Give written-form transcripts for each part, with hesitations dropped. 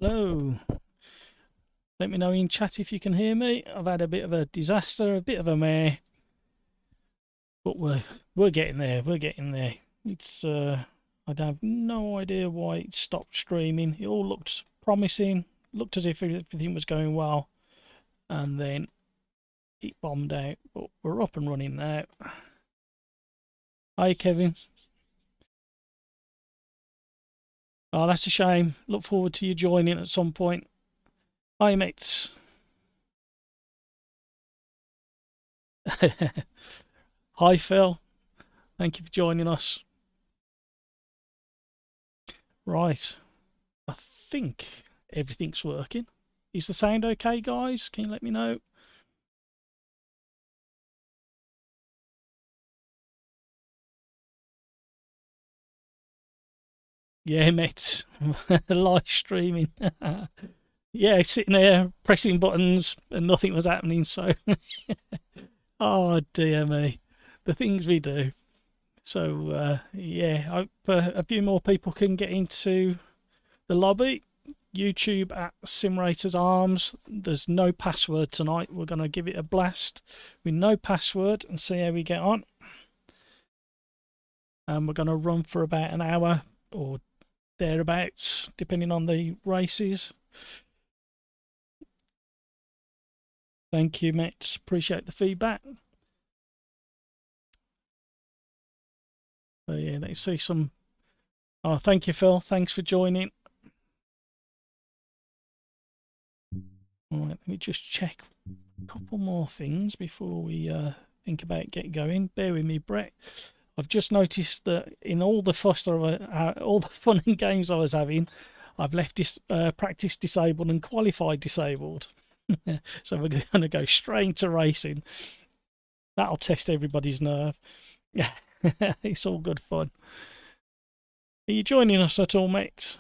Hello. Let me know in chat if you can hear me. I've had a bit of a disaster, a bit of a mare, but we're getting there. We're getting there. It's I have no idea why it stopped streaming. It all looked promising, looked as if everything was going well, and then it bombed out. But we're up and running now. Hi, Kevin. Oh, that's a shame. Look forward to you joining at some point. Hi, mates. Hi, Phil. Thank you for joining us. Right. I think everything's working. Is the sound okay, guys? Can you let me know? Yeah, mates. Live streaming. Yeah, sitting there pressing buttons and nothing was happening. So, oh dear me, the things we do. So, yeah, I hope a few more people can get into the lobby. YouTube at Simrators Arms. There's no password tonight. We're going to give it a blast with no password and see how we get on. And we're going to run for about an hour or thereabouts, depending on the races. Thank you, mates. Appreciate the feedback. So yeah, let's see some. Oh, thank you, Phil. Thanks for joining. All right, let me just check a couple more things before we think about getting going. Bear with me, Brett. I've just noticed that in all the fuss, all the fun and games I was having, I've left practice disabled and qualified disabled. So we're going to go straight into racing. That'll test everybody's nerve. Yeah, it's all good fun. Are you joining us at all, mate?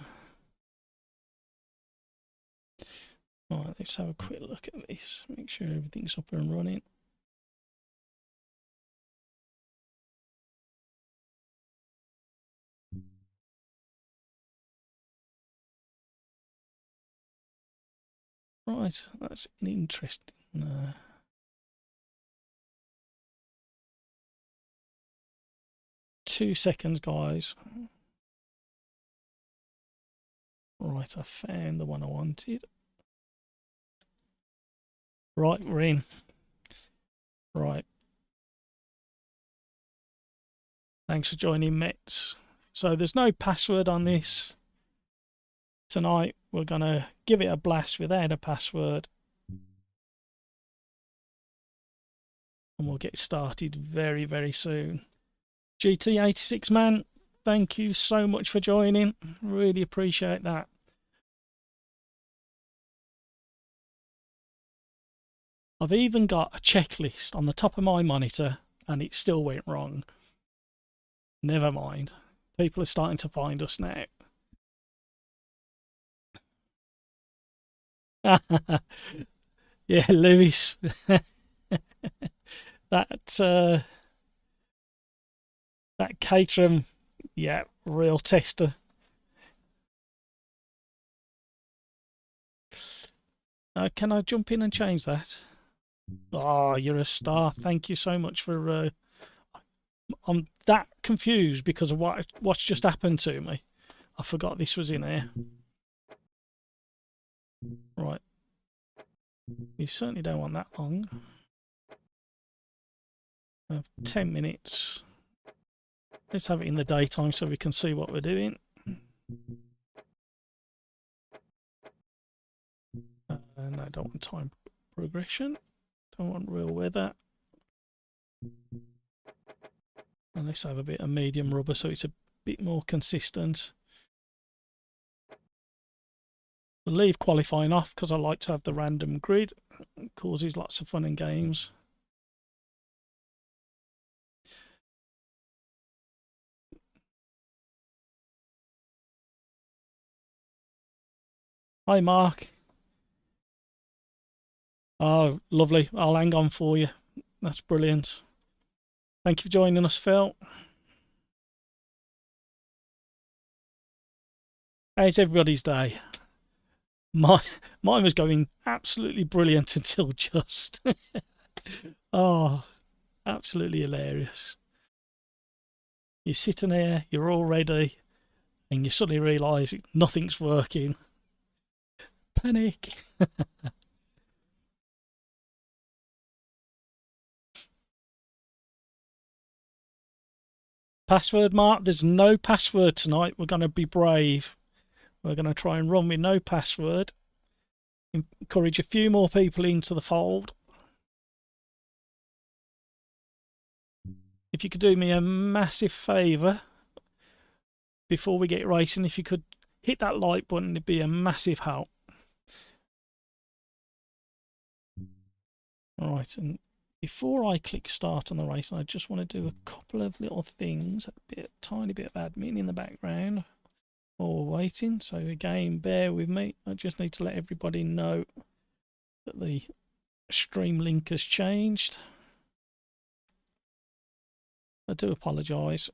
All right, let's have a quick look at this. Make sure everything's up and running. Right, that's an interesting. 2 seconds, guys. Right, I found the one I wanted. Right, we're in. Right. Thanks for joining, Mets. So there's no password on this. Tonight, we're going to give it a blast without a password. And we'll get started very, very soon. GT86 man, thank you so much for joining. Really appreciate that. I've even got a checklist on the top of my monitor and it still went wrong. Never mind. People are starting to find us now. Yeah, Lewis. that Caterham, yeah, real tester. Can I jump in and change that? Oh, you're a star. Thank you so much for. I'm that confused because of what's just happened to me. I forgot this was in here. Right. We certainly don't want that long. I have 10 minutes. Let's have it in the daytime so we can see what we're doing. And I don't want time progression. Don't want real weather. And let's have a bit of medium rubber so it's a bit more consistent. We'll leave qualifying off because I like to have the random grid. It causes lots of fun and games. Hi, Mark. Oh, lovely. I'll hang on for you. That's brilliant. Thank you for joining us, Phil. How's everybody's day? My, mine was going absolutely brilliant until just. Oh, absolutely hilarious. You're sitting there, you're all ready, and you suddenly realise nothing's working. Panic. Password, Mark? There's no password tonight. We're going to be brave. We're going to try and run with no password. Encourage a few more people into the fold. If you could do me a massive favour before we get racing, if you could hit that like button, it'd be a massive help. All right, and before I click start on the race, I just want to do a couple of little things, tiny bit of admin in the background while we're waiting. So again, bear with me. I just need to let everybody know that the stream link has changed. I do apologise.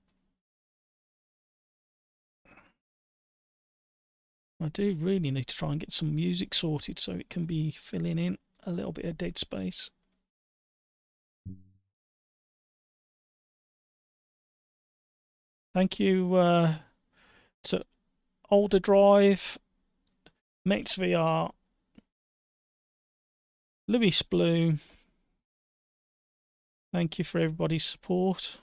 I do really need to try and get some music sorted so it can be filling in a little bit of dead space. Thank you to OlderDrive, Mets VR, Louis Bloom. Thank you for everybody's support.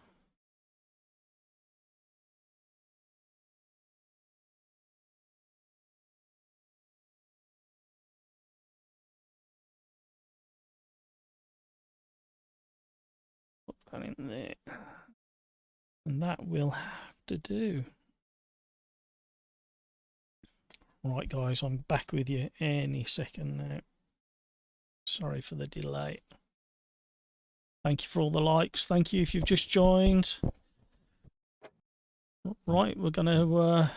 Put that in there. And that will have to do. Right, guys, I'm back with you any second now. Sorry for the delay. Thank you for all the likes. Thank you if you've just joined. Right, we're going to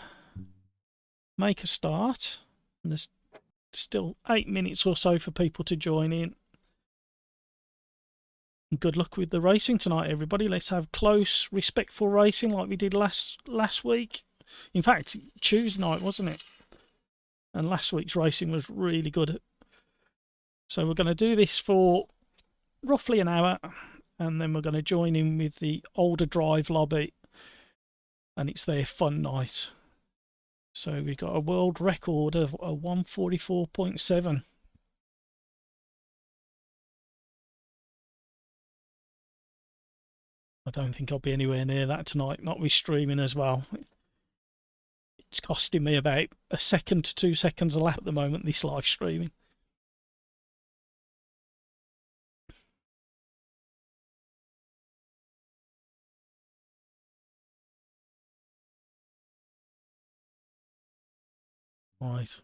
make a start. And there's still 8 minutes or so for people to join in. Good luck with the racing tonight, everybody. Let's have close, respectful racing like we did last week. In fact, Tuesday night, wasn't it? And last week's racing was really good. So we're going to do this for roughly an hour, and then we're going to join in with the OlderDrive lobby, and it's their fun night. So we've got a world record of a 144.7. I don't think I'll be anywhere near that tonight, not with streaming as well. It's costing me about a second to 2 seconds a lap at the moment, this live streaming. Right.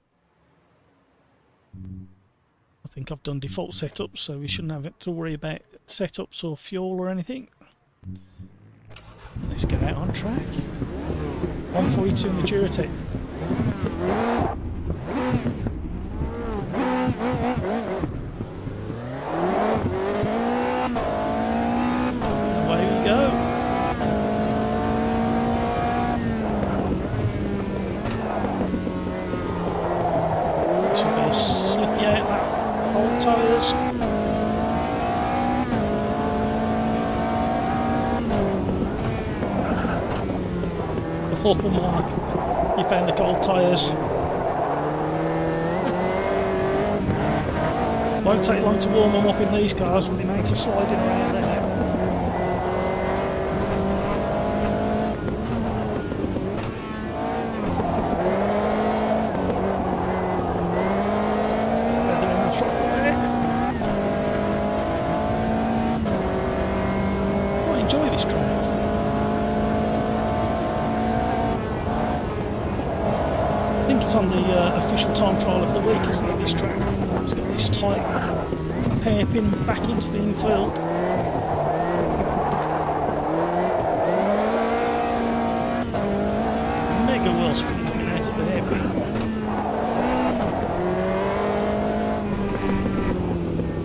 I think I've done default setups, so we shouldn't have to worry about setups or fuel or anything. Let's get out on track. 142 maturity. Away we go. Should be slippy out that cold tyres. Oh, Mark, you found the cold tyres. Won't take long to warm them up in these cars with the amount of sliding around there. I enjoy this track. I think it's on the official time trial of the week, isn't it, this track? It's got this tight hairpin back into the infield. Mega wheel spin coming out of the hairpin.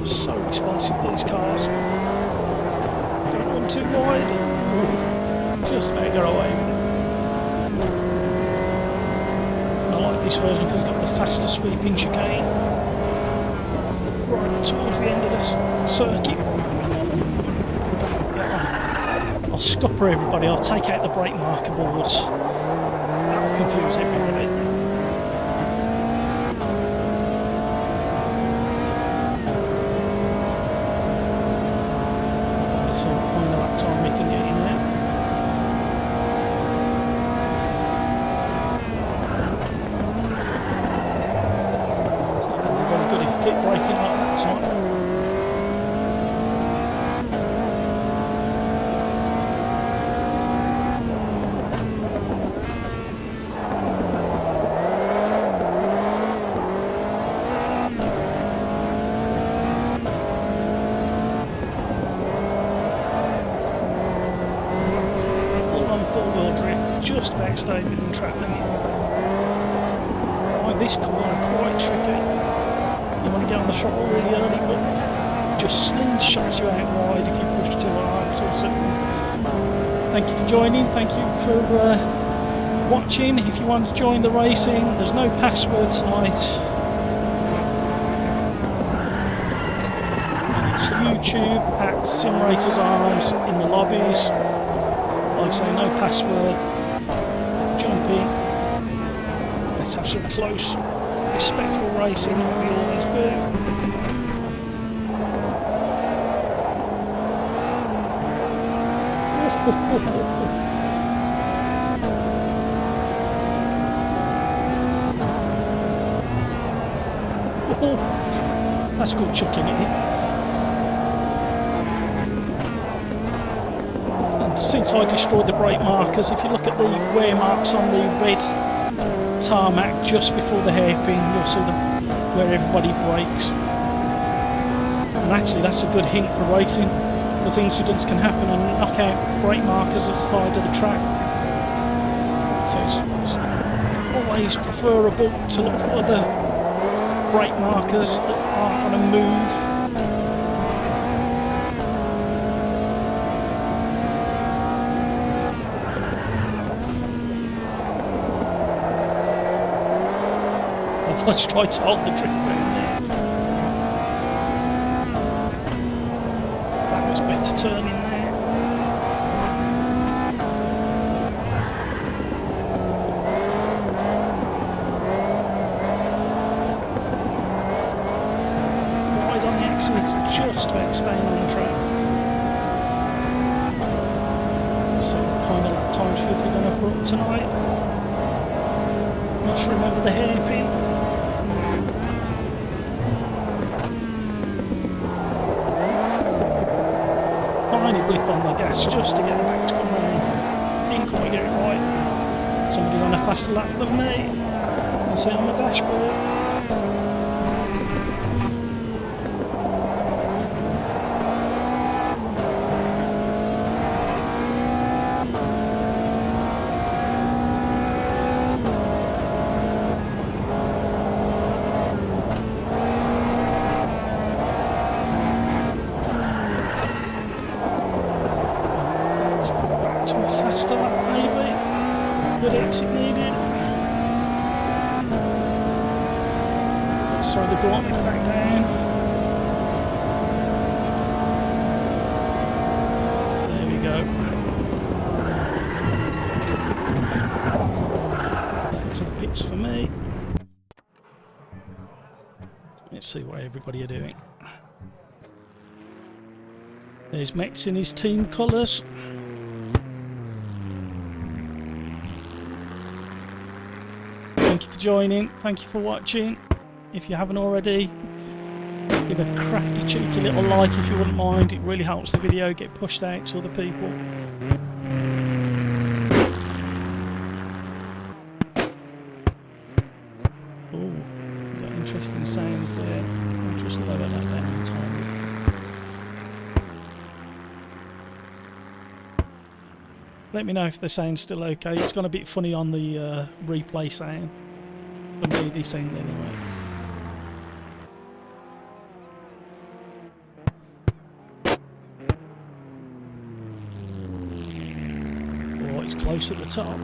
So responsive, these cars. Don't run too wide. Just about go away with it. This version because it's got the past the sweeping chicane, right towards the end of this circuit. Yeah, I'll scupper everybody, I'll take out the brake marker boards. That will confuse everybody. Let's see what kind of lap time we can get in there. Keep braking like that tonight. All on four-wheel drift, just about staying within track limit. Oh, this corner quite tricky. You want to get on the throttle really early, but just slingshots you out wide if you push too hard. So thank you for joining. Thank you for watching. If you want to join the racing, there's no password tonight. And it's YouTube at Simulators Arms in the lobbies. Like I say, no password. Jump in. Let's have some close, respectful racing like we always do. That's called chucking it in. And since I destroyed the brake markers, if you look at the wear marks on the red tarmac just before the hairpin, you'll see where everybody brakes. And actually that's a good hint for racing, because incidents can happen and knock out brake markers at the side of the track. So it's always preferable to look for other brake markers that aren't going to move. Let's try to hold the drift down there. That was better turning there. Wide on the exit, it's just about staying on the track. So what kind of lap times we're going to put up tonight? Just remember the hairpin. Tiny blip on the gas just to get the back to come round. Didn't quite get it right. Somebody's on a faster lap than me. I'll see on the dashboard. Faster lap maybe. Good exit needed. Let's throw the gauntlet back down. There we go. Back to the pits for me. Let's see what everybody are doing. There's Mex in his team colours. Thank you for joining, thank you for watching. If you haven't already, give a crafty cheeky little like if you wouldn't mind. It really helps the video get pushed out to other people. Oh, got interesting sounds there. I'll just lower that down a tiny bit. Let me know if the sound's still okay. It's gone a bit funny on the replay sound. For me, this end anyway. Oh, it's close at the top.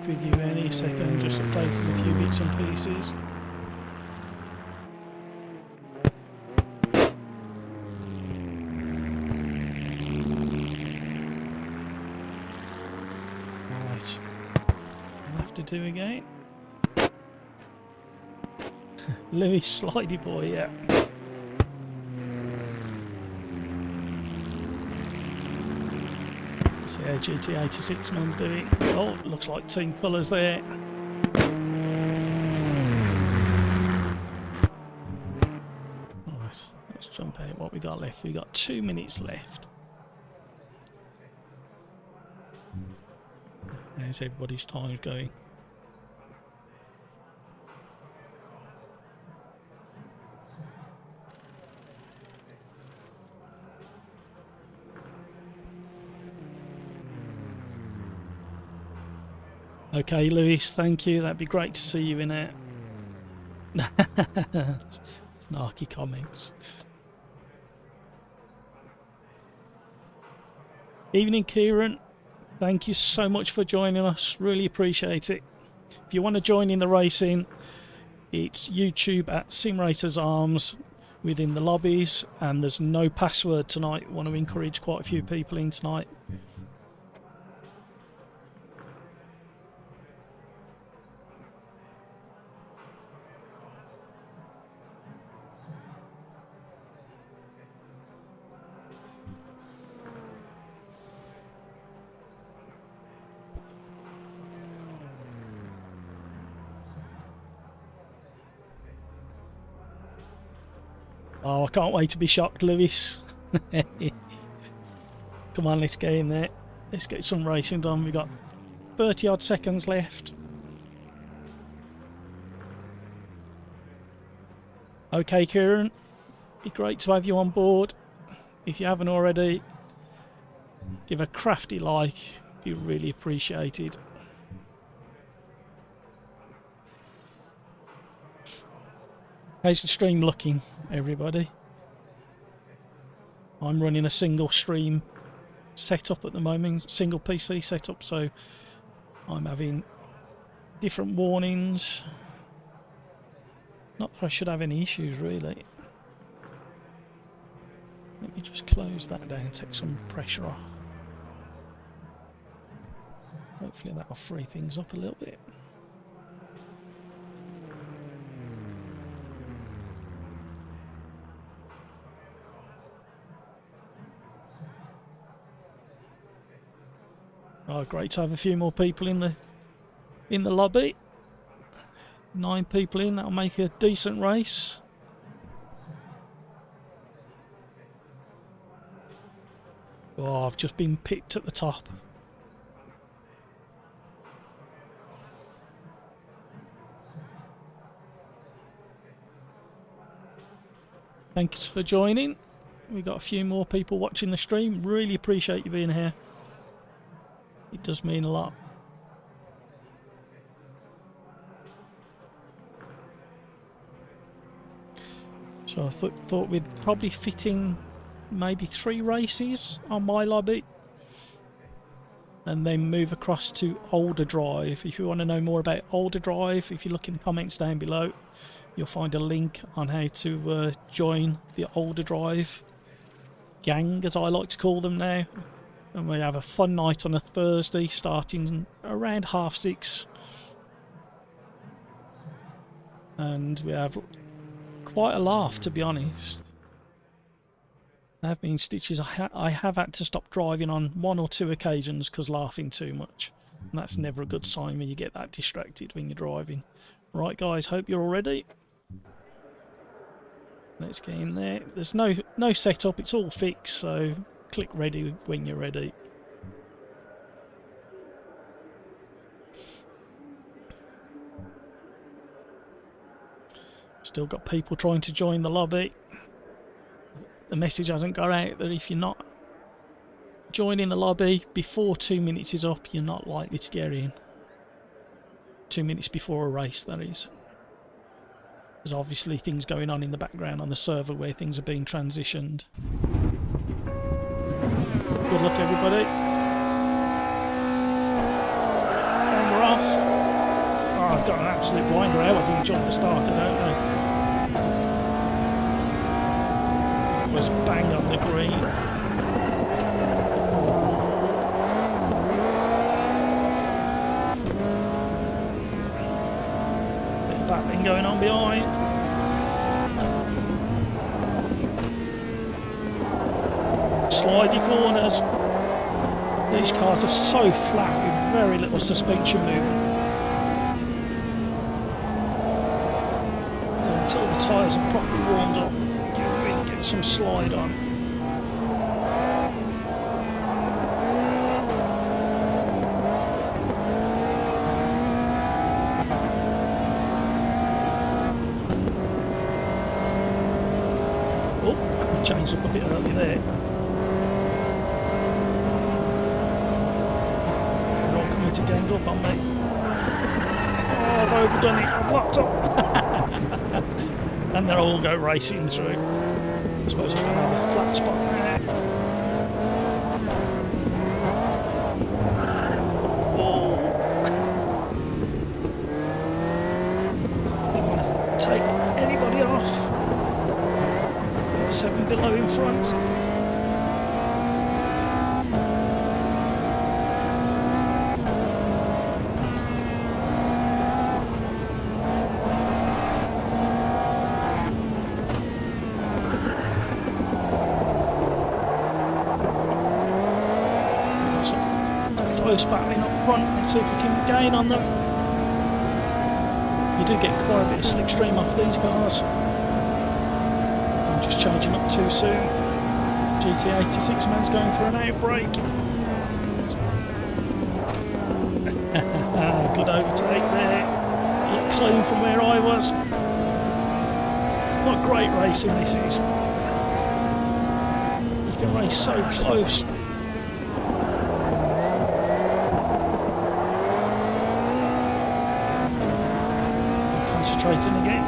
back with you any second, just updating a few bits and pieces. Right, I'll have to do again. Lewis Slidey Boy, yeah. See how GT86 man's doing. Oh, looks like team colours there. Right, let's jump out. What we got left? We got 2 minutes left. How's everybody's time going? Okay, Lewis, thank you. That'd be great to see you in it. Snarky comments. Evening, Kieran. Thank you so much for joining us. Really appreciate it. If you want to join in the racing, it's YouTube at Simrators Arms within the lobbies, and there's no password tonight. Want to encourage quite a few people in tonight. Oh, I can't wait to be shocked, Lewis. Come on, let's get in there. Let's get some racing done. We've got 30 odd seconds left. Okay, Kieran. Be great to have you on board. If you haven't already, give a crafty like. Be really appreciated. How's the stream looking, everybody? I'm running a single stream setup at the moment, single PC setup, so I'm having different warnings. Not that I should have any issues, really. Let me just close that down, take some pressure off. Hopefully that'll free things up a little bit. Oh, great to have a few more people in the lobby. 9 people in, that'll make a decent race. Oh, I've just been picked at the top. Thanks for joining. We've got a few more people watching the stream. Really appreciate you being here. It does mean a lot. So I thought we'd probably fit in maybe 3 races on my lobby and then move across to OlderDrive. If you want to know more about OlderDrive, if you look in the comments down below, you'll find a link on how to join the OlderDrive gang, as I like to call them now. And we have a fun night on a Thursday starting around 6:30. And we have quite a laugh, to be honest. There have been stitches. I have had to stop driving on 1 or 2 occasions because laughing too much. And that's never a good sign when you get that distracted when you're driving. Right, guys, hope you're all ready. Let's get in there. There's no setup, it's all fixed, so click ready when you're ready. Still got people trying to join the lobby. The message hasn't got out that if you're not joining the lobby before 2 minutes is up, you're not likely to get in. 2 minutes before a race, that is. There's obviously things going on in the background on the server where things are being transitioned. Good luck, everybody. And we're off. I've got an absolute blinder how I didn't jump the start, I don't know. It was bang on the green. Bit of battling going on behind. Slidey corners. These cars are so flat with very little suspension movement. Until the tyres are properly warmed up, you really get some slide on. Oh, changed up a bit early there. They're all coming to gang up on me. Oh, I've overdone it, I've locked up. And they'll all go racing through. I suppose I can have a flat spot there. Oh. Don't want to take anybody off. Got 7 below in front. Close battling up front. Let's see if we can gain on them. You do get quite a bit of slipstream off these cars. I'm just charging up too soon. GT86 man's going for an outbreak. Good overtake there. Look clean from where I was. What great racing this is. You can race so close. Concentrating again.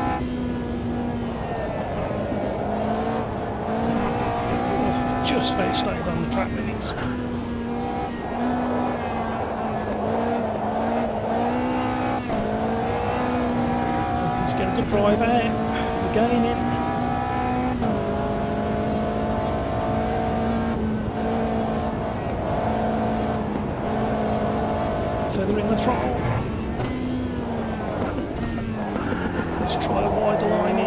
Just about stayed on the track limits. Let's get a good drive out. We're gaining. Further in the throttle. Let's try a wider line in.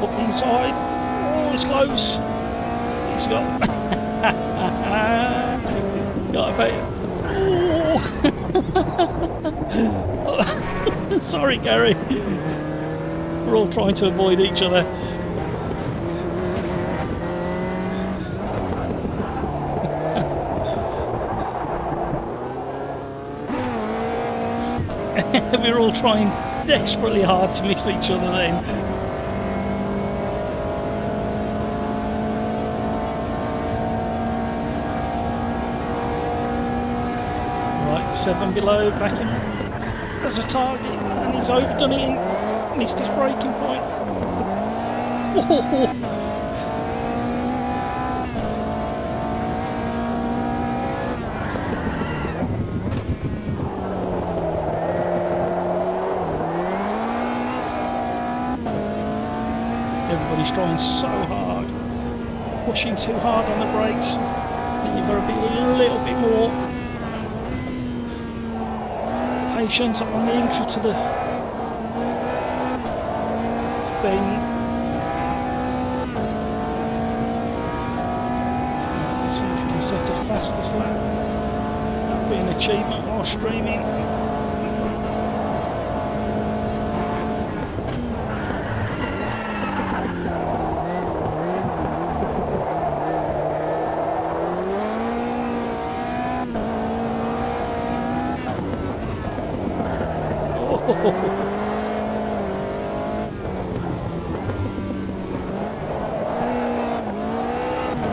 Up inside. Oh, it's close. He's got got a bit. Oh. Sorry, Gary. We're all trying to avoid each other. We're all trying desperately hard to miss each other then. Right, 7 below, back in as a target, and he's overdone it, missed his braking point. Whoa. Everybody's trying so hard, pushing too hard on the brakes, and you've got to be a little bit more patient on the entry to the bend. Let's see if we can set a fastest lap. That'll be an achievement while streaming.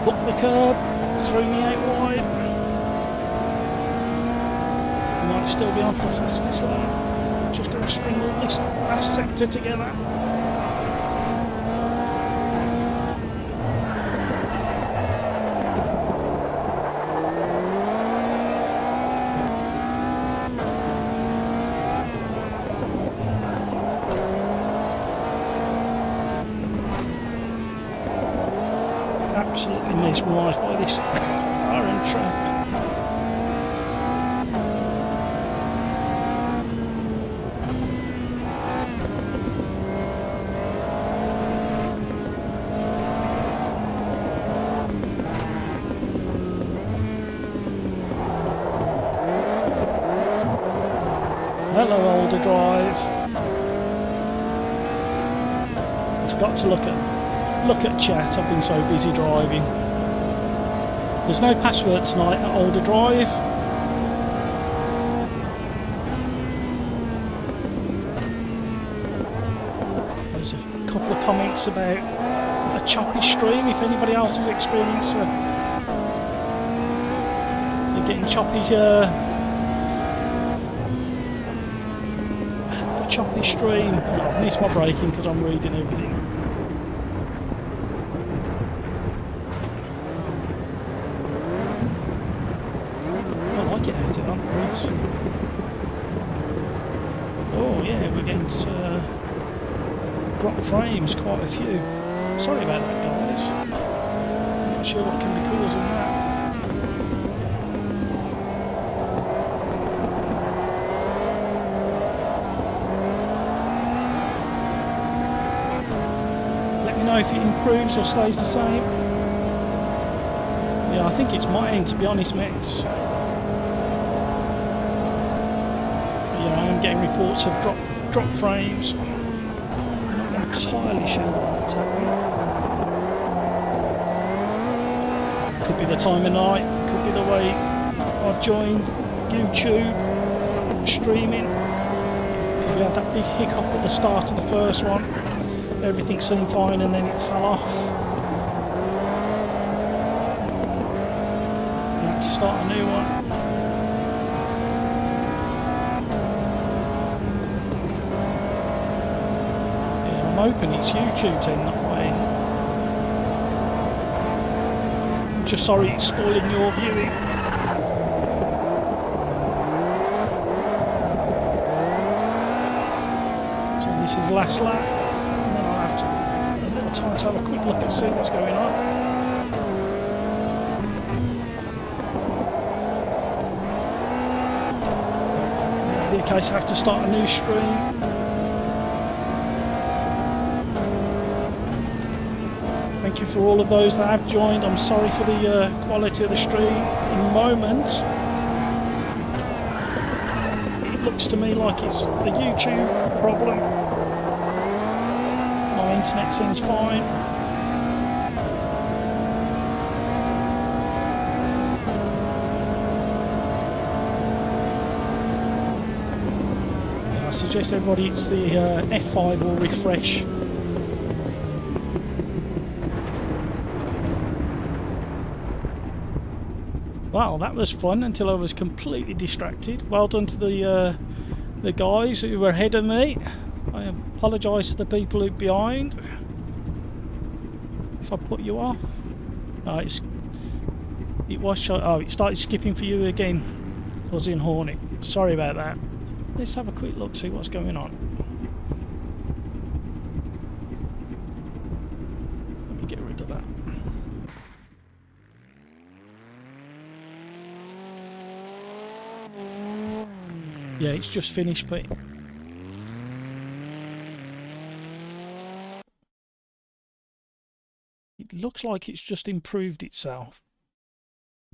Hook the curb, threw me out wide. Might still be on for the fastest lap. Just going to string all this last sector together. Absolutely mesmerised by this car and track. Hello, OlderDrive. I forgot to look at chat. I've been so busy driving. There's no password tonight at OlderDrive. There's a couple of comments about a choppy stream. If anybody else has experienced they're getting choppy stream. I've missed my braking because I'm reading everything. I like it out here, aren't we? Oh yeah, we're getting drop frames, quite a few. Sorry about that, guys. I'm not sure what can be causing that. If it improves or stays the same. Yeah, I think it's my end, to be honest, mates. Yeah, I am getting reports of drop frames. I'm not entirely sure what's happening. Could be the time of night, could be the way I've joined YouTube streaming. Because we had that big hiccup at the start of the first one. Everything seemed fine and then it fell off. I had to start a new one. Yeah, I'm hoping it's YouTube's end, not my end. I'm just sorry it's spoiling your viewing. So this is the last lap. Time to have a quick look and see what's going on. It'll be a case I have to start a new stream. Thank you for all of those that have joined. I'm sorry for the quality of the stream. In moments, it looks to me like it's a YouTube problem. Internet seems fine. I suggest everybody hits the F5 or refresh. Wow, that was fun until I was completely distracted. Well done to the guys who were ahead of me. I apologise to the people who are behind if I put you off. No, it started skipping for you again, Buzzy and Hornet. Sorry about that. Let's have a quick look, see what's going on. Let me get rid of that. Yeah, it's just finished, Pete. It looks like it's just improved itself.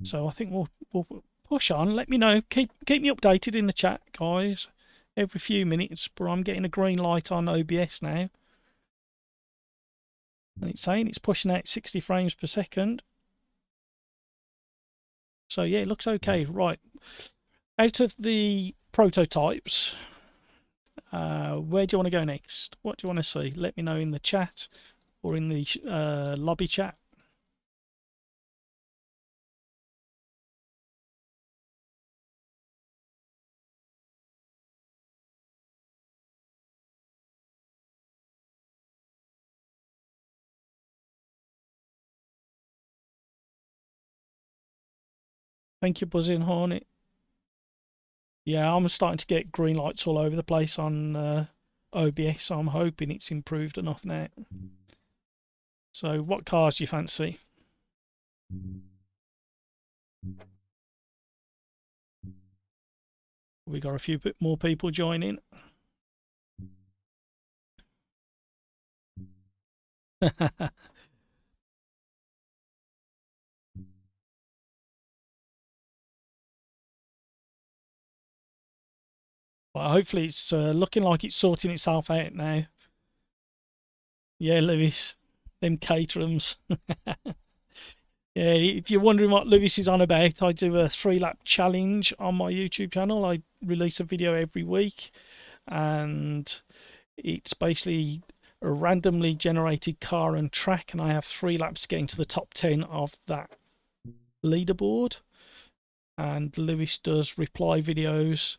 So I think we'll push on. Let me know. Keep me updated in the chat, guys. Every few minutes, but I'm getting a green light on OBS now. And it's saying it's pushing out 60 frames per second. So yeah, it looks okay. Right. Out of the prototypes, where do you want to go next? What do you want to see? Let me know in the chat or in the lobby chat. Thank you, Buzzing Hornet. Yeah, I'm starting to get green lights all over the place on OBS, so I'm hoping it's improved enough now. So what cars do you fancy? We got a few bit more people joining. Well, hopefully it's looking like it's sorting itself out now. Yeah, Lewis, them caterums. Yeah, if you're wondering what Lewis is on about, I do a 3-lap challenge on my YouTube channel. I release a video every week, and it's basically a randomly generated car and track, and I have 3 laps getting to the top 10 of that leaderboard. And Lewis does reply videos,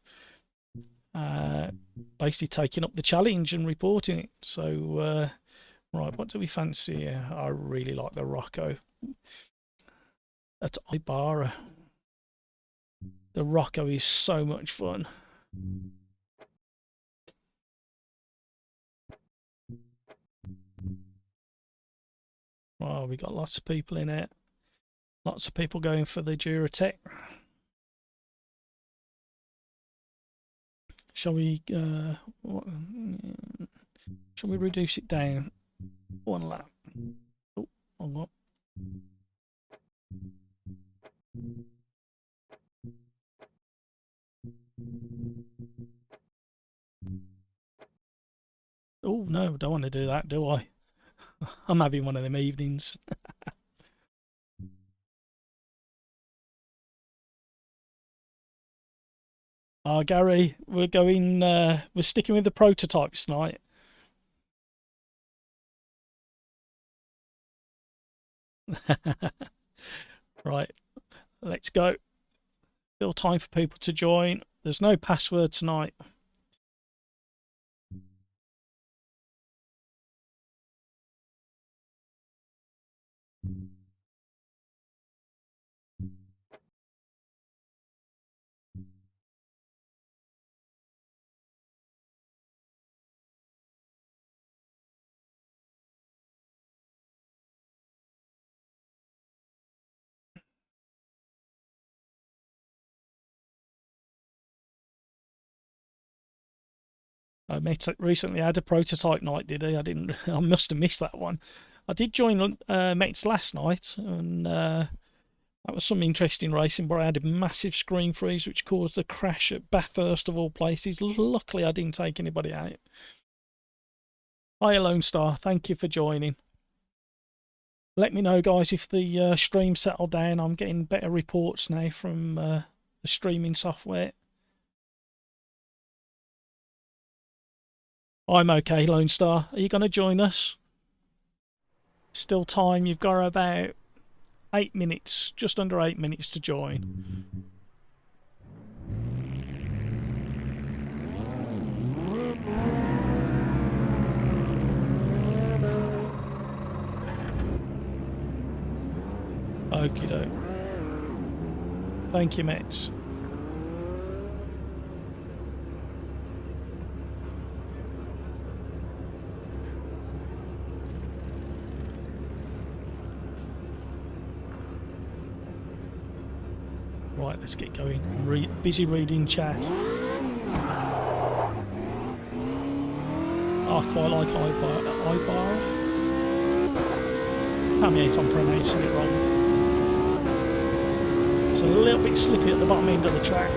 basically taking up the challenge and reporting it. So, right, what do we fancy here? I really like the Rocco at Ibarra. The Rocco is so much fun. Well, we got lots of people in it. Lots of people going for the Duratec. Shall we reduce it down 1 lap? Oh, hold on. Oh no, don't want to do that, do I? I'm having one of them evenings. Gary, we're sticking with the prototypes tonight. Right, let's go. Still time for people to join. There's no password tonight. I recently had a prototype night, did I? I must have missed that one. I did join Mets last night, and that was some interesting racing, but I had a massive screen freeze which caused a crash at Bathurst of all places. Luckily I didn't take anybody out. Hi Lone Star, thank you for joining. Let me know, guys, if the stream settled down. I'm getting better reports now from the streaming software. I'm okay, Lone Star. Are you going to join us? Still time. You've got about 8 minutes, just under 8 minutes to join. Okie doke. Thank you, Mets. Right, let's get going. Busy reading chat. I quite like Ibarra. Tell me if I'm pronouncing it wrong. It's a little bit slippy at the bottom end of the track.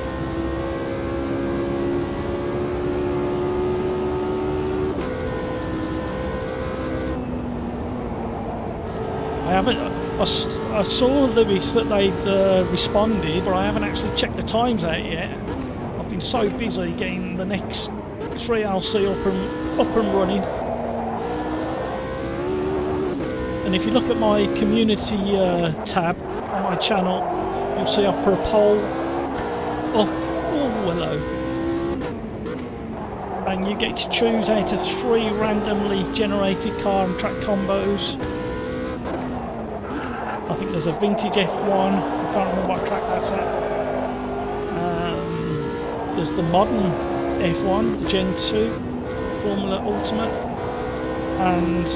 I saw, Lewis, that they'd responded, but I haven't actually checked the times out yet. I've been so busy getting the next 3 LC up and running. And if you look at my community tab on my channel, you'll see I've put a poll up. Oh, hello. And you get to choose out of 3 randomly generated car and track combos. I think there's a vintage F1. I can't remember what track that's at. There's the modern F1, the Gen 2 Formula Ultimate, and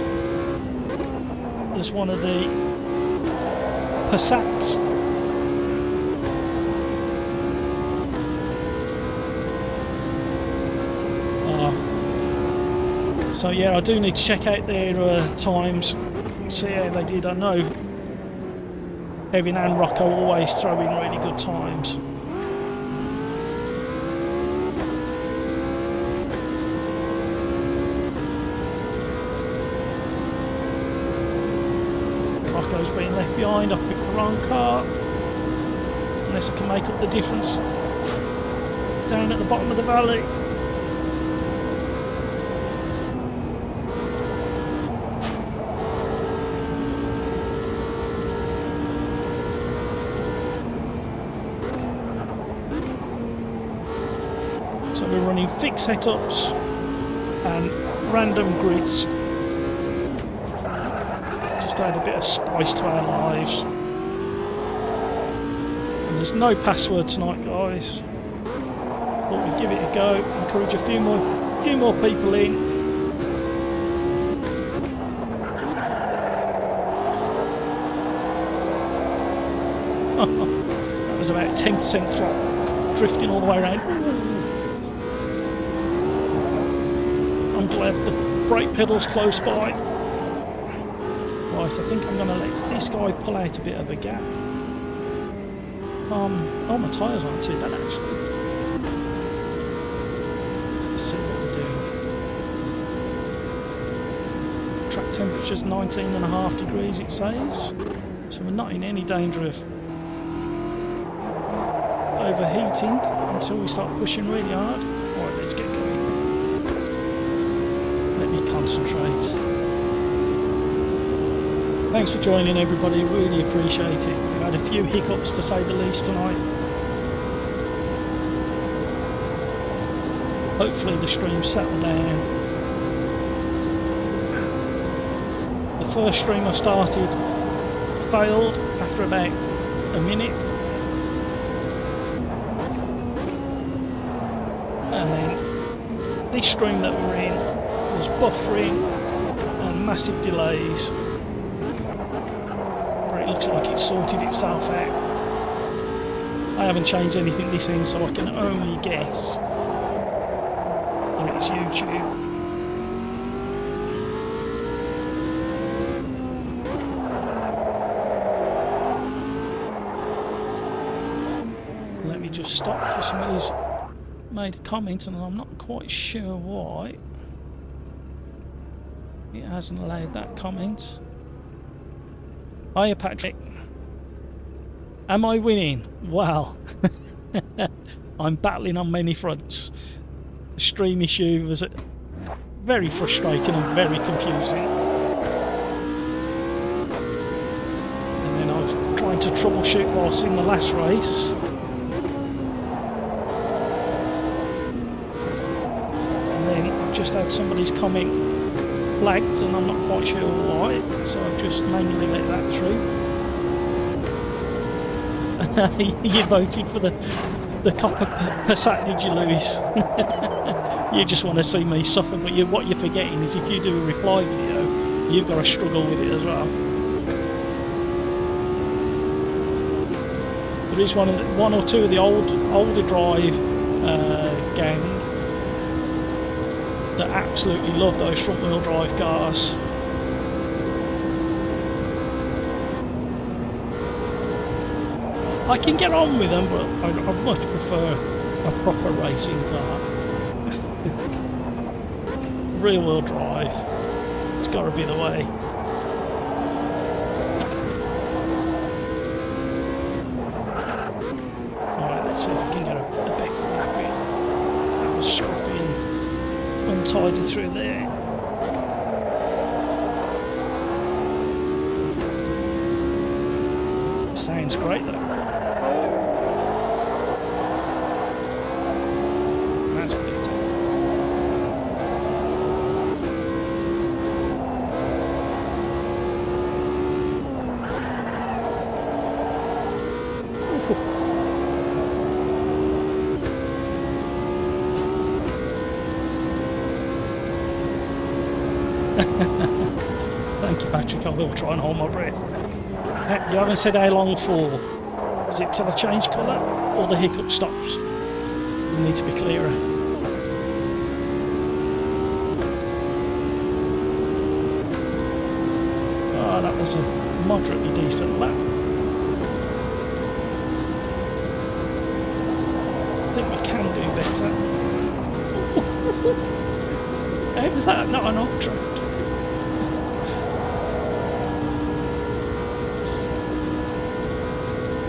there's one of the Passats. So yeah, I do need to check out their times, see how they did. I know Kevin and Rocco always throw in really good times. Rocco's being left behind. I've picked the wrong car. Unless I can make up the difference down at the bottom of the valley. So we're running fixed setups and random grids. Just add a bit of spice to our lives. And there's no password tonight, guys. Thought we'd give it a go. Encourage a few more people in. That was about 10% throttle, drifting all the way around. I'm glad the brake pedal's close by. Right, I think I'm going to let this guy pull out a bit of a gap. Oh, my tyres aren't too bad actually. Let's see what we're doing. Track temperature's 19.5 degrees, it says. So we're not in any danger of overheating until we start pushing really hard. Alright, let's get going. Let me concentrate. Thanks for joining everybody, really appreciate it. We've had a few hiccups to say the least tonight. Hopefully the stream settled down. The first stream I started failed after about a minute. And then this stream that we're in was buffering and massive delays. But it looks like it's sorted itself out. I haven't changed anything this end, so I can only guess that it's YouTube. Let me just stop because somebody's made a comment and I'm not quite sure why it hasn't allowed that comment. Hiya Patrick. Am I winning? Well, I'm battling on many fronts. The stream issue was very frustrating and very confusing. And then I was trying to troubleshoot whilst in the last race. And then I've just had somebody's comment flagged and I'm not quite sure why, so I've just manually let that through. You voted for the copper Passat, did you, Lewis? You just want to see me suffer, but what you're forgetting is if you do a reply video, you've got to struggle with it as well. There is one or two of the OlderDrive gang that absolutely love those front-wheel drive cars. I can get on with them, but I'd much prefer a proper racing car. Rear-wheel drive. It's got to be the way. Alright, let's see if we can get a better lap in. That was scruffy and untidy through there. Sounds great though. That's better. Patrick, I will try and hold my breath. You haven't said how long for. Is it till I change colour or the hiccup stops? You need to be clearer. Oh, that was a moderately decent lap. I think we can do better. How was that not an off track?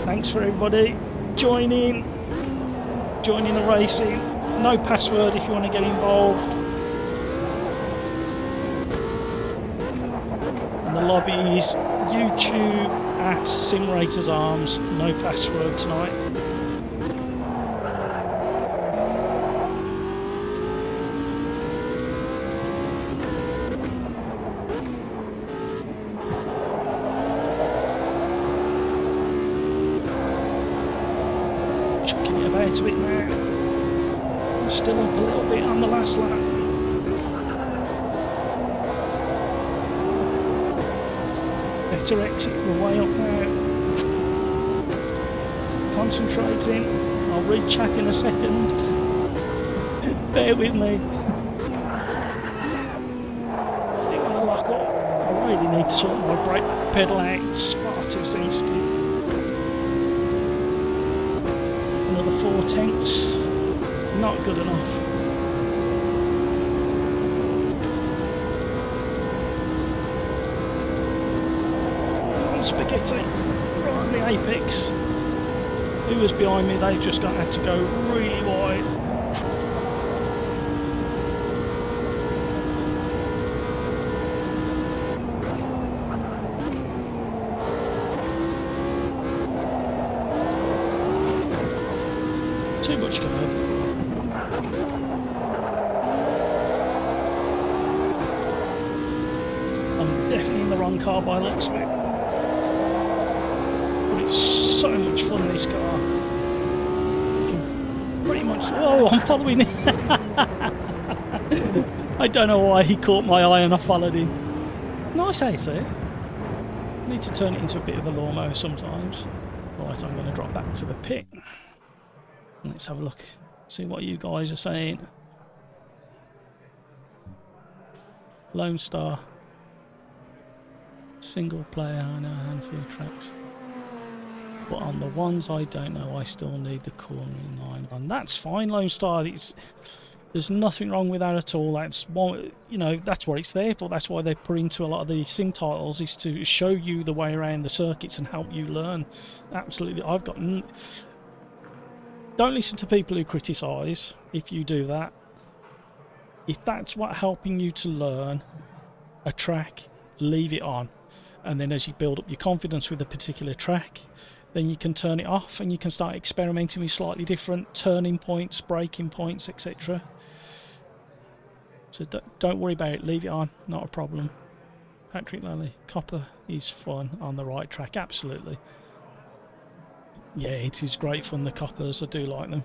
Thanks for everybody joining the racing. No password if you want to get involved. And the lobby is YouTube at Simrators Arms. No password tonight. Chucking it about a bit now. Still up a little bit on the last lap. Better exit, we're way up now. Concentrating. I'll read chat in a second. Bear with me. I think I'm going to lock up. I really need to sort my brake pedal out. It's far too sensitive. Another 4/10. Not good enough. On spaghetti, right on the apex. Who was behind me? They've just had to go really wide. Too much going on. Definitely in the wrong car by the looks of it. But it's so much fun, this car. You can pretty much... Oh, I'm following it. I don't know why he caught my eye and I followed him. It's nice out there. Need to turn it into a bit of a lawnmower sometimes. Right, I'm going to drop back to the pit. Let's have a look. See what you guys are saying. Lone Star. Single player, I know a handful of tracks. But on the ones I don't know, I still need the cornering line on. That's fine, Lone Star. There's nothing wrong with that at all. That's what, you know, that's what it's there for. That's why they put into a lot of the sim titles, is to show you the way around the circuits and help you learn. Absolutely. Don't listen to people who criticise if you do that. If that's what helping you to learn a track, leave it on. And then as you build up your confidence with a particular track, then you can turn it off and you can start experimenting with slightly different turning points, braking points, etc. So don't worry about it, leave it on, not a problem. Patrick Lally, Copper is fun on the right track, absolutely. Yeah, it is great fun, the Coppers, I do like them.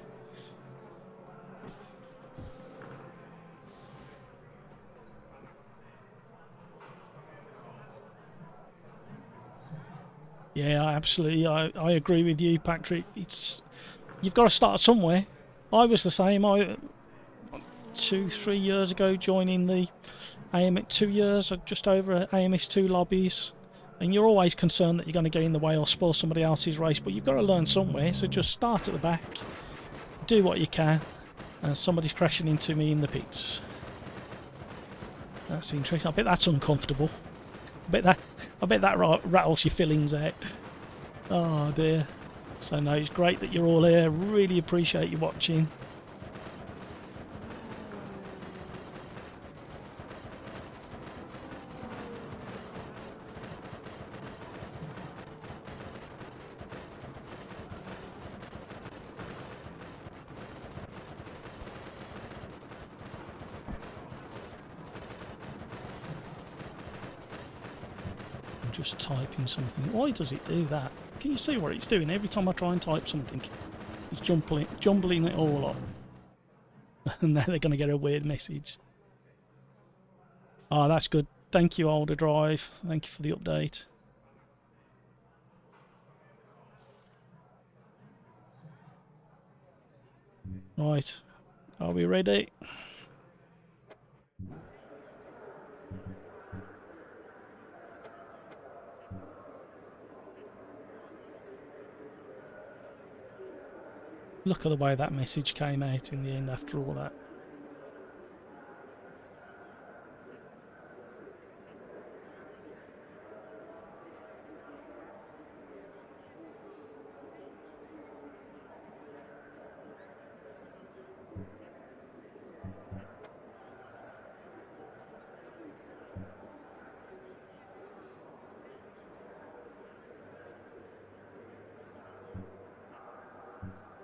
Yeah, absolutely. I agree with you, Patrick. You've got to start somewhere. I was the same. 2-3 years ago, joining the AM2 years, just over AMS2 lobbies, and you're always concerned that you're going to get in the way or spoil somebody else's race, but you've got to learn somewhere. So just start at the back, do what you can. And somebody's crashing into me in the pits. That's interesting. I bet that's uncomfortable. I bet that rattles your fillings out. Oh dear. So no, it's great that you're all here. Really appreciate you watching. Just typing something. Why does it do that? Can you see what it's doing? Every time I try and type something, it's jumbling it all up. And now they're going to get a weird message. Oh, that's good. Thank you, OlderDrive. Thank you for the update. Right, are we ready? Look at the way that message came out in the end after all that.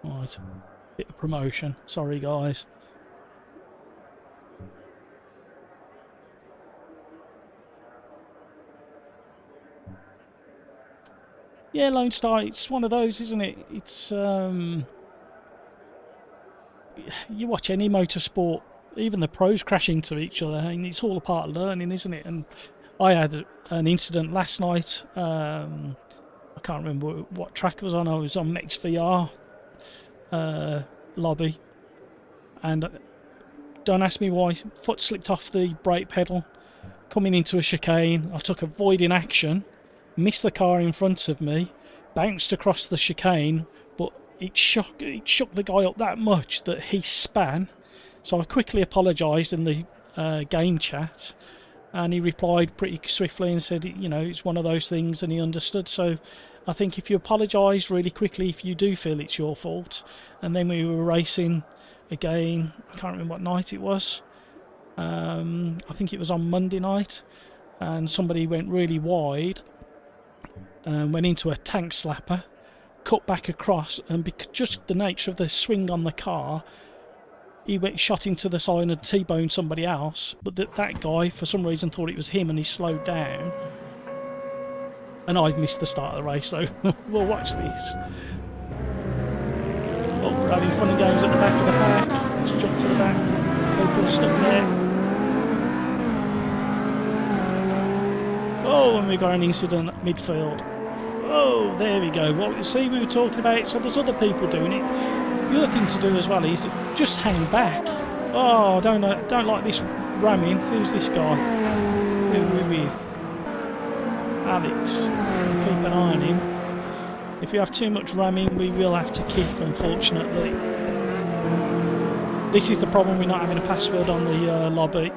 Right, bit of promotion. Sorry, guys. Yeah, Lone Star, it's one of those, isn't it? It's, you watch any motorsport, even the pros crash into each other, and it's all a part of learning, isn't it? And I had an incident last night. I can't remember what track I was on. I was on Mex VR lobby, and don't ask me why, foot slipped off the brake pedal coming into a chicane. I took a void in action, missed the car in front of me, bounced across the chicane, but it shook the guy up that much that he span. So I quickly apologised in the game chat, and he replied pretty swiftly and said, you know, it's one of those things, and he understood. So I think if you apologise really quickly if you do feel it's your fault. And then we were racing again, I can't remember what night it was, I think it was on Monday night, and somebody went really wide and went into a tank slapper, cut back across, and just the nature of the swing on the car, he went shot into the side and T-boned somebody else, but that guy for some reason thought it was him and he slowed down, and I've missed the start of the race, so we'll watch this. Oh, we're having fun and games at the back of the pack. Let's jump to the back. People are stuck there. Oh, and we got an incident at midfield. Oh, there we go. Well, see, we were talking about it, so there's other people doing it. The other thing to do as well is just hang back. Oh, don't like this ramming. Who's this guy? Who are we with? Alex. Keep an eye on him. If you have too much ramming, we will have to kick, unfortunately. This is the problem with not having a password on the lobby.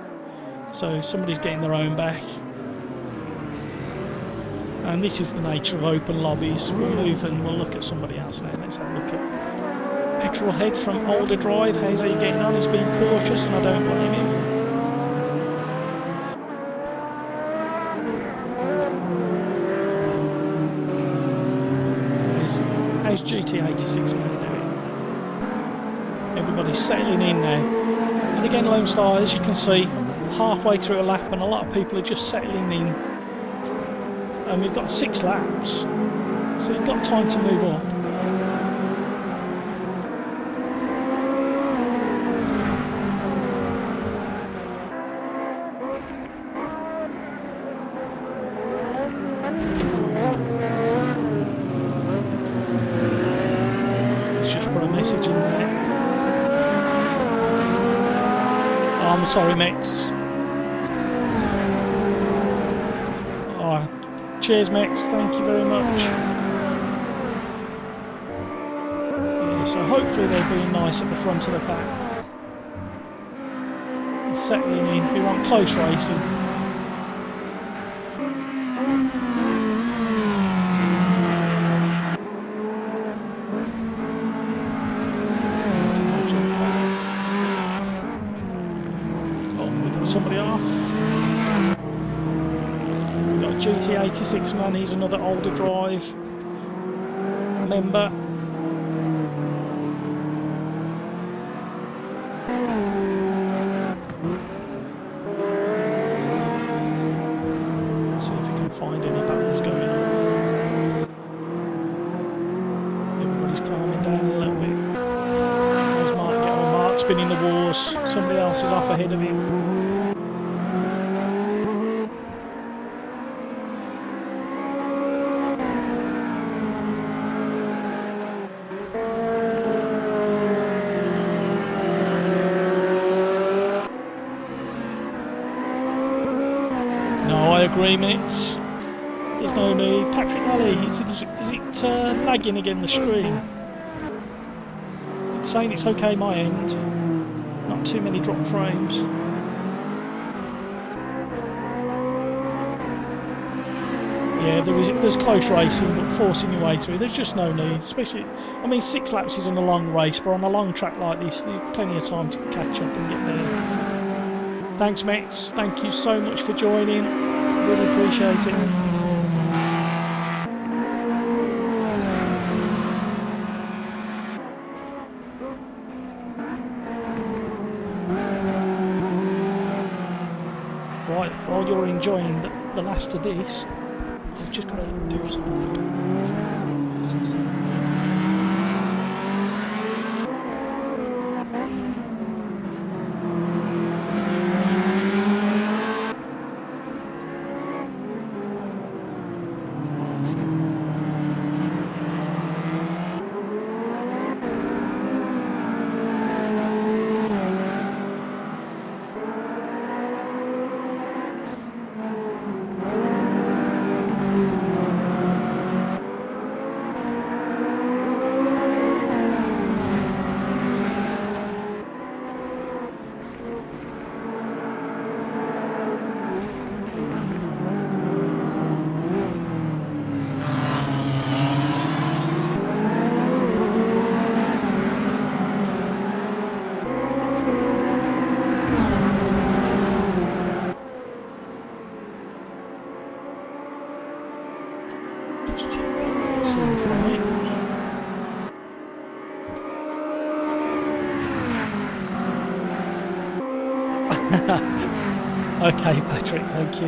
So somebody's getting their own back. And this is the nature of open lobbies. We'll move and we'll look at somebody else now. Let's have a look at Petrolhead from OlderDrive. How's he getting on? He's being cautious, and I don't blame him. How's GT86 man doing? Everybody's settling in now. And again, Lone Star, as you can see, halfway through a lap, and a lot of people are just settling in. And we've got 6 laps, so you've got time to move on. Let's just put a message in there. Oh, I'm sorry, mates. Cheers, Max. Thank you very much. Yeah, so hopefully they're being nice at the front of the pack. Settling in. We want close racing. Oh, we got somebody off. GT86 man, he's another OlderDrive member. Let's see if we can find any battles going on. Everybody's calming down a little bit. There's Mark's been in the wars. Somebody else is off ahead of him. agreement. There's no need. Patrick Alley, is it lagging again, the stream? It's saying it's okay my end. Not too many drop frames. Yeah, there's close racing, but forcing your way through, there's just no need. Especially, I mean, 6 laps isn't a long race, but on a long track like this, there's plenty of time to catch up and get there. Thanks, Max. Thank you so much for joining. Really appreciate it. Right, while you're enjoying the last of this, I've just got to do something. Okay, Patrick, thank you.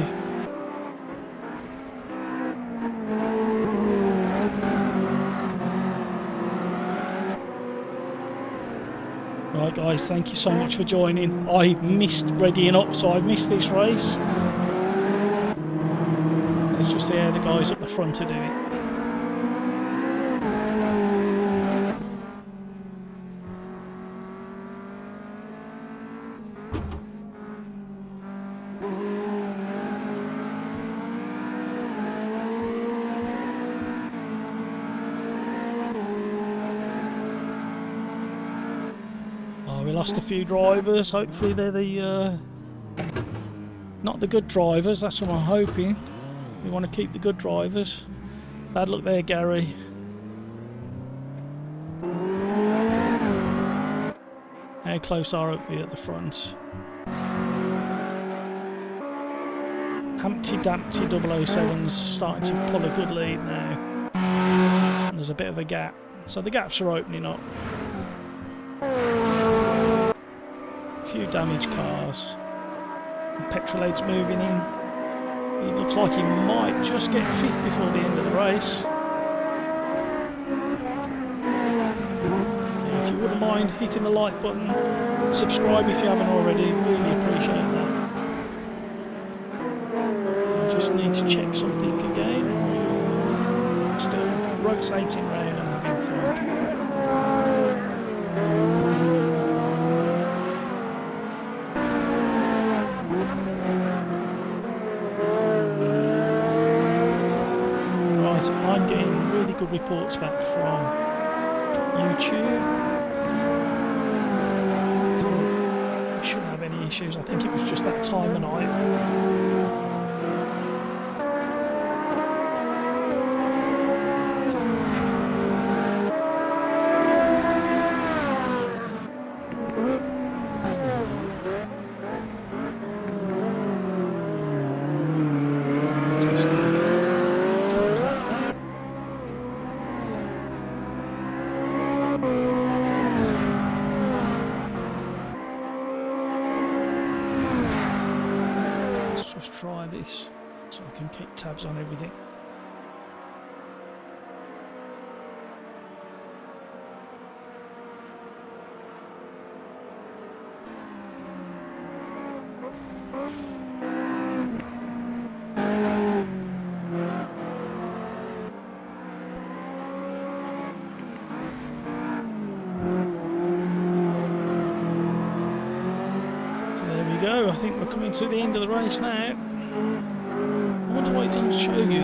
Right, guys, thank you so much for joining. I missed readying up, so I've missed this race. Let's just see how the guys up the front are doing. We lost a few drivers. Hopefully they're the not the good drivers. That's what I'm hoping. We want to keep the good drivers. Bad luck there, Gary. How close are we at the front? Humpty Dumpty 007's starting to pull a good lead now. And there's a bit of a gap. So the gaps are opening up. Few damaged cars. Petrolade's moving in. It looks like he might just get 5th before the end of the race. Yeah, if you wouldn't mind hitting the like button, subscribe if you haven't already, really appreciate that. I just need to check something again. Still rotating around and having fun. I'm getting really good reports back from YouTube, so I shouldn't have any issues. I think it was just that time of night. Try this so I can keep tabs on everything. So there we go. I think we're coming to the end of the race now. why it doesn't show you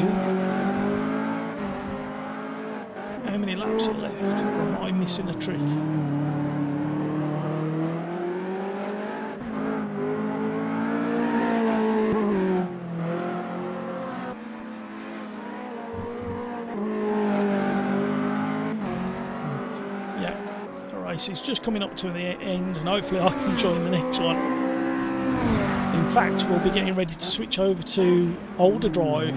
how many laps are left. Or am I missing a trick? It's just coming up to the end, and hopefully I can join the next one. In fact, we'll be getting ready to switch over to OlderDrive,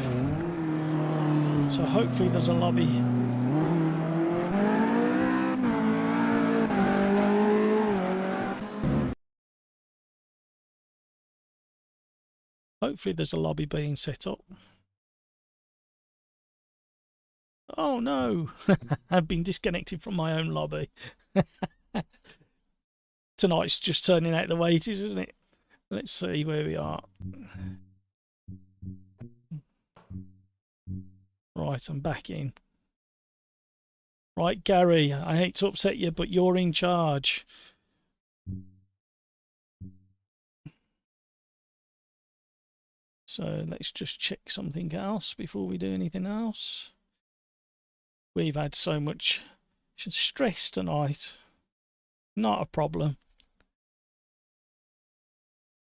so hopefully there's a lobby. Hopefully there's a lobby being set up. Oh no, I've been disconnected from my own lobby. Tonight's just turning out the way it is, isn't it? Let's see where we are. Right, I'm back in. Right, Gary, I hate to upset you, but you're in charge. So let's just check something else before we do anything else. We've had so much stress tonight. Not a problem.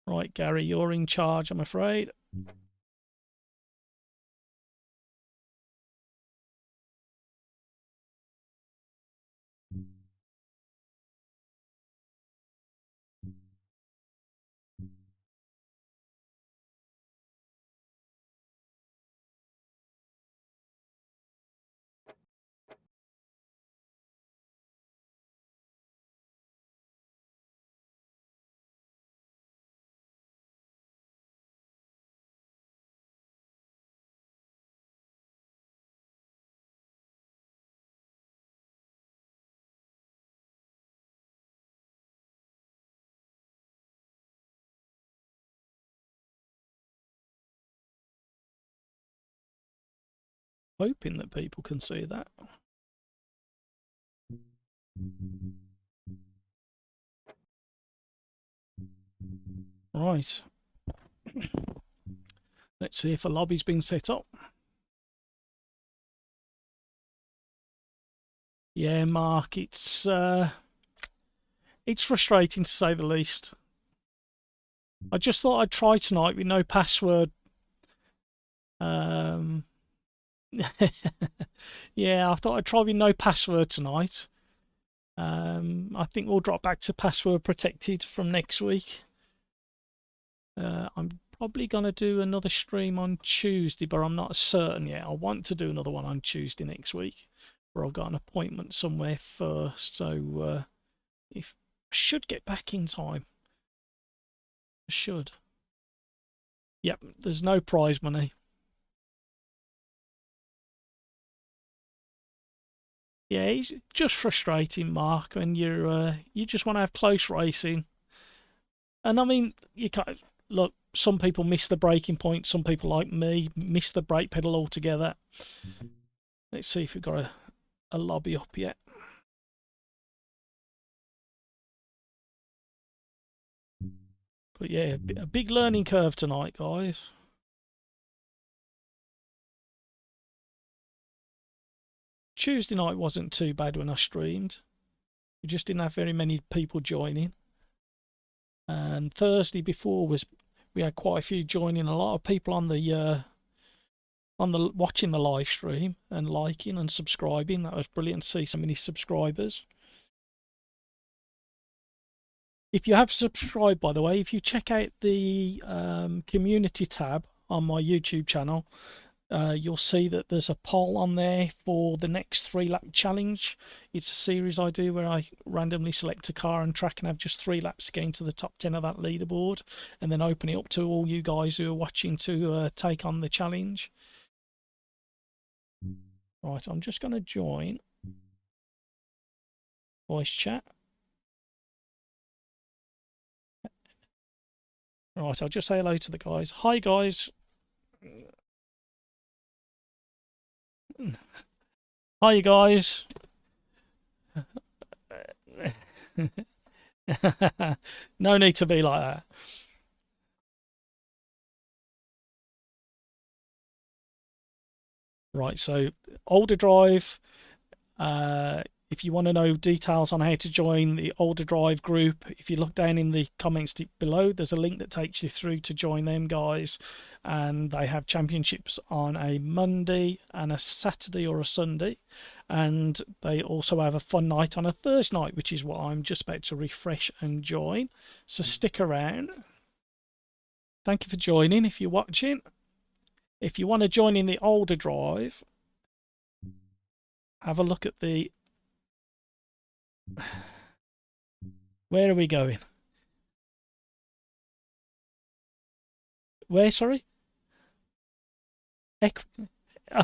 Right, Gary, you're in charge, I'm afraid. Hoping that people can see that. Right. Let's see if a lobby's been set up. Yeah, Mark, it's frustrating to say the least. I just thought I'd try tonight with no password. Yeah, I thought I'd try with no password tonight. I think we'll drop back to password protected from next week. I'm probably going to do another stream on Tuesday, but I'm not certain yet. I want to do another one on Tuesday next week, where I've got an appointment somewhere first. So if I should get back in time. I should. Yep, there's no prize money. Yeah, it's just frustrating, Mark, when you just want to have close racing. And I mean, you can't look. Some people miss the braking point. Some people, like me, miss the brake pedal altogether. Let's see if we've got a lobby up yet. But yeah, a big learning curve tonight, guys. Tuesday night wasn't too bad when I streamed. We just didn't have very many people joining. And Thursday before we had quite a few joining. A lot of people on the watching the live stream and liking and subscribing. That was brilliant to see so many subscribers. If you have subscribed, by the way, if you check out the community tab on my YouTube channel, you'll see that there's a poll on there for the next 3-lap challenge. It's a series I do where I randomly select a car and track and have just 3 laps getting to the top 10 of that leaderboard, and then open it up to all you guys who are watching to take on the challenge. Right, I'm just going to join voice chat. Right, I'll just say hello to the guys. Hi, guys. Hi, you guys. No need to be like that. Right, so OlderDrive. If you want to know details on how to join the OlderDrive group, if you look down in the comments below, there's a link that takes you through to join them guys. And they have championships on a Monday and a Saturday or a Sunday. And they also have a fun night on a Thursday night, which is what I'm just about to refresh and join. So stick around. Thank you for joining if you're watching. If you want to join in the OlderDrive, have a look at the... Where are we going? Where, sorry?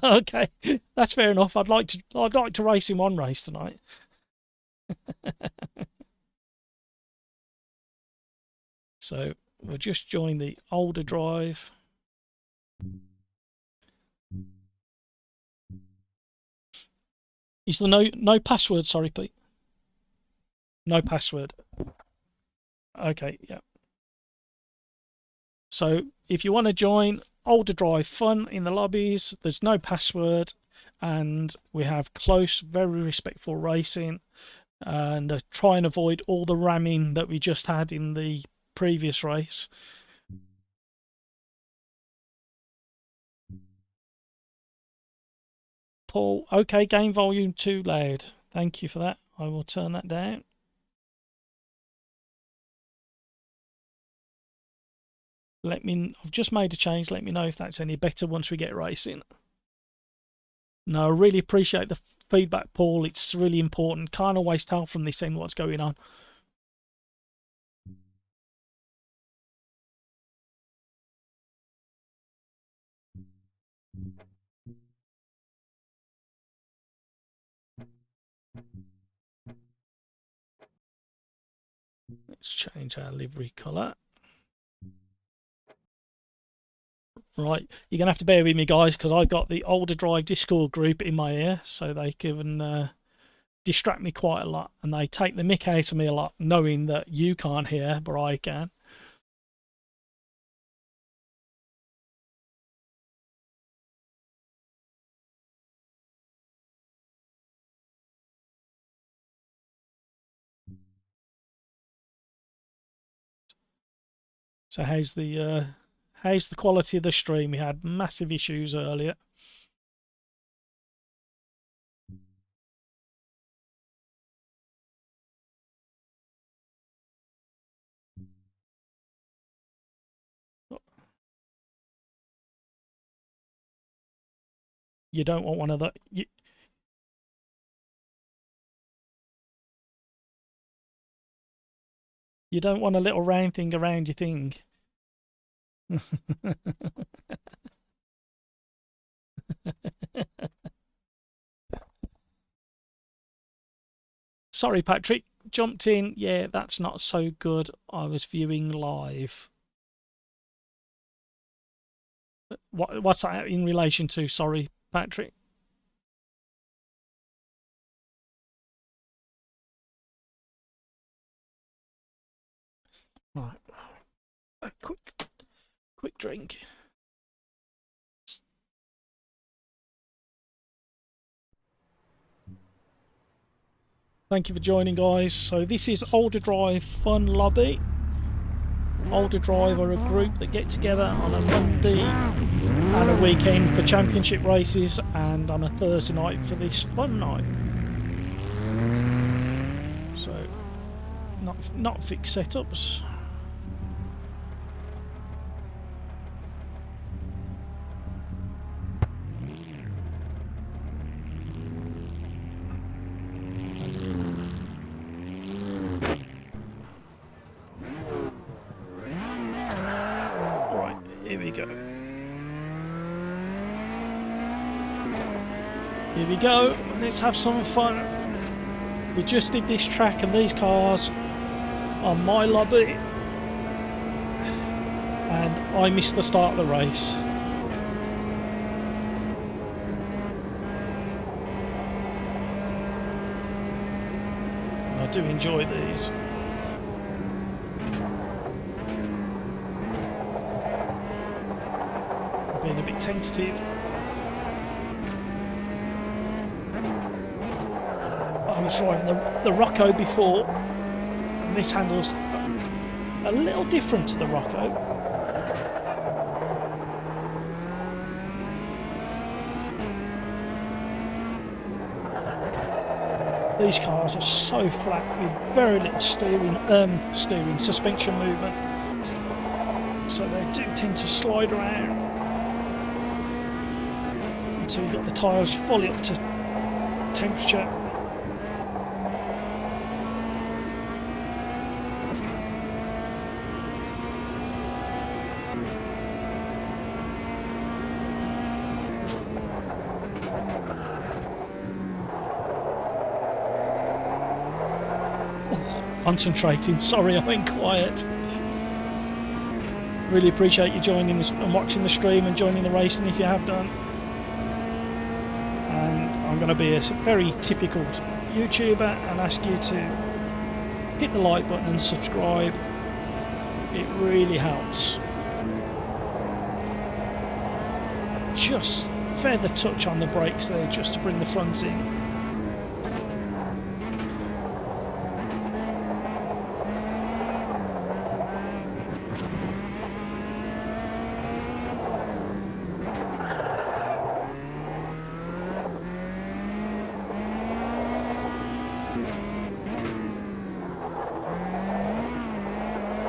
Okay, that's fair enough. I'd like to race in one race tonight. So we'll just join the OlderDrive. Is there no password? Sorry, Pete. No password. Okay, yeah. So if you want to join OlderDrive fun in the lobbies, there's no password, and we have close, very respectful racing, and try and avoid all the ramming that we just had in the previous race. Paul, okay, game volume too loud. Thank you for that. I will turn that down. I've just made a change. Let me know if that's any better once we get racing. No, I really appreciate the feedback, Paul. It's really important. Can't always tell from this end what's going on. Let's change our livery colour. Right, you're going to have to bear with me, guys, because I've got the OlderDrive Discord group in my ear, so they can distract me quite a lot, and they take the mick out of me a lot, knowing that you can't hear, but I can. So how's the quality of the stream? We had massive issues earlier. You don't want one of the... You don't want a little round thing around your thing. Sorry, Patrick. Jumped in. Yeah, that's not so good. I was viewing live. What's that in relation to? Sorry, Patrick. Right. A quick drink. Thank you for joining, guys. So this is OlderDrive Fun Lobby. OlderDrive are a group that get together on a Monday and a weekend for championship races, and on a Thursday night for this fun night. So not fixed setups. Here we go, let's have some fun. We just did this track and these cars on my lobby, and I missed the start of the race. I do enjoy these. Being a bit tentative. I was driving the Rocco before, and this handle's a little different to the Rocco. These cars are so flat with very little suspension movement, so they do tend to slide around until you've got the tyres fully up to temperature. Concentrating. Sorry, I went quiet. Really appreciate you joining this and watching the stream and joining the racing if you have done. And I'm going to be a very typical YouTuber and ask you to hit the like button and subscribe. It really helps. Just feather touch on the brakes there just to bring the front in.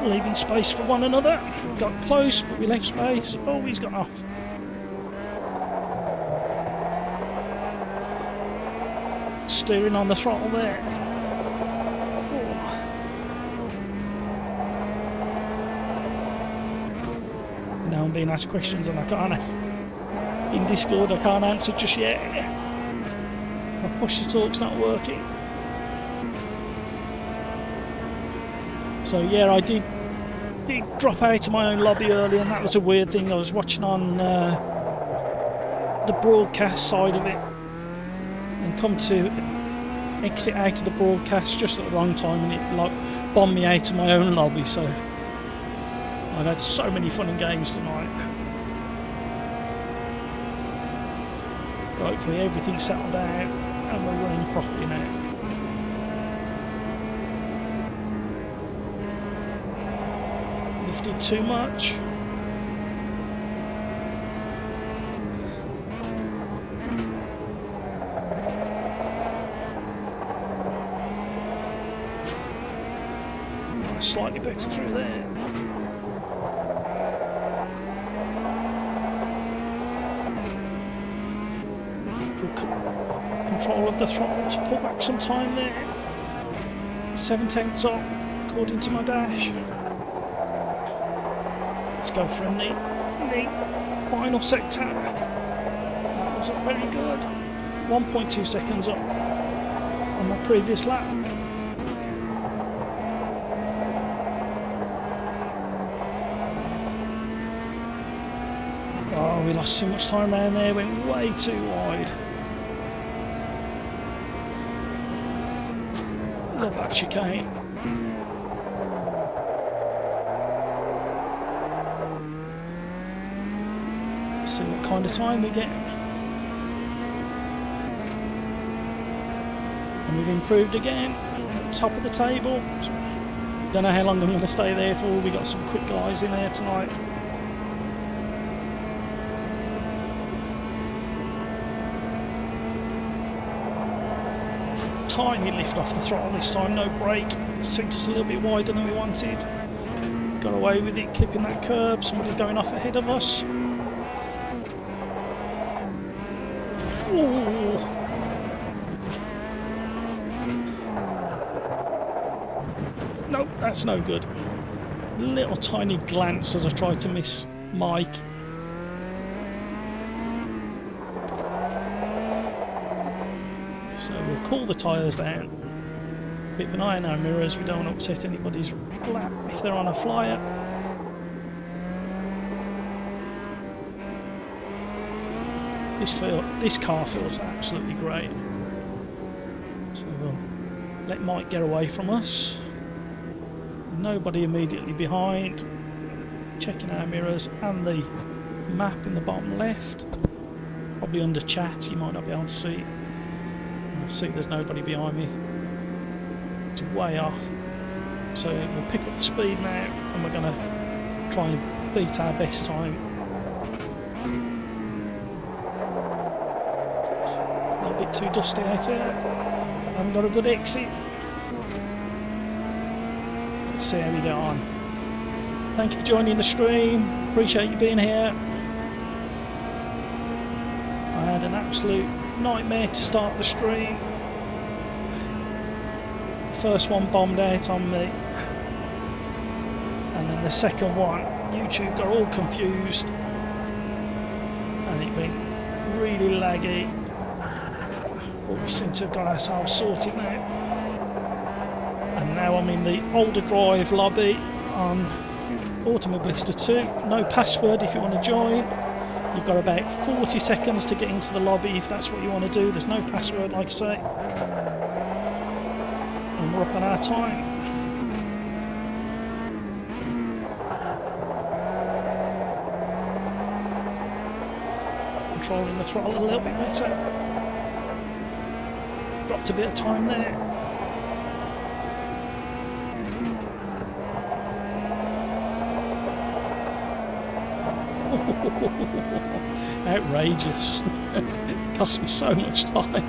Leaving space for one another. We got close, but we left space. Oh, he's got off. Steering on the throttle there. Oh. Now I'm being asked questions and I can't. In Discord, I can't answer just yet. My push to talk's not working. So yeah, I did drop out of my own lobby early, and that was a weird thing. I was watching on the broadcast side of it and come to exit out of the broadcast just at the wrong time, and it like bombed me out of my own lobby. So I've had so many fun and games tonight. Hopefully everything's settled out and we're running properly now. Lifted too much. Slightly better through there. Good control of the throttle to pull back some time there. 7/10 up according to my dash. Let's go for a neat final sector. That wasn't very good. 1.2 seconds up on my previous lap. Oh, we lost too much time around there, went way too wide. Love that chicane. See what kind of time we get. And we've improved again. Top of the table. Don't know how long I'm going to stay there for. We got some quick guys in there tonight. Tiny lift off the throttle this time, no brake. Sent us a little bit wider than we wanted. Got away with it, clipping that curb. Somebody's going off ahead of us. Ooh. Nope, that's no good. Little tiny glance as I tried to miss Mike. So we'll cool the tyres down. Keep an eye on our mirrors, we don't want to upset anybody's lap if they're on a flyer. This car feels absolutely great. So we'll let Mike get away from us. Nobody immediately behind. Checking our mirrors and the map in the bottom left. Probably under chat, you might not be able to see. See, there's nobody behind me. It's way off. So we'll pick up the speed now, and we're going to try and beat our best time. A little bit too dusty out here. Haven't got a good exit. Let's see how we get on. Thank you for joining the stream. Appreciate you being here. I had an absolute nightmare to start the stream. The first one bombed out on me, and then the second one, YouTube got all confused, and it went really laggy. But we seem to have got ourselves sorted now. And now I'm in the OlderDrive lobby on Automobilista 2. No password if you want to join. You've got about 40 seconds to get into the lobby if that's what you want to do. There's no password, like I say. And we're up on our time. Controlling the throttle a little bit better. Dropped a bit of time there. Outrageous. Cost me so much time.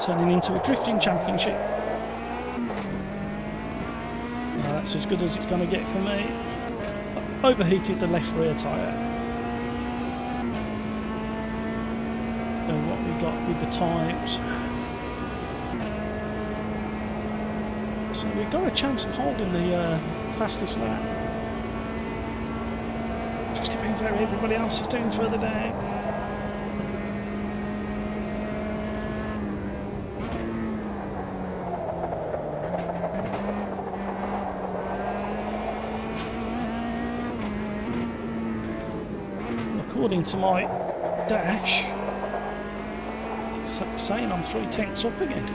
Turning into a drifting championship. Now that's as good as it's going to get for me. Overheated the left rear tyre. And what we got with the times. So we've got a chance of holding the fastest lap. Just depends how everybody else is doing further down. According to my dash, it's saying I'm 3/10 up again.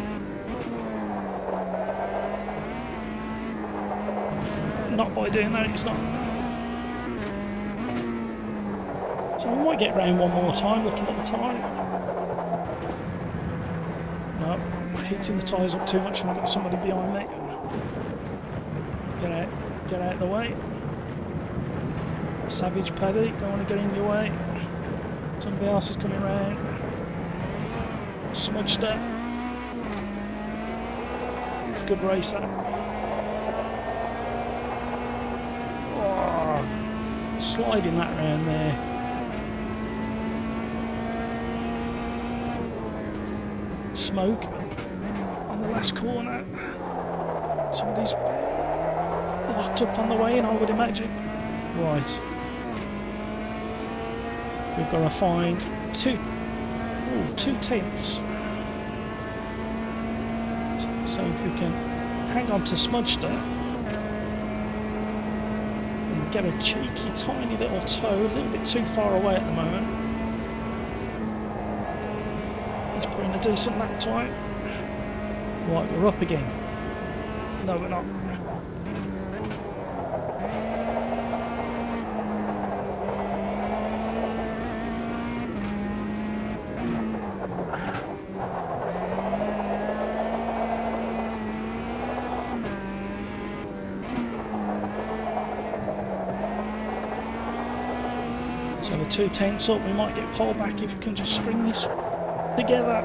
Not by doing that, it's not. So we might get round one more time looking at the time. No, heating the tyres up too much and I've got somebody behind me. Get out of the way. Savage Paddy, don't want to get in your way. Somebody else is coming round. Smudged it. Good racer. Sliding that round there. Smoke on the last corner. Somebody's locked up on the way in, I would imagine. Right. We've got to find two tenths. So if we can hang on to Smudgster. Get a cheeky tiny little toe, a little bit too far away at the moment. He's putting a decent lap time. Right, we're up again. No, we're not. So we're 2/10 up, we might get pole back if we can just string this together.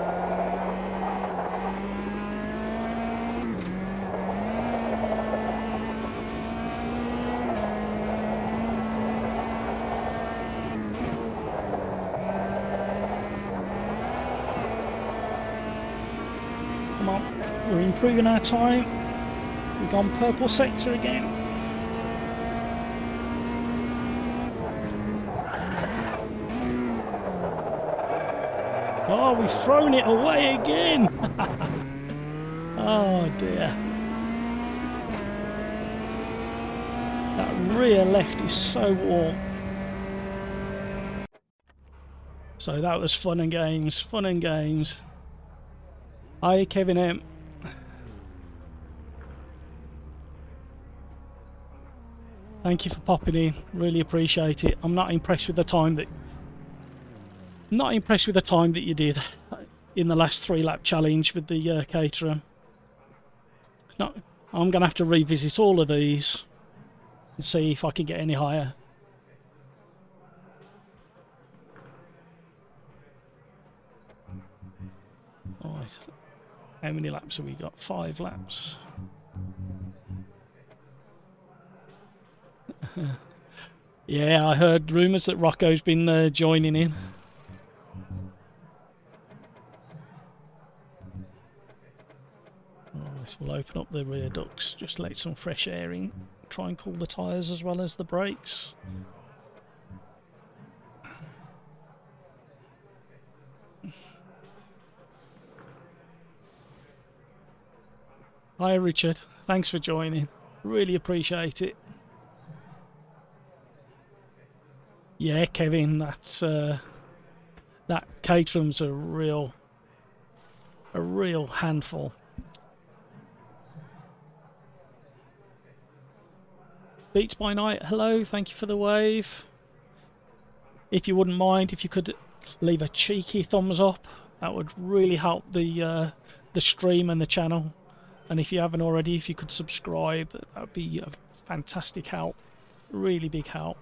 Come on, we're improving our time. We've gone purple sector again. Oh, we've thrown it away again! Oh dear. That rear left is so warm. So that was fun and games, fun and games. Hi Kevin M. Thank you for popping in. Really appreciate it. I'm not impressed with the time that you did in the last 3-lap challenge with the caterer. Not, I'm gonna have to revisit all of these and see if I can get any higher. Alright. How many laps have we got? 5 laps. Yeah, I heard rumours that Rocco's been joining in. This will open up the rear ducts, just let some fresh air in. Try and cool the tyres as well as the brakes. Hi Richard, thanks for joining. Really appreciate it. Yeah, Kevin, that's that Caterham's a real handful. Beats by Night, hello, thank you for the wave. If you wouldn't mind, if you could leave a cheeky thumbs up, that would really help the stream and the channel. And if you haven't already, if you could subscribe, that would be a fantastic help. Really big help.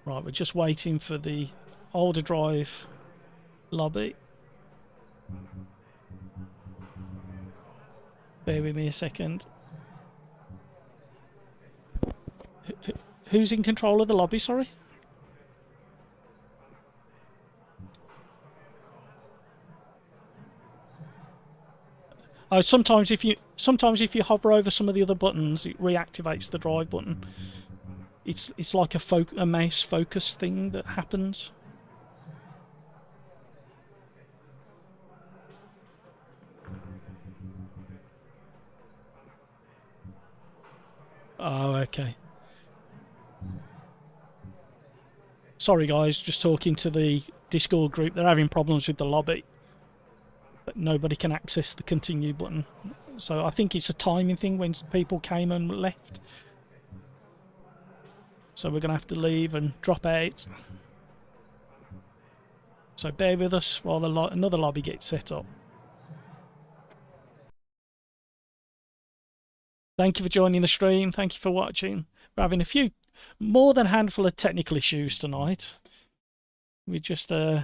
Right, we're just waiting for the OlderDrive lobby. Bear with me a second. Who's in control of the lobby, sorry? Oh, sometimes if you hover over some of the other buttons, it reactivates the drive button. It's like a mouse focus thing that happens. Oh, okay. Sorry guys, just talking to the Discord group. They're having problems with the lobby, but nobody can access the continue button. So I think it's a timing thing when people came and left. So we're going to have to leave and drop out. So bear with us while another lobby gets set up. Thank you for joining the stream. Thank you for watching. We're having more than a handful of technical issues tonight. We just we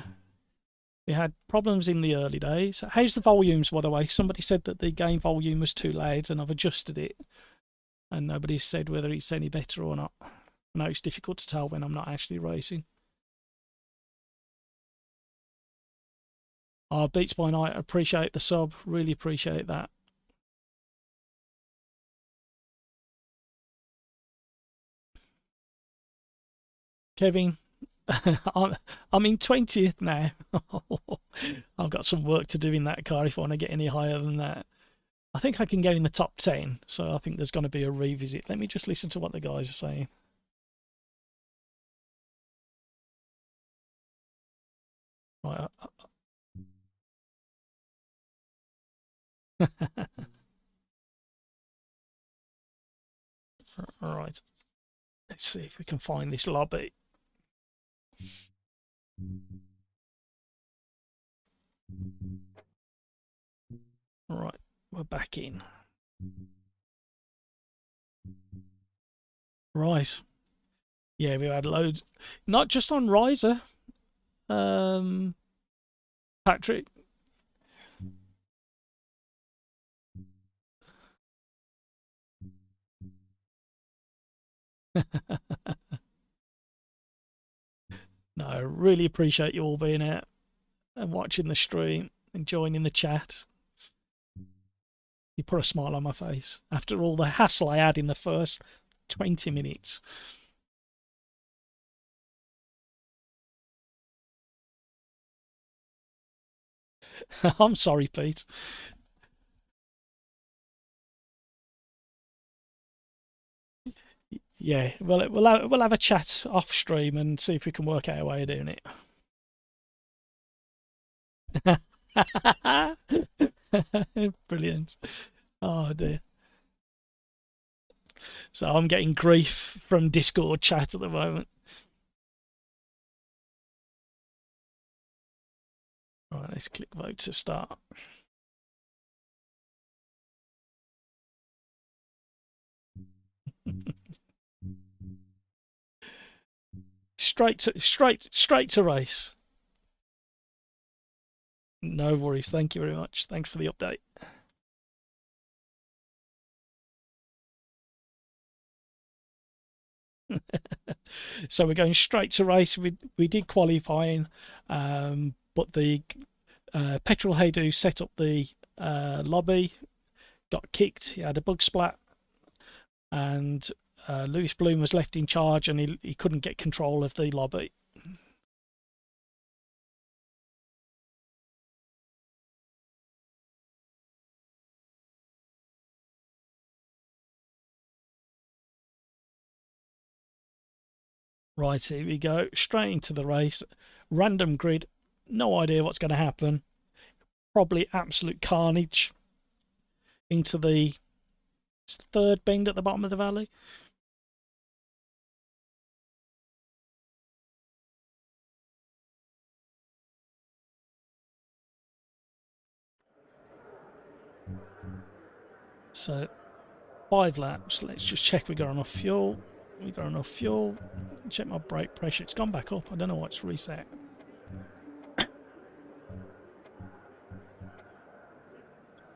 had problems in the early days. How's the volumes, by the way? Somebody said that the game volume was too loud, and I've adjusted it, and nobody said whether it's any better or not. I know it's difficult to tell when I'm not actually racing. Oh, Beats by Night, appreciate the sub. Really appreciate that. Kevin, I'm in 20th now. I've got some work to do in that car if I want to get any higher than that. I think I can get in the top 10, so I think there's going to be a revisit. Let me just listen to what the guys are saying. Right. All right. Let's see if we can find this lobby. All right, we're back in. Right. Yeah, we had loads, not just on Riser. Patrick. No, I really appreciate you all being out and watching the stream and joining the chat. You put a smile on my face after all the hassle I had in the first 20 minutes. I'm sorry, Pete. Yeah, well, we'll have a chat off stream and see if we can work out a way of doing it. Brilliant. Oh dear. So I'm getting grief from Discord chat at the moment. Right, let's click vote to start. straight to race. No worries. Thank you very much. Thanks for the update. So we're going straight to race. We did qualifying, but the Petrol Haydu set up the lobby, got kicked. He had a bug splat, and Lewis Bloom was left in charge, and he couldn't get control of the lobby. Right, here we go. Straight into the race. Random grid. No idea what's going to happen. Probably absolute carnage. Into the third bend at the bottom of the valley. So 5 laps. Let's just check we got enough fuel. We got enough fuel. Check my brake pressure. It's gone back up. I don't know why it's reset.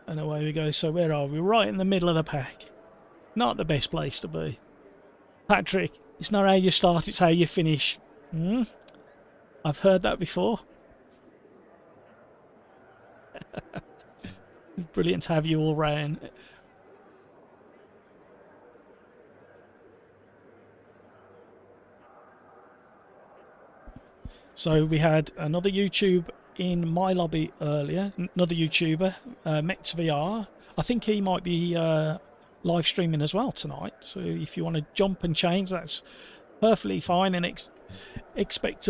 And away we go. So where are we? Right in the middle of the pack. Not the best place to be. Patrick, it's not how you start, it's how you finish. I've heard that before. Brilliant to have you all round. So we had another YouTube in my lobby earlier, another YouTuber, MexVR. I think he might be live streaming as well tonight. So if you want to jump and change, that's perfectly fine and expected.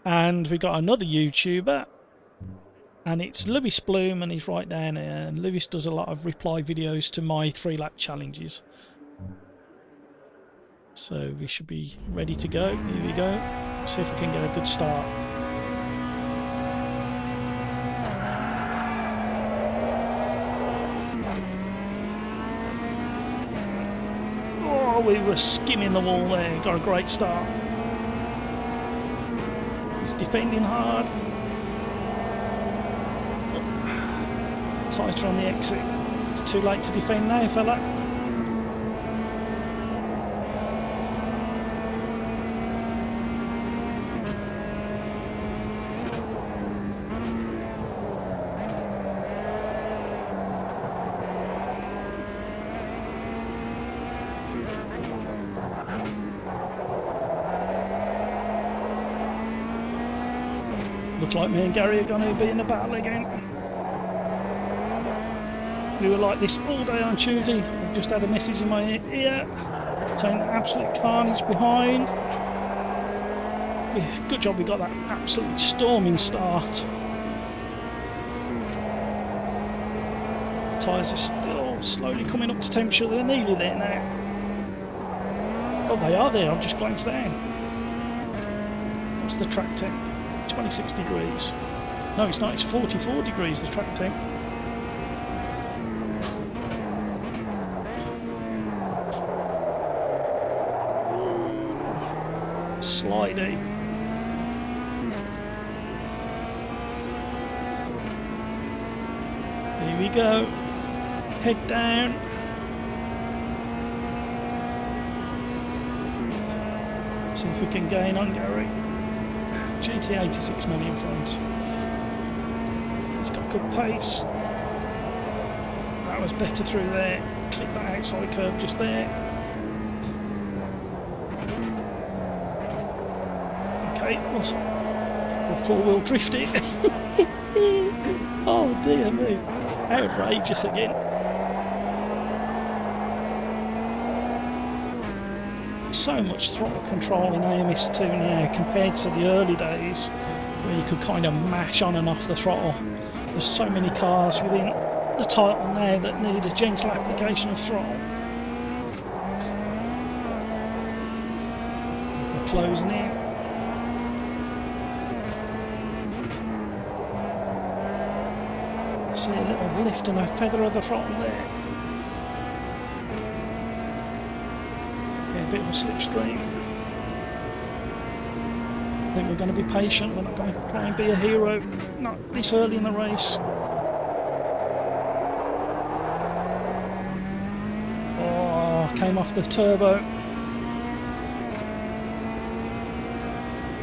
And we got another YouTuber, and it's Lewis Bloom, and he's right down here. And Lewis does a lot of reply videos to my 3-lap challenges. So we should be ready to go. Here we go. See if we can get a good start. Oh, we were skimming the wall there. Got a great start. He's defending hard. Tighter on the exit. It's too late to defend now, fella. Looks like me and Gary are going to be in the battle again. We were like this all day on Tuesday. I've just had a message in my ear saying absolute carnage behind. Yeah, good job we got that absolute storming start. The tyres are still slowly coming up to temperature. They're nearly there now. Oh, they are there. I've just glanced down. What's the track temp? 26 degrees. No, it's not. It's 44 degrees, the track temp. Slidey. Here we go. Head down. See if we can gain on Gary. GT86 money in front. He's got good pace. That was better through there. Click that outside curve just there. Okay, we'll four-wheel drift it. Oh dear me. Outrageous again. So much throttle control in AMS2 now compared to the early days where you could kind of mash on and off the throttle. There's so many cars within the title now that need a gentle application of throttle. We're closing in. See a little lift and a feather of the throttle there. Get a bit of a slipstream. I think we're going to be patient. We're not going to try and be a hero, not this early in the race. Oh, came off the turbo.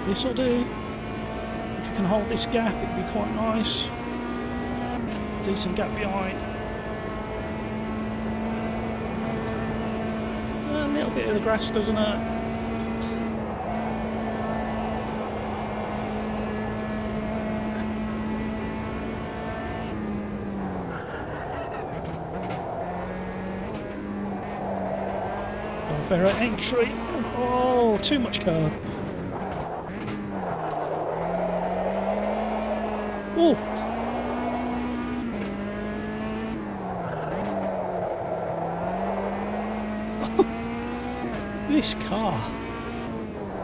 This'll do. If you can hold this gap, it'd be quite nice. Decent gap behind. A little bit of the grass doesn't hurt. Oh, better entry. Oh, too much curb. Oh. This car,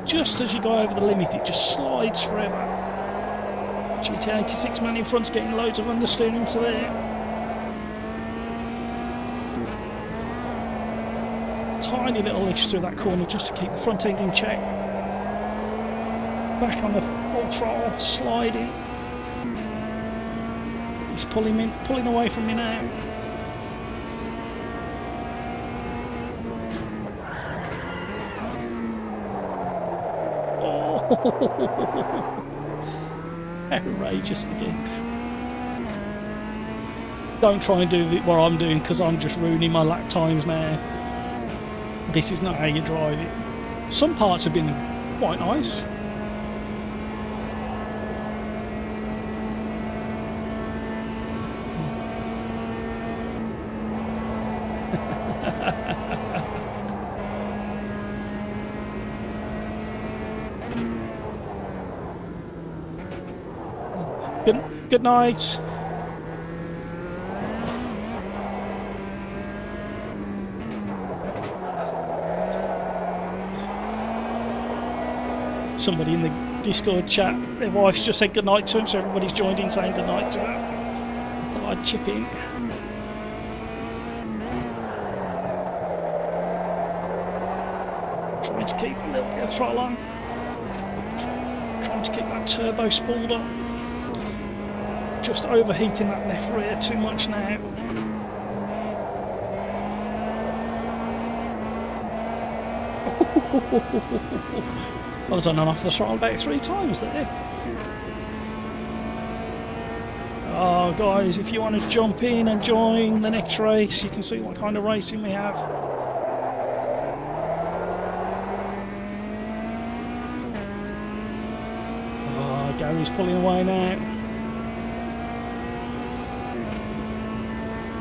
just as you go over the limit, it just slides forever. GT86 man in front's getting loads of understeering to there. Tiny little lifts through that corner just to keep the front end in check. Back on the full throttle, sliding. He's pulling away from me now. Outrageous again. Don't try and do what I'm doing because I'm just ruining my lap times now. This is not how you drive it. Some parts have been quite nice. Good night. Somebody in the Discord chat, their wife's just said good night to him, so everybody's joined in saying good night to her. I thought I'd chip in. Trying to keep a little bit of throttle on. Trying to keep that turbo spooled up. Just overheating that left rear too much now. I was on and off the throttle about 3 times there. Oh guys, if you want to jump in and join the next race, you can see what kind of racing we have. Oh, Gary's pulling away now.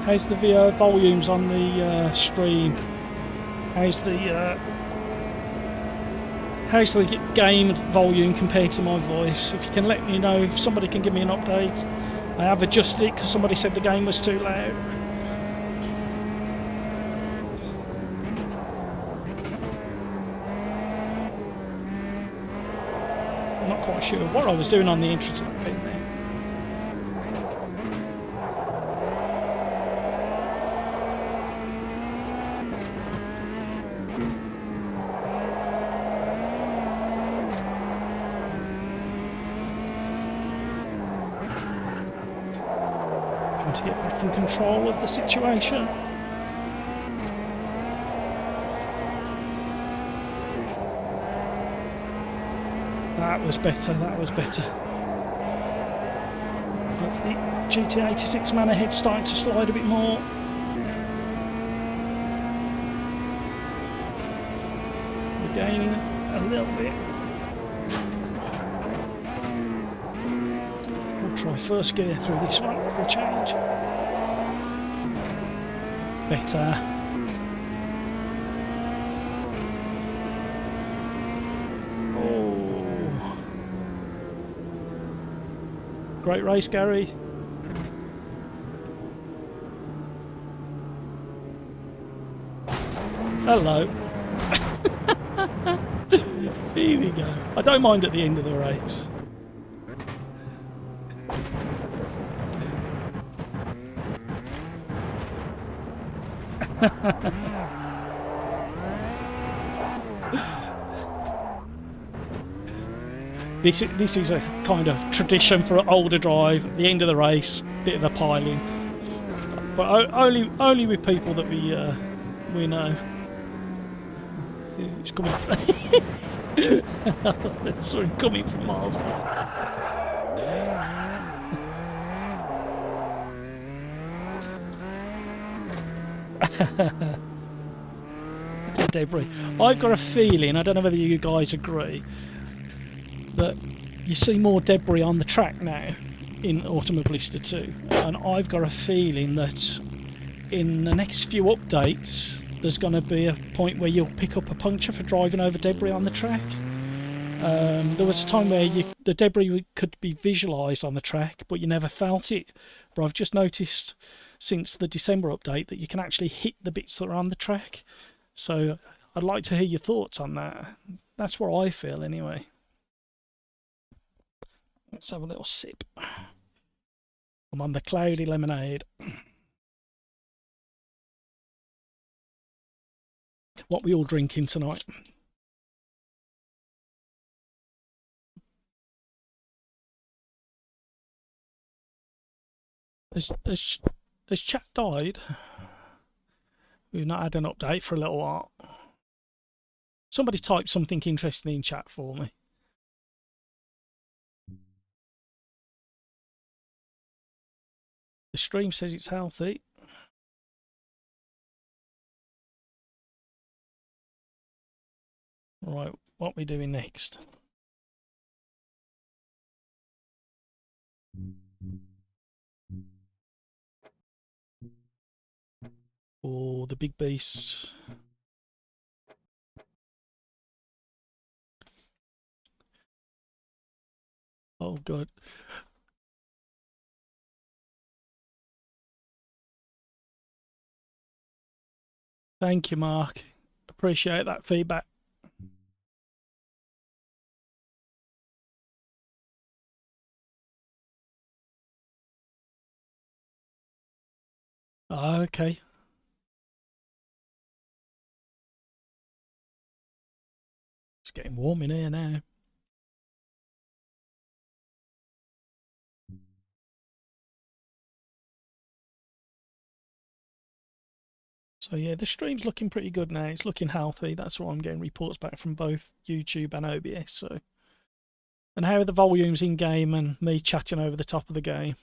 How's the volumes on the stream? How's the game volume compared to my voice? If you can let me know, if somebody can give me an update. I have adjusted it because somebody said the game was too loud. I'm not quite sure what I was doing on the entrance of that bit there. To get back in control of the situation. That was better, that was better. Hopefully GT86 man ahead starting to slide a bit more. We're gaining a little bit. Try first gear through this one for a change. Better. Oh. Great race, Gary. Hello. Here we go. I don't mind at the end of the race. This is a kind of tradition for OlderDrive. At the end of the race, bit of a piling, but only with people that we know. It's coming. Sorry, coming from miles away. Debris. I've got a feeling, I don't know whether you guys agree, that you see more debris on the track now in Automobilista 2, and I've got a feeling that in the next few updates there's going to be a point where you'll pick up a puncture for driving over debris on the track. There was a time where the debris could be visualised on the track, but you never felt it. But I've just noticed since the December update that you can actually hit the bits that are on the track. So I'd like to hear your thoughts on that. That's what I feel anyway. Let's have a little sip. I'm on the cloudy lemonade. What we all drinking tonight? Has chat died? We've not had an update for a little while. Somebody type something interesting in chat for me. The stream says it's healthy. Right, what are we doing next? Oh, the big beasts. Oh, God. Thank you, Mark. Appreciate that feedback. Oh, okay. It's getting warm in here now. So yeah, the stream's looking pretty good now. It's looking healthy. That's what I'm getting reports back from both YouTube and OBS. So, and how are the volumes in game and me chatting over the top of the game?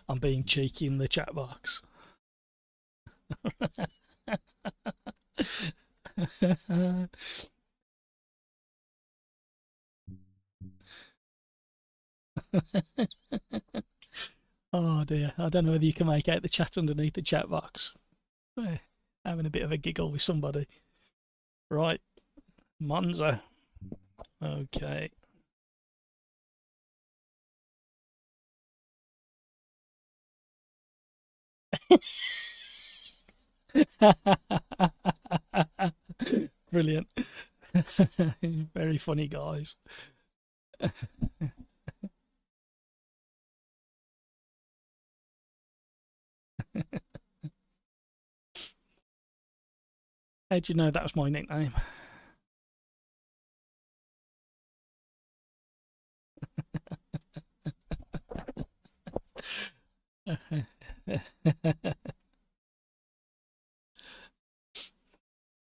I'm being cheeky in the chat box. Oh dear, I don't know whether you can make out the chat underneath the chat box. Having a bit of a giggle with somebody. Right, Monza. Okay. Brilliant. Very funny guys. How'd you know that was my nickname?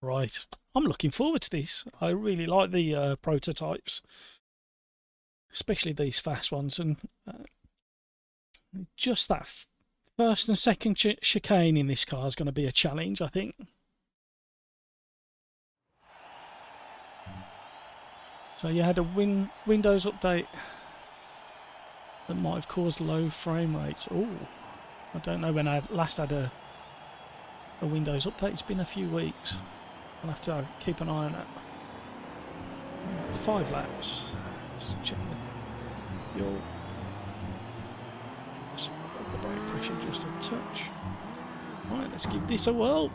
Right. I'm looking forward to this. I really like the prototypes, especially these fast ones. And just that first and second chicane in this car is going to be a challenge, I think. So you had a Windows update that might have caused low frame rates. Oh, I don't know when I last had a Windows update. It's been a few weeks. I'll have to keep an eye on that. 5 laps. Just check the fuel. The brake pressure just a touch. Right, let's give this a whirl.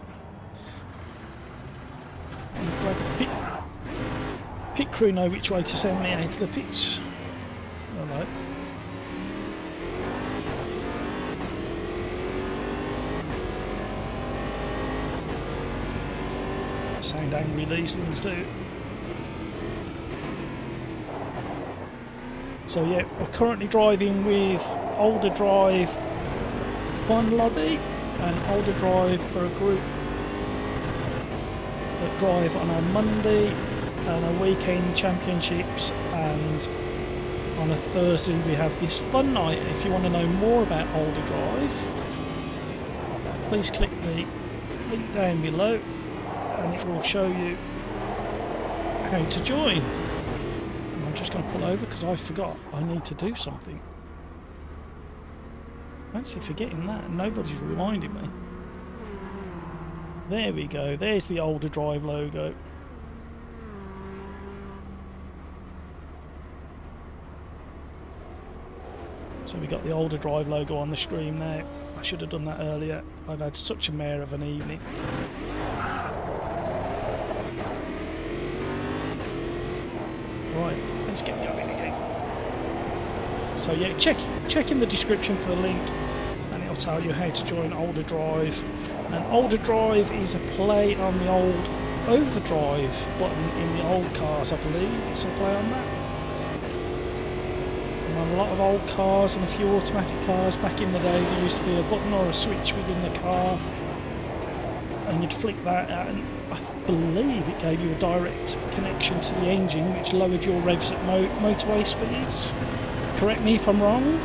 And glad the pit crew know which way to send me out to the pits. Alright. Sound angry these things do. So yeah, we're currently driving with OlderDrive Fun Lobby, and OlderDrive are a group that drive on a Monday and a weekend championships, and on a Thursday we have this fun night. If you want to know more about OlderDrive, please click the link down below and it will show you how to join. And I'm just going to pull over because I forgot I need to do something. Fancy forgetting that, nobody's reminding me. There we go, there's the OlderDrive logo. So we got the OlderDrive logo on the stream now. I should have done that earlier. I've had such a mare of an evening. Right, let's get going again. So yeah, check in the description for the link and it'll tell you how to join OlderDrive. And OlderDrive is a play on the old OlderDrive button in the old cars, I believe. It's a play on that. And on a lot of old cars and a few automatic cars back in the day, there used to be a button or a switch within the car, and you'd flick that out, and I believe it gave you a direct connection to the engine, which lowered your revs at motorway speeds. Correct me if I'm wrong.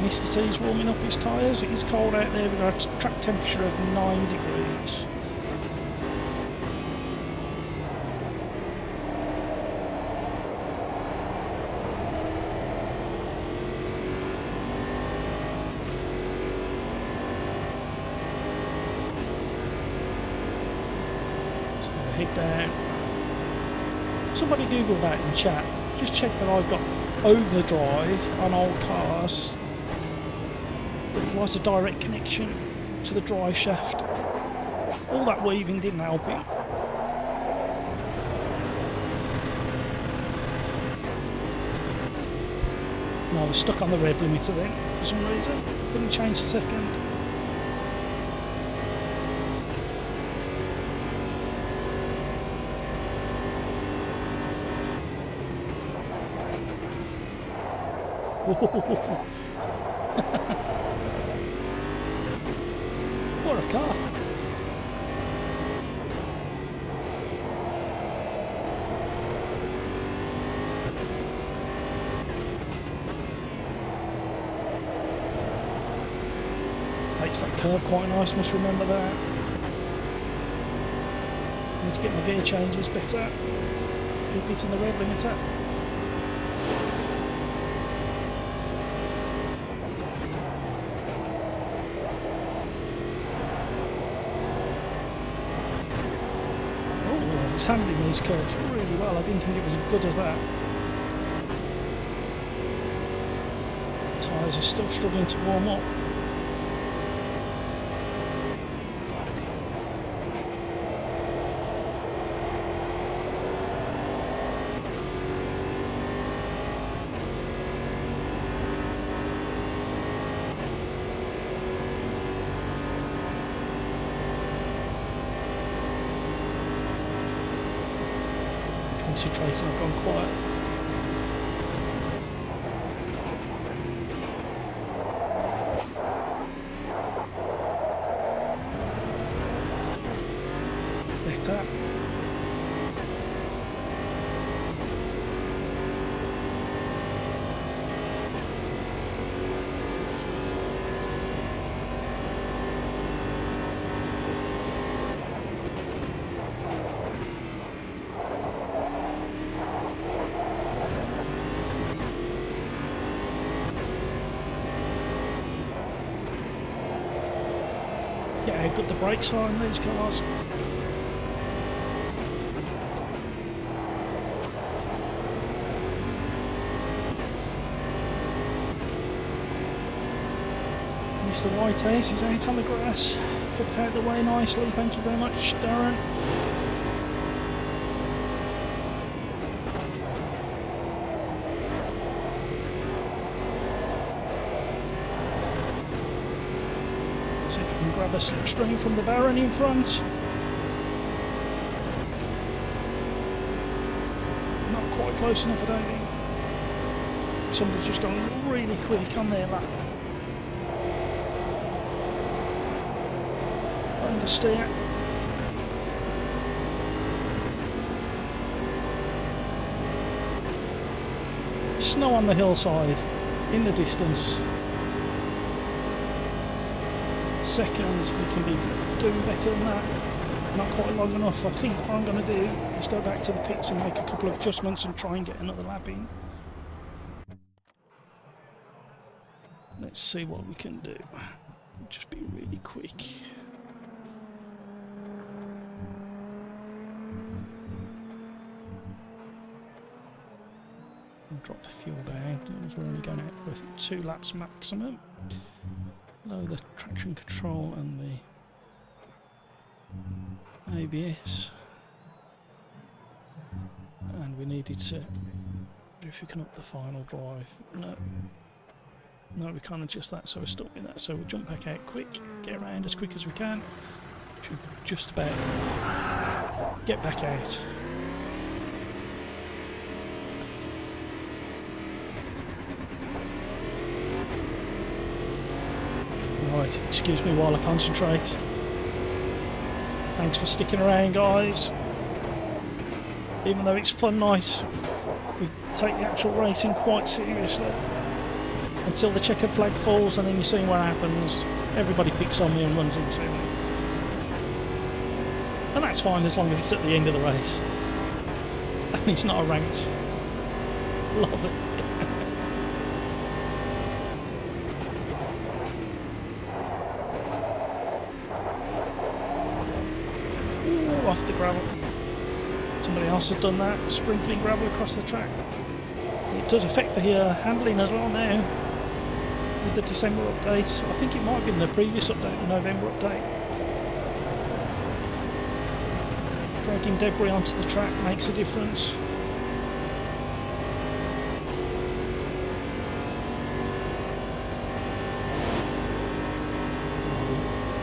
Mr. T's warming up his tyres. It is cold out there. We've got a track temperature of 9 degrees. Head down. Somebody Google that in chat. Just check that I've got OlderDrive on old cars. But it was a direct connection to the drive shaft. All that weaving didn't help it. No, I was stuck on the rev limiter then for some reason. Couldn't change the second. What a car. Takes that curve quite nice, must remember that. Need to get my gear changes better. Keep hitting the rev limiter. Handling these curves really well. I didn't think it was as good as that. Tyres are still struggling to warm up. concentrating, I've gone quiet. Better. Yeah, how good the brakes are in these cars. Mr. Whitehouse is out on the grass, cooked out the way nicely, thank you very much, Darren. See if we can grab a slipstream from the Baron in front. Not quite close enough, I don't think. Somebody's just gone really quick on their lap. Understeer. Snow on the hillside in the distance. Second, we can be doing better than that. Not quite long enough. I think what I'm going to do is go back to the pits and make a couple of adjustments and try and get another lap in. Let's see what we can do. Just be really quick. Drop the fuel down. We're only going out for 2 laps maximum. Lower the traction control and the ABS. And we needed to, if you can up the final drive. No, we can't adjust that, so we're stuck with that. So we'll jump back out quick, get around as quick as we can. Should just about get back out. Right, excuse me while I concentrate. Thanks for sticking around, guys. Even though it's fun night, we take the actual racing quite seriously. Until the checkered flag falls, and then you see what happens. Everybody picks on me and runs into me. And that's fine as long as it's at the end of the race. And it's not a ranked. Love it. Off the gravel. Somebody else has done that, sprinkling gravel across the track. It does affect the handling as well now with the December update. I think it might have been the previous update, the November update. Dragging debris onto the track makes a difference.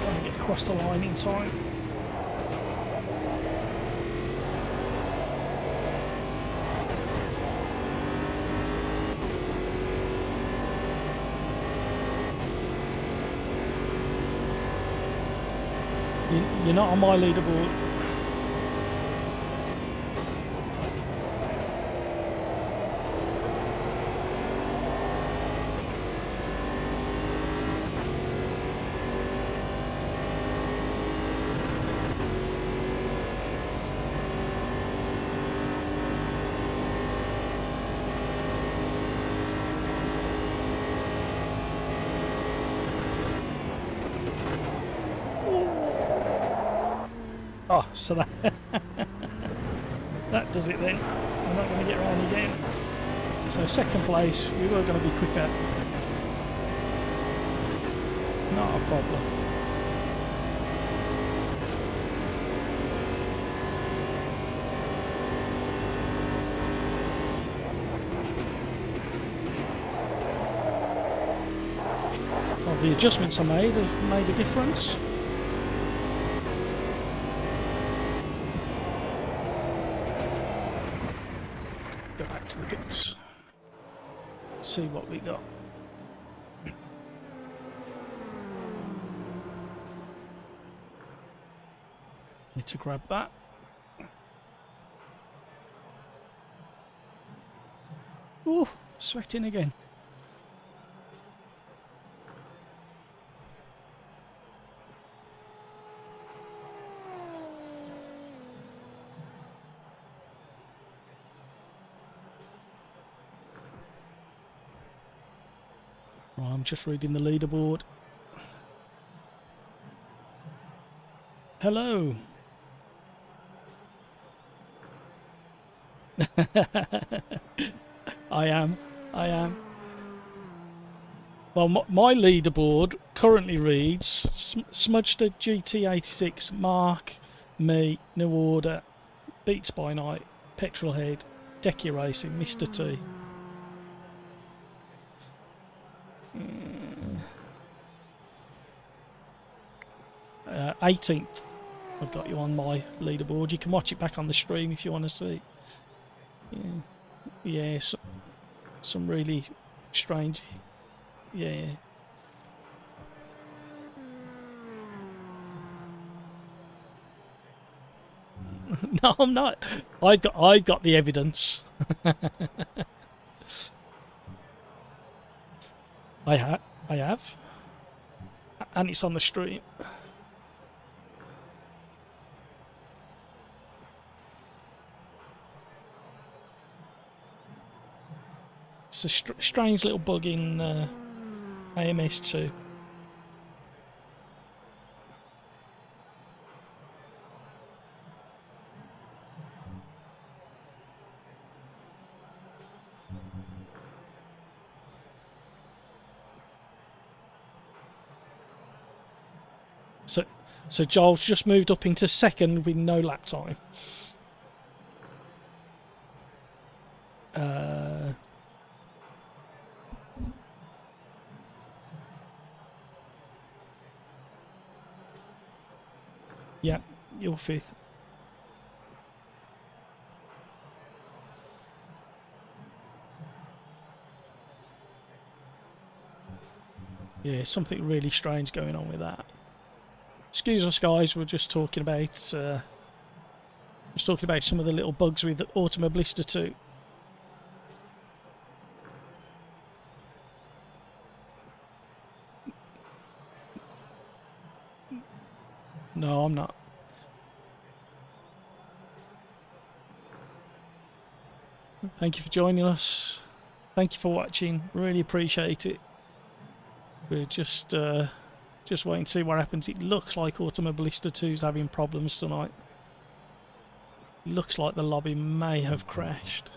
Gotta get across the line in time. You're not on my leaderboard. Oh, so that that does it then. We're not going to get around again. So second place, we were going to be quicker. Not a problem. Well, the adjustments I made have made a difference. back to the pits. See what we got. Need to grab that. Ooh, sweating again. Right, I'm just reading the leaderboard. Hello. I am. Well, my leaderboard currently reads Smudgster GT86, Mark, me, New Order, Beats by Night, Petrolhead, Decky Racing, Mr. T. 18th. I've got you on my leaderboard. You can watch it back on the stream if you want to see. Yeah, some really strange. Yeah. No, I'm not. I got the evidence. I have, and it's on the stream. It's a strange little bug in AMS2. So Joel's just moved up into second with no lap time. Yeah, you're fifth. Yeah, something really strange going on with that. Excuse us, guys. We're just talking about some of the little bugs with Automobilista 2. No, I'm not. Thank you for joining us. Thank you for watching. Really appreciate it. We're just waiting to see what happens. It looks like Automobilista 2's having problems tonight. It looks like the lobby may have crashed.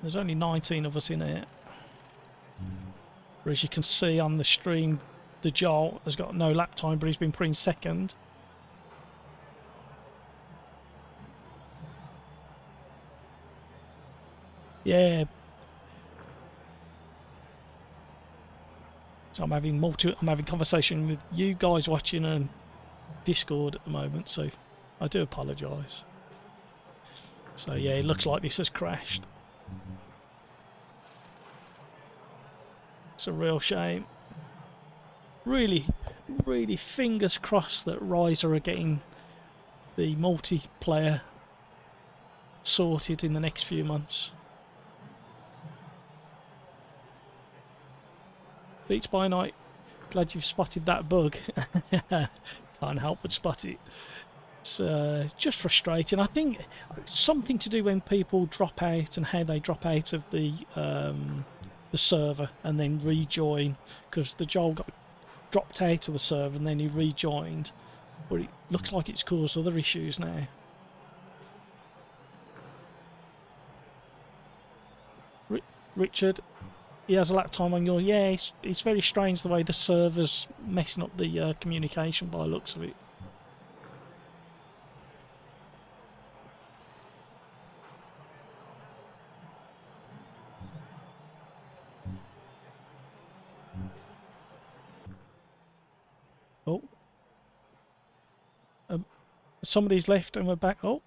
There's only 19 of us in here. But as you can see on the stream, the Joel has got no lap time, but he's been put in second. Yeah. So I'm having conversation with you guys watching on Discord at the moment, so I do apologise. So yeah, it looks like this has crashed. It's a real shame. Really fingers crossed that Riser are getting the multiplayer sorted in the next few months. Beats by Night, glad you've spotted that bug. Can't help but spot it. It's just frustrating. I think it's something to do when people drop out and how they drop out of the server and then rejoin, because the Joel got dropped out of the server and then he rejoined, but it looks like it's caused other issues now. Richard, he has a lap time on your... Yeah, it's very strange the way the server's messing up the communication by the looks of it. Oh. Somebody's left and we're back. Oh.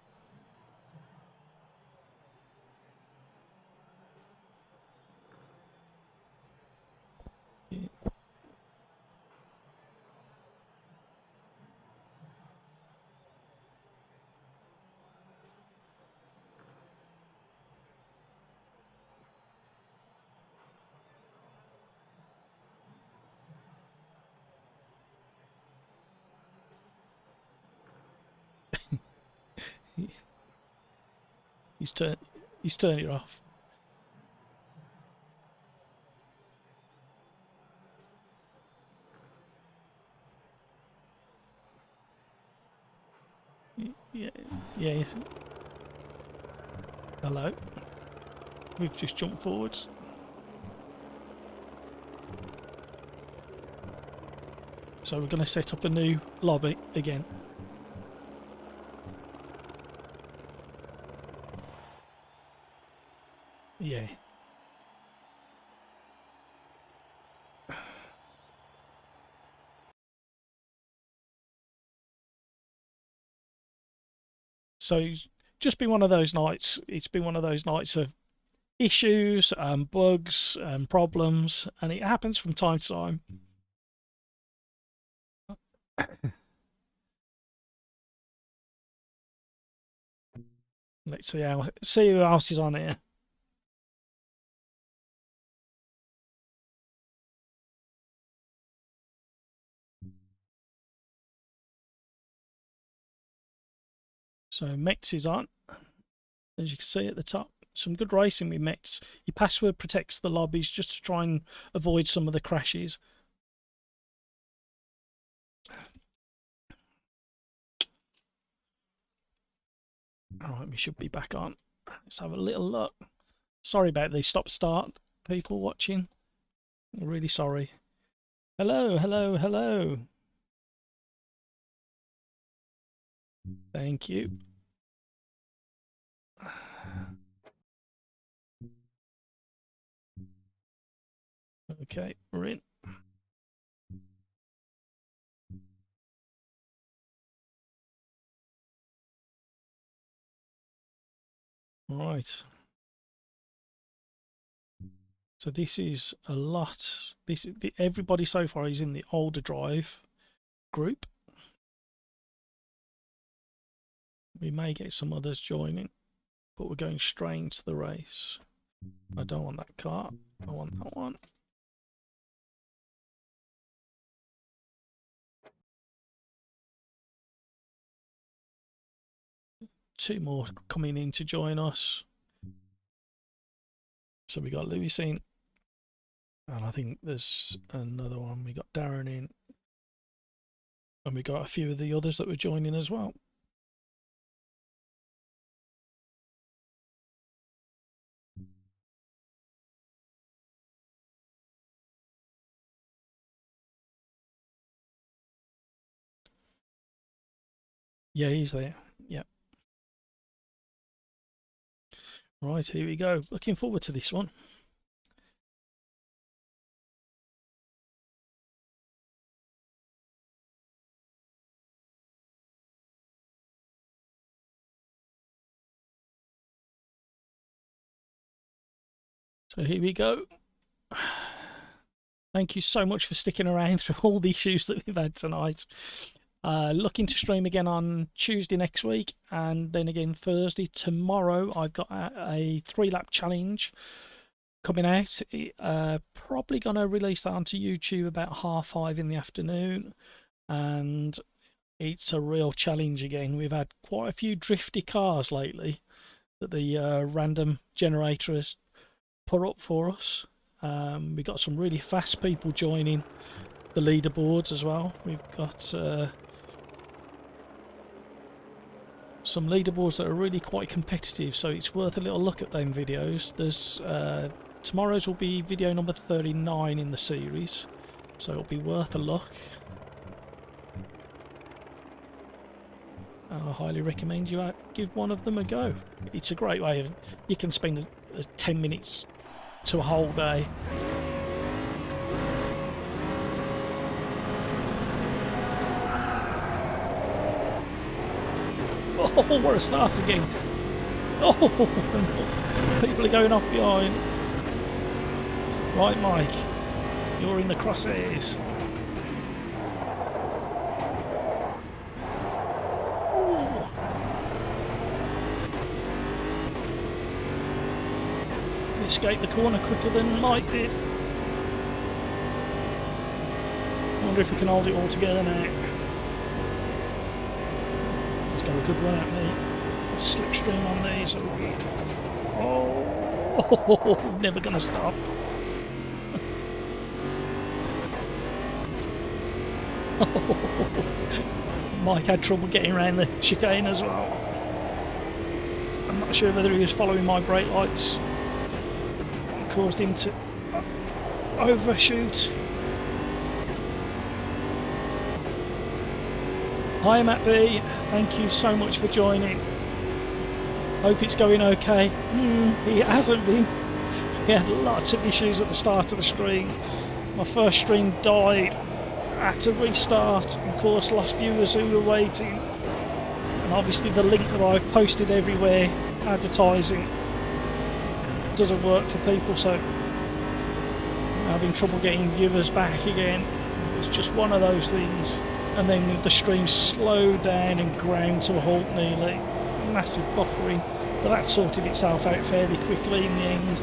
He's turned it off. Yeah. Hello. We've just jumped forwards. So we're going to set up a new lobby again. Yeah. So it's just been one of those nights. It's been one of those nights of issues, bugs, problems, and it happens from time to time. Let's see who else is on here. So Mets is on, as you can see at the top. Some good racing with Mets. Your password protects the lobbies just to try and avoid some of the crashes. Alright, we should be back on. Let's have a little look. Sorry about the stop-start, people watching. I'm really sorry. Hello, hello, hello. Thank you. Okay, we're in. Right. So this is a lot. Everybody so far is in the OlderDrive group. We may get some others joining, but we're going straight into the race. I don't want that car. I want that one. Two more coming in to join us. So we got Louis in, and I think there's another one. We got Darren in, and we got a few of the others that were joining as well. Yeah, he's there. Yep. Right, here we go. Looking forward to this one. So here we go. Thank you so much for sticking around through all the issues that we've had tonight. Looking to stream again on Tuesday next week, and then again Thursday. Tomorrow I've got a 3-lap challenge coming out. Probably going to release that onto YouTube about 5:30 in the afternoon, and it's a real challenge again. We've had quite a few drifty cars lately that the random generator has put up for us. We've got some really fast people joining the leaderboards as well. We've got some leaderboards that are really quite competitive, so it's worth a little look at them videos. There's tomorrow's will be video number 39 in the series, so it'll be worth a look. I highly recommend you give one of them a go. It's a great way of, you can spend 10 minutes to a whole day. Oh, what a start again. Oh, people are going off behind. Right, Mike, you're in the crosshairs. Ooh. Escaped the corner quicker than Mike did. I wonder if we can hold it all together now. Got a good run at me. The slipstream on these are... Oh, never going to stop. Mike had trouble getting around the chicane as well. I'm not sure whether he was following my brake lights. It caused him to overshoot. Hi Matt B, thank you so much for joining. Hope it's going okay. He hasn't been. He had lots of issues at the start of the stream. My first stream died. I had to restart. Of course, lost viewers who were waiting. And obviously the link that I've posted everywhere, advertising, doesn't work for people, so I'm having trouble getting viewers back again. It's just one of those things. And then the stream slowed down and ground to a halt nearly. Massive buffering, but that sorted itself out fairly quickly in the end.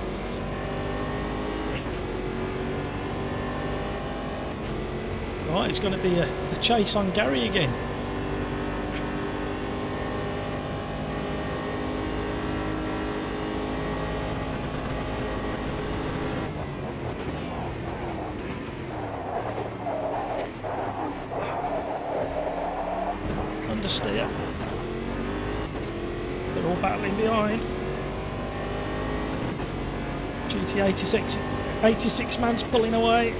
Right, it's going to be a chase on Gary again. Understeer. They're all battling behind. GT86, 86 man's pulling away.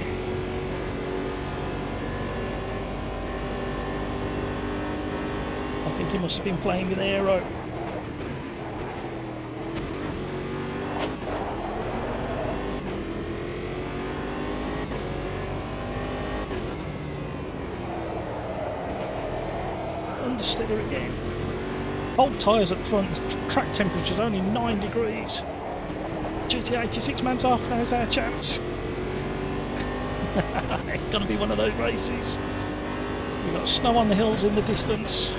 I think he must have been playing with aero. Understeer again. Old tyres at the front, the track temperature is only 9 degrees. GT86 man's off, now's our chance. It's going to be one of those races. We've got snow on the hills in the distance.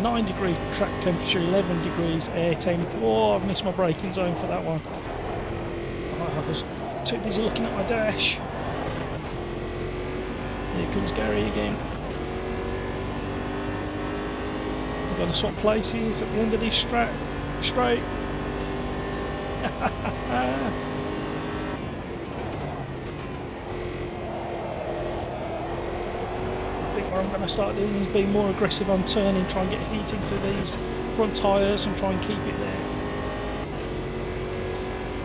9 degree track temperature, 11 degrees air temp. Oh, I've missed my braking zone for that one. I was too busy looking at my dash. Here comes Gary again. We're going to swap places at the end of this straight. I think what I'm going to start doing is being more aggressive on turning, try and get heat into these front tyres and try and keep it there.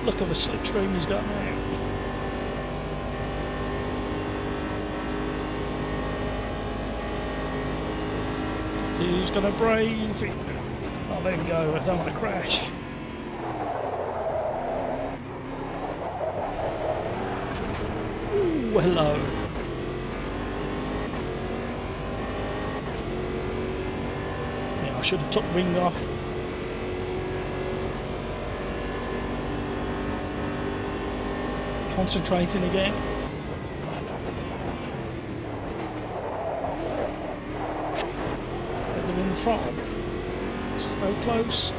Look at the slipstream he's got now. Who's going to brave it? Oh, there we go. I don't want to crash. Ooh, hello. Yeah, I should have took the ring off. Concentrating again. In the throttle. So close.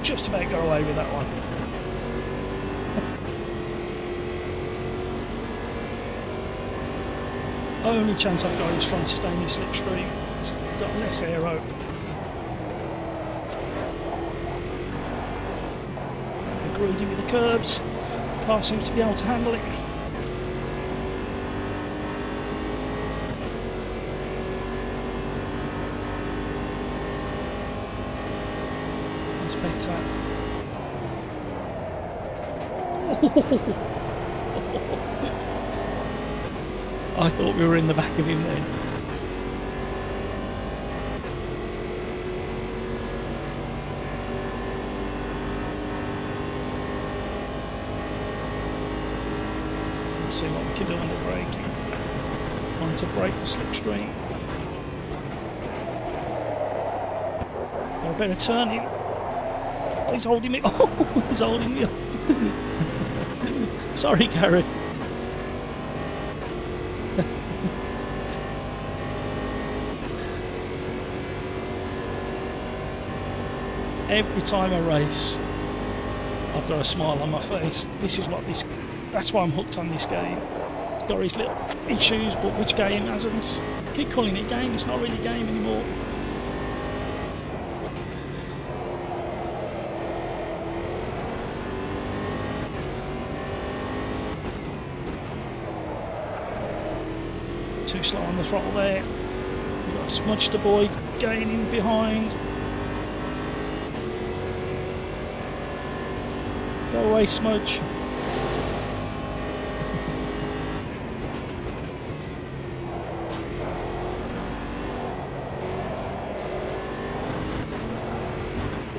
Just about got away with that one. Only chance I've got is trying to stay in this slipstream. It's got less aero. Greedy with the curbs. Car seems to be able to handle it. That's better. I thought we were in the back of him then. See what we can do under braking. On to brake the slipstream. Got a better turning. He's holding me. Oh, he's holding me up. Sorry, Gary. Every time I race, I've got a smile on my face. That's why I'm hooked on this game. It's got its little issues, but which game hasn't? I keep calling it game, it's not really a game anymore. Too slow on the throttle there. We've got Smudge the boy gaining behind. Go away, Smudge.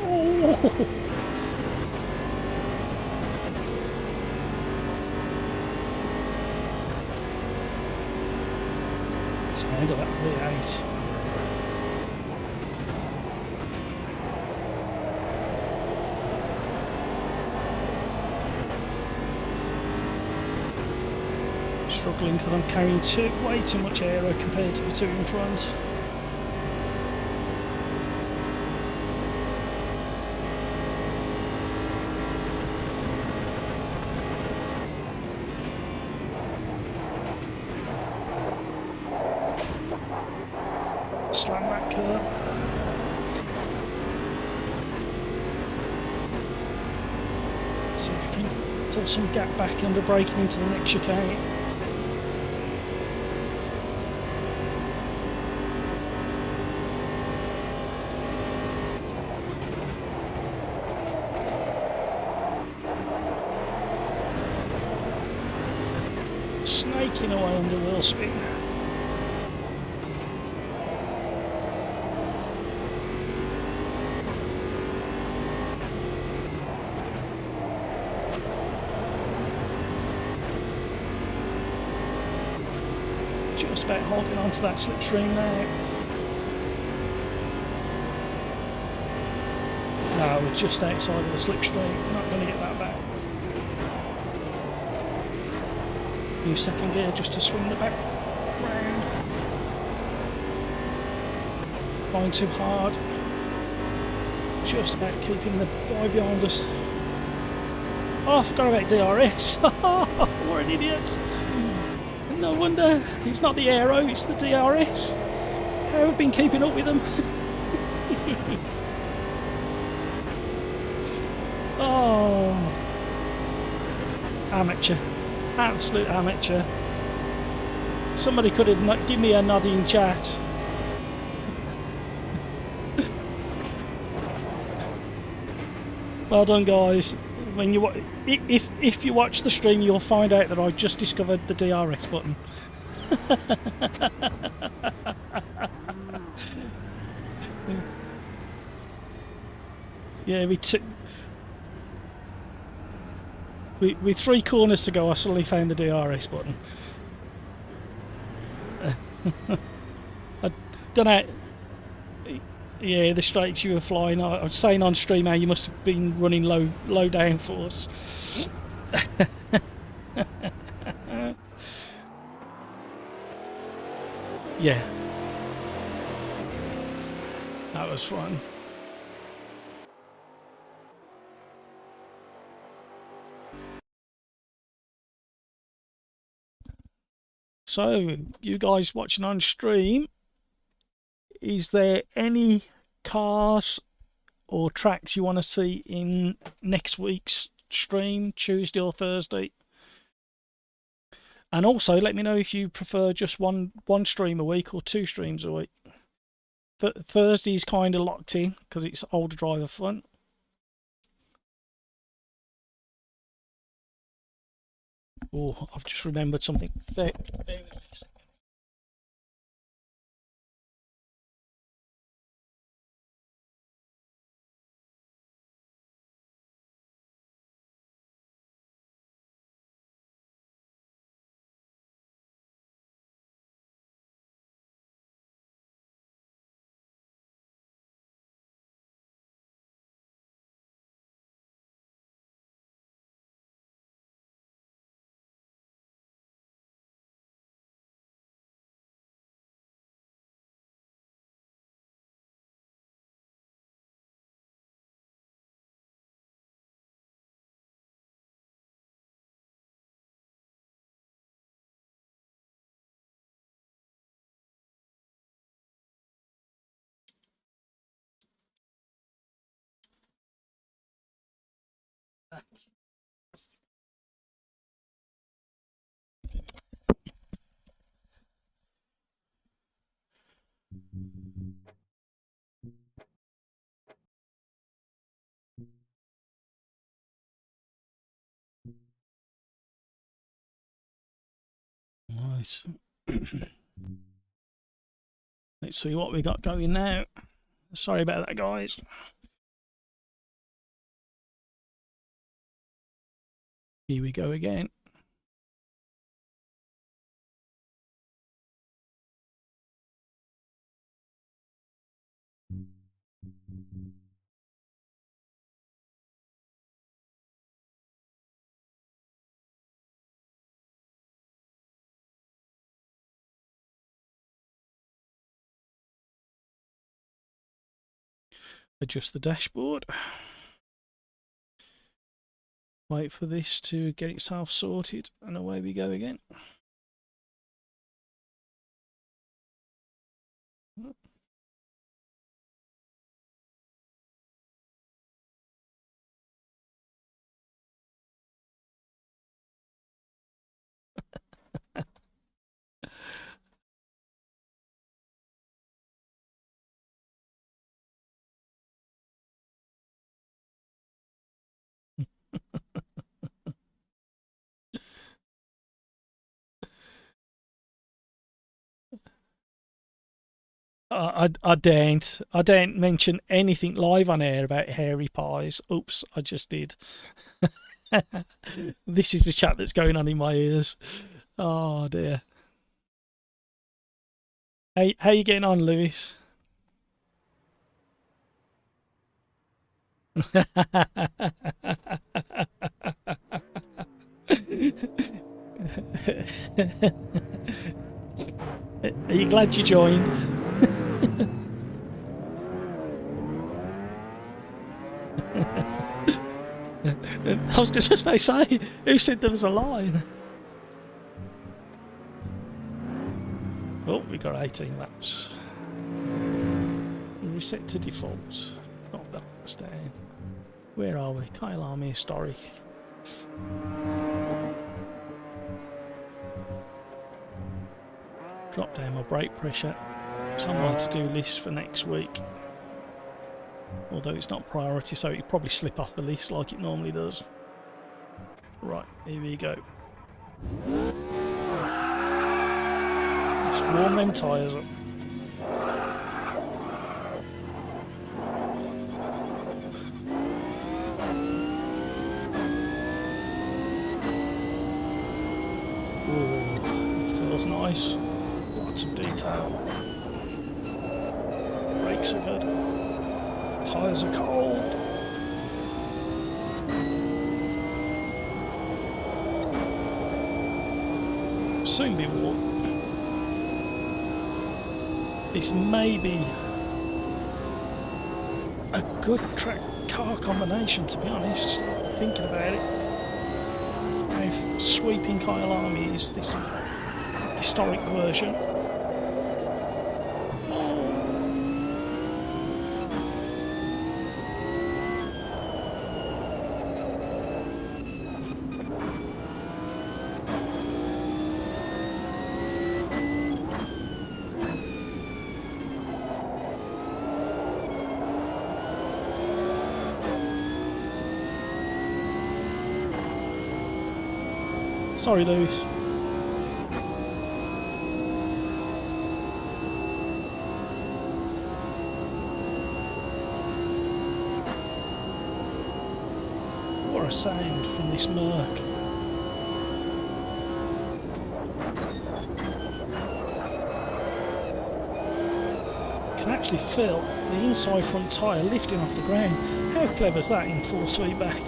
Oh. Sound of that V8. Struggling because I'm carrying way too much aero compared to the two in front. Slam that curb. See if we can pull some gap back under braking into the next chicane. Snaking away under wheel spin. Just about holding on to that slipstream now. No, we're just outside of the slipstream. Not going to get that back. New second gear just to swing the back round. Trying too hard. Just about keeping the guy behind us. Oh, I forgot about DRS. What an idiot. No wonder it's not the aero, it's the DRS. How have been keeping up with them? Oh, amateur. Absolute amateur. Somebody could have not give me a nod in chat. Well done, guys. When you if you watch the stream, you'll find out that I just discovered the DRS button. Yeah, with 3 corners to go, I suddenly found the DRS button. I don't know. Yeah, the straights you were flying. I was saying on stream how you must have been running low downforce. Yeah, that was fun. So, you guys watching on stream, is there any cars or tracks you want to see in next week's stream, Tuesday or Thursday? And also let me know if you prefer just one stream a week or 2 streams a week. Thursday's kind of locked in because it's OlderDrive fun. Oh, I've just remembered something. Bear with me a second. Right. Let's see what we got going now. Sorry about that, guys. Here we go again. Adjust the dashboard. Wait for this to get itself sorted, and away we go again. I daren't mention anything live on air about hairy pies. Oops, I just did. This is the chat that's going on in my ears. Oh dear. Hey, how you getting on, Lewis? Are you glad you joined? I was just about to say, who said there was a line? Oh, we got 18 laps. Reset to default. Not that much down. Where are we? Kyle Army Historic. Drop down my brake pressure. It's on my to-do list for next week. Although it's not priority, so it'll probably slip off the list like it normally does. Right, here we go. Let's warm them tyres up. Ooh, feels nice. Lots of detail. Brakes are good. Tyres are cold. Soon be warm. This may be a good track car combination, to be honest. Thinking about it, how sweeping Kyle Army is this historic version. Sorry, Lewis. What a sound from this Merc. Can actually feel the inside front tyre lifting off the ground. How clever is that in full sweep back?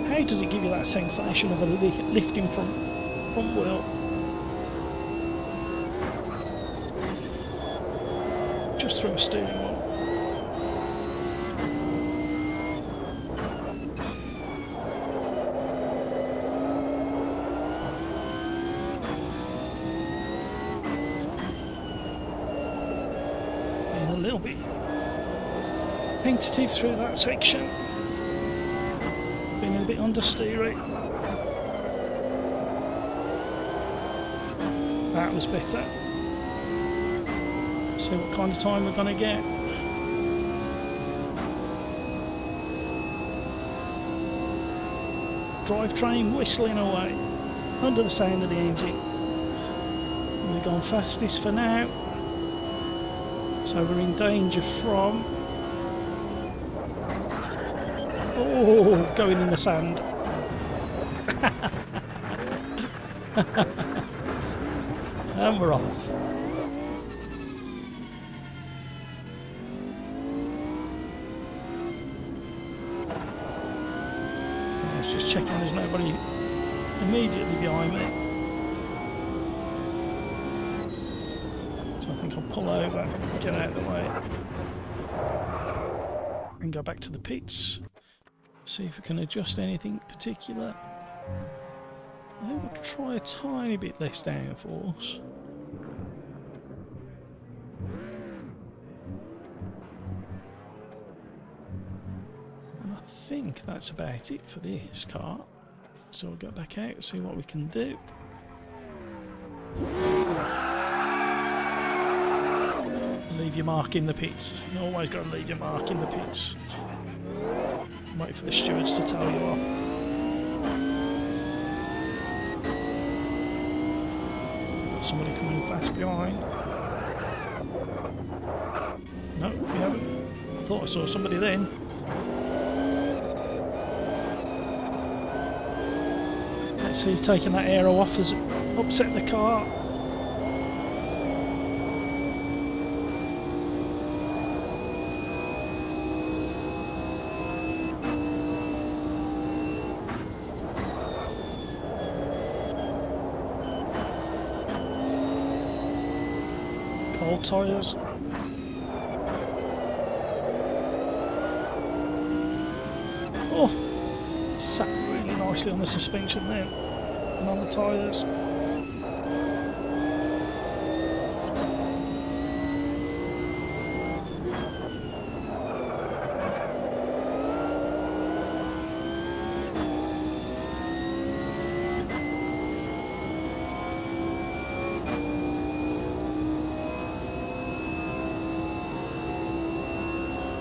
How does it give you that sensation of a lifting front wheel? Just through a steering wheel. Being a little bit tentative through that section. Been a bit understeery. That was better. See what kind of time we're going to get. Drivetrain whistling away under the sound of the engine. And we've gone fastest for now. So we're in danger from... Oh, going in the sand. And we're off. I was just checking there's nobody immediately behind me. So I think I'll pull over, get out of the way, and go back to the pits. See if we can adjust anything particular. I think we'll try a tiny bit less downforce. And I think that's about it for this car. So we'll go back out and see what we can do. Leave your mark in the pits. You always got to leave your mark in the pits. Wait for the stewards to tell you off. Got somebody coming fast behind. No, we haven't. I thought I saw somebody then. Let's see if taking that aero off has upset the car. Cold tyres. Oh, sat really nicely on the suspension there and on the tyres.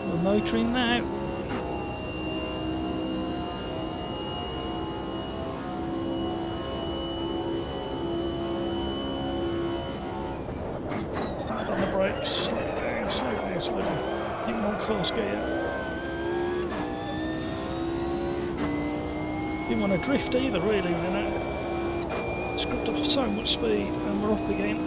We're motoring now. On the brakes, slow down, slow down, slow down. Even on first gear. Didn't want to drift either, really, then. Scrubbed off so much speed, and we're up again.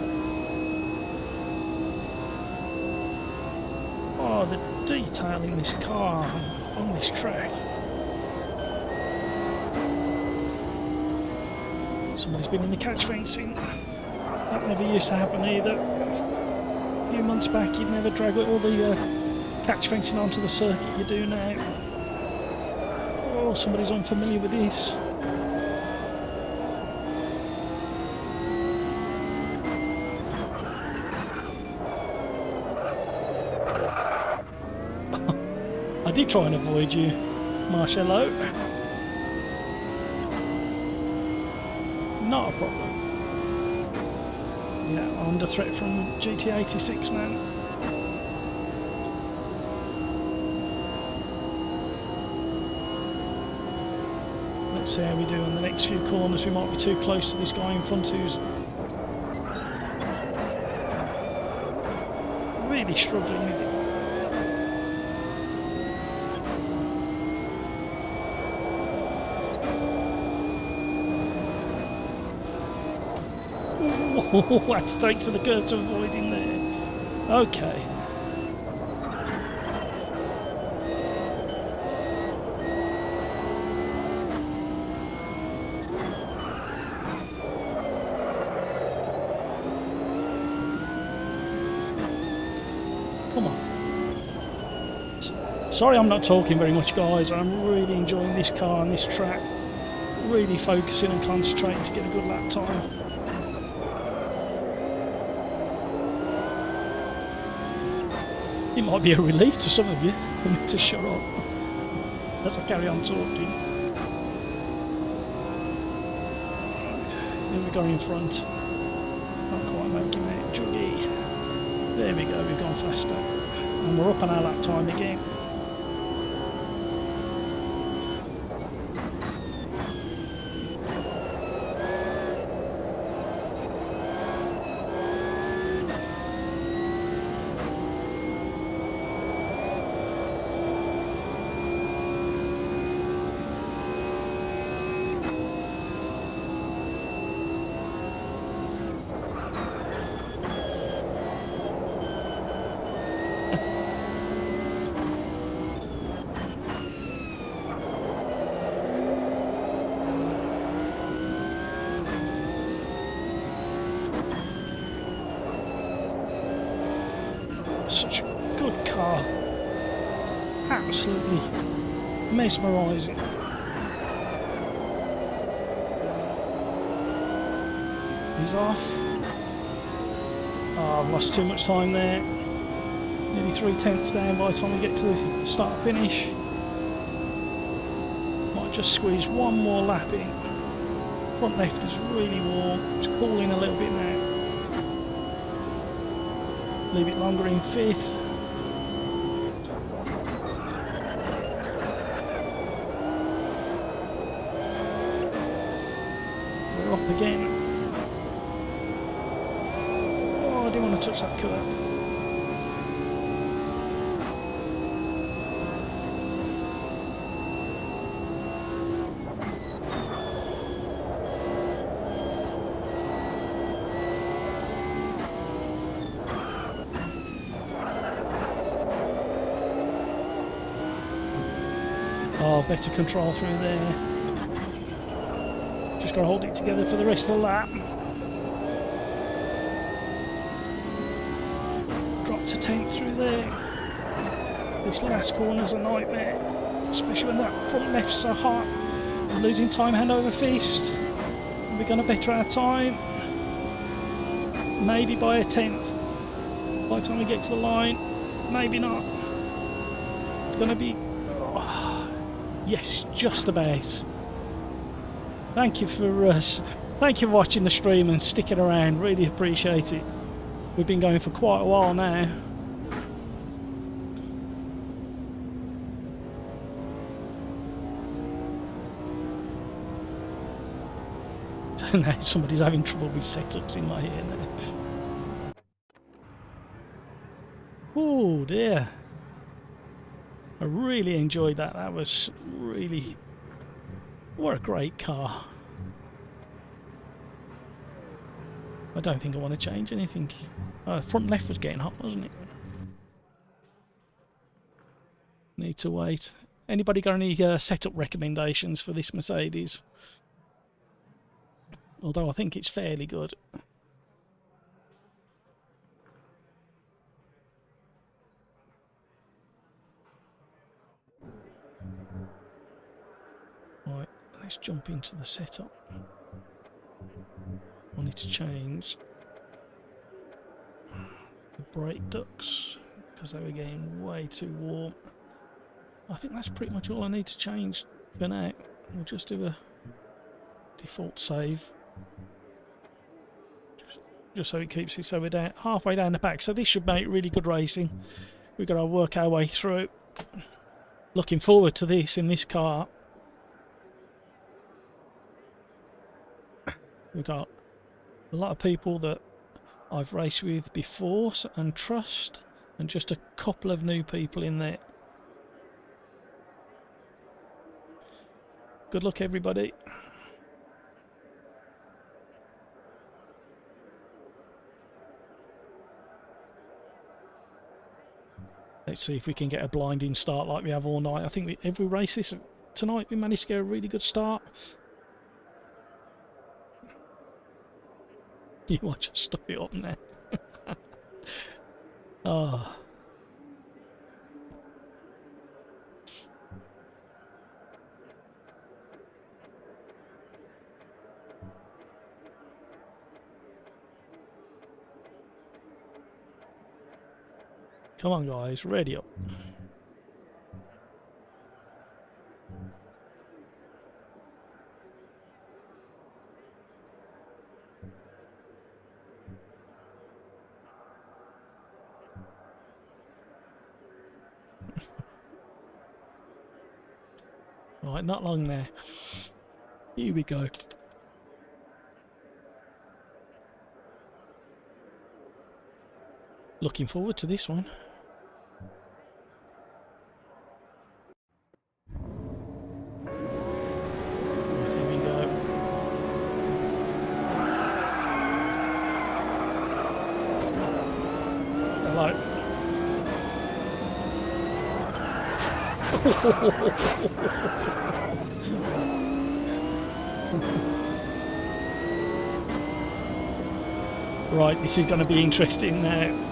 Oh, the detail in this car on this track. Somebody's been in the catch fencing. That never used to happen either. A few months back you'd never drag all the catch fencing onto the circuit you do now. Oh, somebody's unfamiliar with this. I did try and avoid you, Marcello. Not a problem. Yeah, under threat from GT86, man. Let's see how we do in the next few corners. We might be too close to this guy in front who's really struggling with it. Oh, I had to take to the curb to avoid him there. Okay. Come on. Sorry I'm not talking very much, guys. I'm really enjoying this car and this track. Really focusing and concentrating to get a good lap time. It might be a relief to some of you for me to shut up as I carry on talking. Here we go in front. Not quite making it. Juggy. There we go, we've gone faster. And we're up on our lap time again. Such a good car. Absolutely mesmerising. He's off. Oh, I've lost too much time there. Nearly 3/10 down by the time we get to the start finish. Might just squeeze one more lap in. Front left is really warm. It's cooling a little bit now. Leave it longer in 5th. We're up again. Oh, I didn't want to touch that curb. Oh, better control through there. Just got to hold it together for the rest of the lap. Drop to 10th through there. This last corner's a nightmare, especially when that front left's so hot. I'm losing time hand over fist. We're going to better our time. Maybe by a 10th. By the time we get to the line, maybe not. It's going to be... Yes, just about. Thank you for watching the stream and sticking around. Really appreciate it. We've been going for quite a while now. Now somebody's having trouble with setups in my ear now. Oh dear. I really enjoyed that. That was really... What a great car. I don't think I want to change anything. Front left was getting hot, wasn't it? Need to wait. Anybody got any setup recommendations for this Mercedes? Although I think it's fairly good. Right, let's jump into the setup. I need to change the brake ducts because they were getting way too warm. I think that's pretty much all I need to change for now. We'll just do a default save. Just so it keeps it, so we're down, halfway down the back. So this should make really good racing. We've got to work our way through. Looking forward to this in this car. We've got a lot of people that I've raced with before and trust, and just a couple of new people in there. Good luck, everybody. Let's see if we can get a blinding start like we have all night. I think every race tonight we managed to get a really good start. You might just stuff it up now. Oh. Come on, guys, ready up. Right, not long there. Here we go. Looking forward to this one. Right, here we go. Hello. Right, this is going to be interesting now.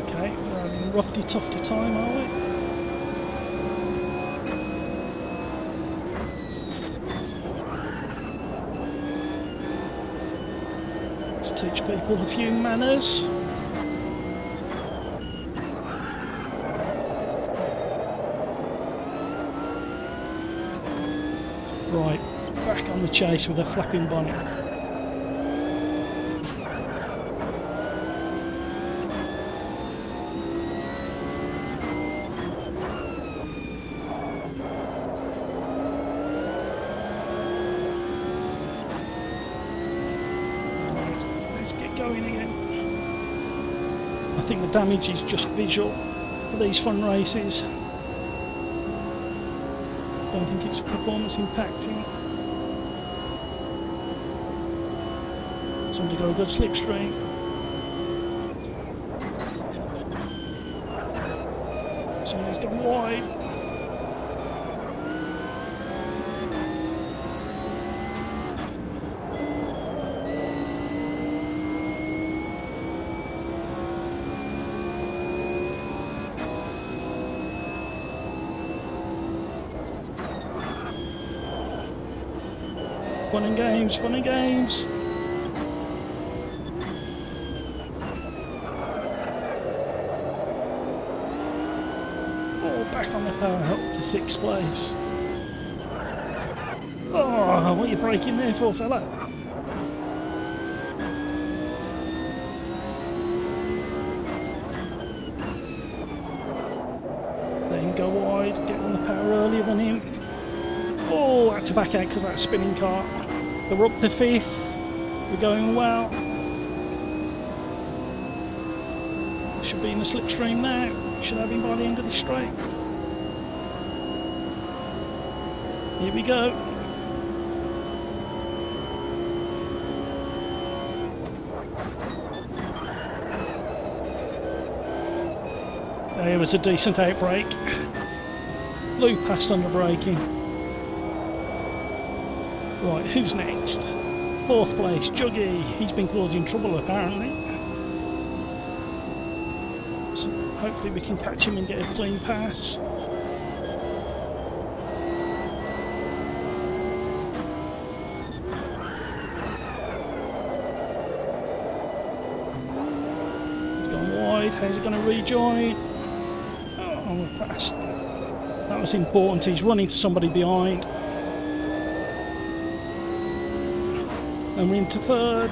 Okay, we're having a roughy tufty time, are we? Teach people a few manners. Right, back on the chase with a flapping bonnet. Going again. I think the damage is just visual for these fun races. I don't think it's performance impacting. Somebody got a good slipstream. Somebody's gone wide. Fun and games, fun and games. Oh, back on the power, up to 6th place. Oh, what are you braking there for, fella? Then go wide, get on the power earlier than him. Oh, I had to back out because that spinning car. So we're up to 5th. We're going well. Should be in the slipstream now. Should have him by the end of the straight. Here we go. There was a decent outbreak. Blew past under braking. Right, who's next? 4th place, Juggy. He's been causing trouble apparently. So hopefully we can catch him and get a clean pass. He's gone wide. How's he going to rejoin? Oh, we're past. That was important. He's running to somebody behind. And we're into 3rd.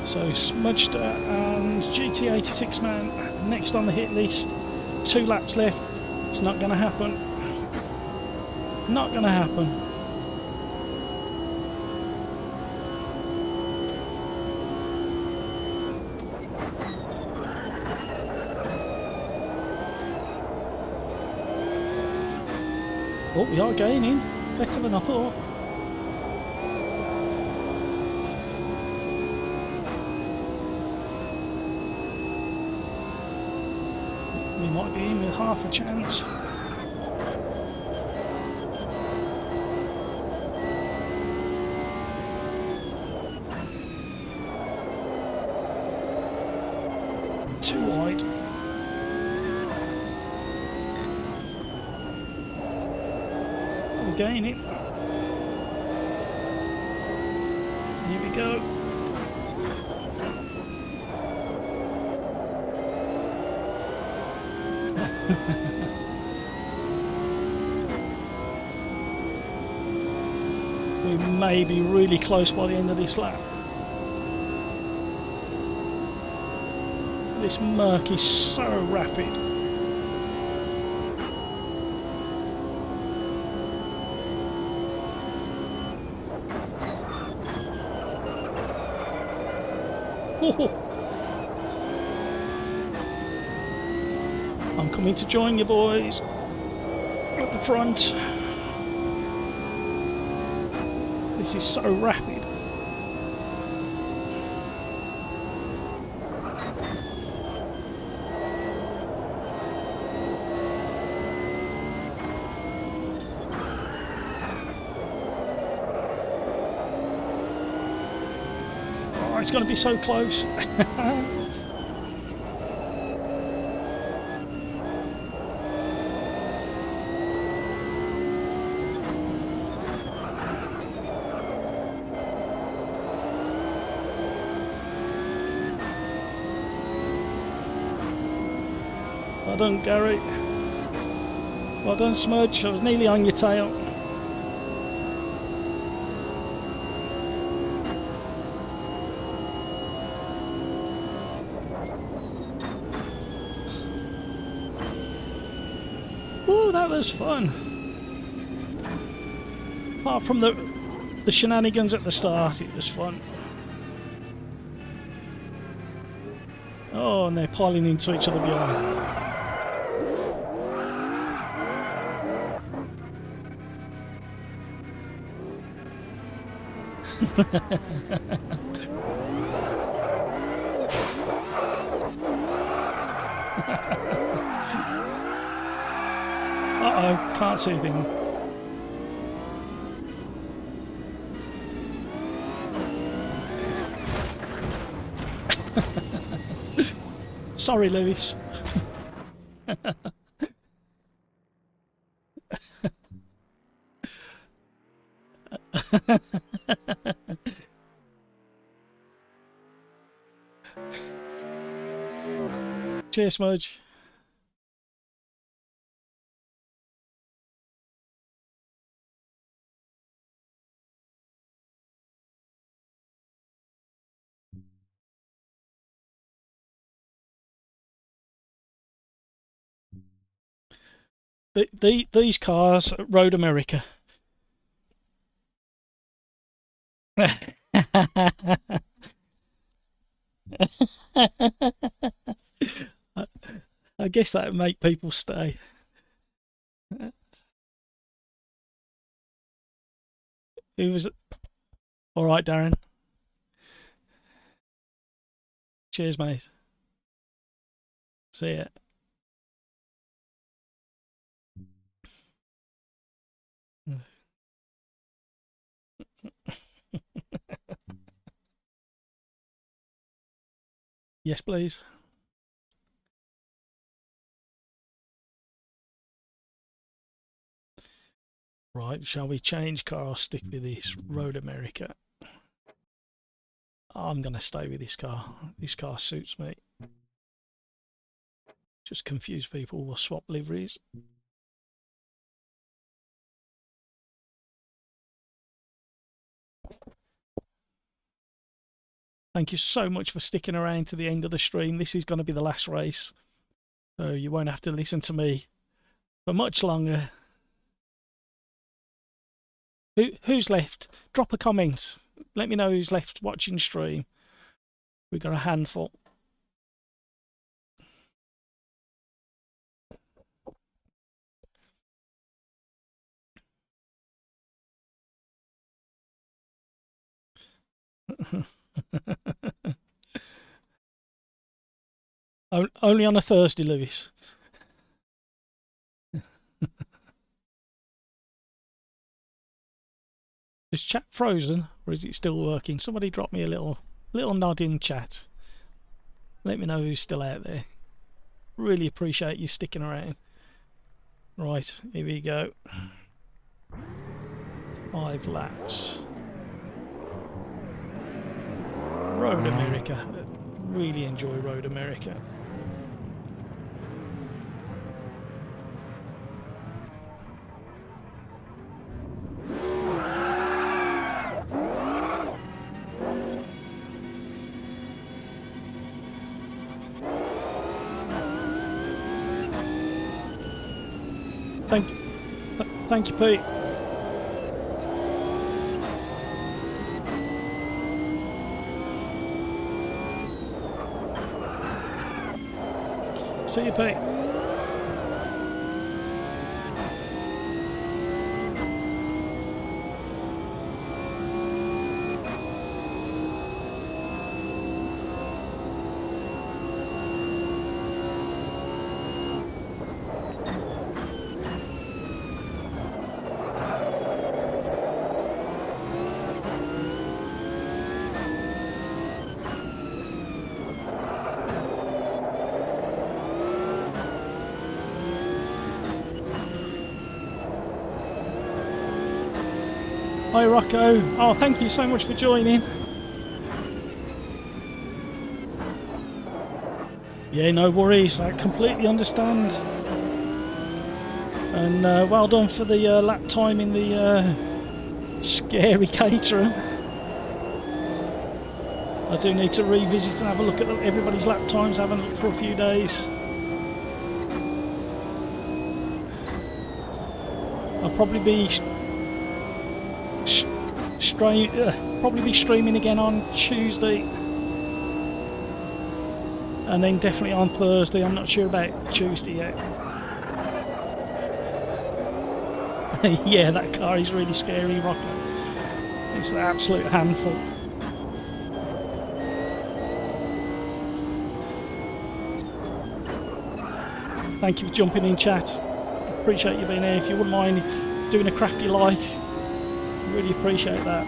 So Smudged and GT86 man next on the hit list. 2 laps left. It's not going to happen. Not going to happen. Oh, we are gaining. Better than I thought. We might be in with half a chance. too wide. We're gaining. Here we go. We may be really close by the end of this lap. This murk is so rapid. I'm coming to join you boys at the front. This is so rapid. Oh, it's going to be so close. Well done, Gary. Well done, Smudge. I was nearly on your tail. Ooh, that was fun. Apart from the shenanigans at the start, it was fun. Oh, and they're piling into each other behind. Uh-oh, can't see anything. Sorry, Lewis. Cheers, Smudge. These cars Road America. I guess that would make people stay. Who was it? All right, Darren. Cheers, mate. See ya. Yes, please. Right, shall we change car or stick with this Road America? I'm going to stay with this car. This car suits me. Just confuse people. We'll swap liveries. Thank you so much for sticking around to the end of the stream. This is going to be the last race, so you won't have to listen to me for much longer. Who's left? Drop a comment. Let me know who's left watching stream. We've got a handful. Only on a Thursday, Lewis. Is chat frozen or is it still working? Somebody drop me a little nod in chat. Let me know who's still out there. Really appreciate you sticking around. Right, here we go. 5 laps. Road America. Really enjoy Road America. Thank you, Pete. See you, Pete. Hi Rocco. Oh, thank you so much for joining. Yeah, no worries. I completely understand. And well done for the lap time in the scary caterer. I do need to revisit and have a look at everybody's lap times. I haven't looked for a few days. I'll probably be streaming again on Tuesday, and then definitely on Thursday. I'm not sure about Tuesday yet. Yeah, that car is really scary, Rocco. It's an absolute handful. Thank you for jumping in, chat. Appreciate you being here. If you wouldn't mind doing a crafty like, really appreciate that.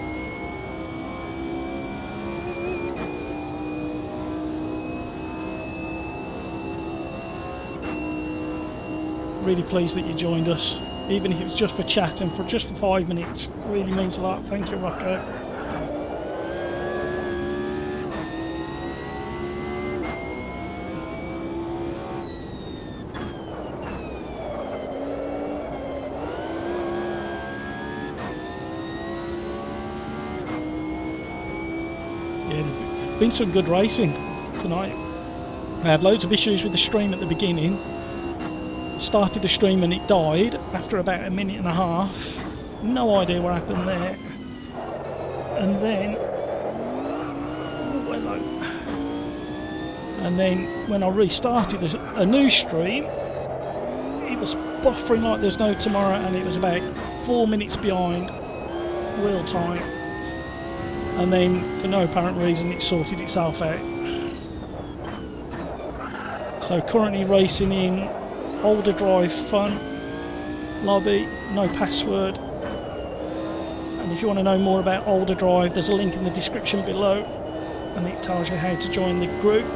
Really pleased that you joined us, even if it was just for chat and for just for 5 minutes. Really means a lot. Thank you, Rocco. Been some good racing tonight. I had loads of issues with the stream at the beginning. Started the stream and it died after about 1.5 minutes. No idea what happened there. And then when I restarted a new stream, it was buffering like there's no tomorrow, and it was about 4 minutes behind real time. And then, for no apparent reason, it sorted itself out. So currently racing in OlderDrive Fun lobby, no password. And if you want to know more about OlderDrive, there's a link in the description below, and it tells you how to join the group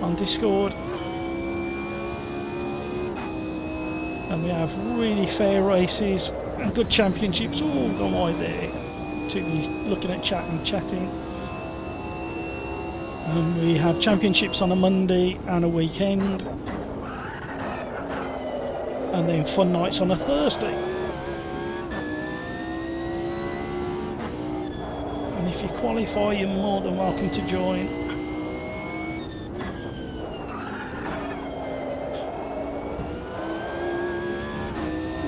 on Discord. And we have really fair races and good championships all gone wide there. To be looking at chat and chatting. We have championships on a Monday and a weekend, and then fun nights on a Thursday. And if you qualify, you're more than welcome to join.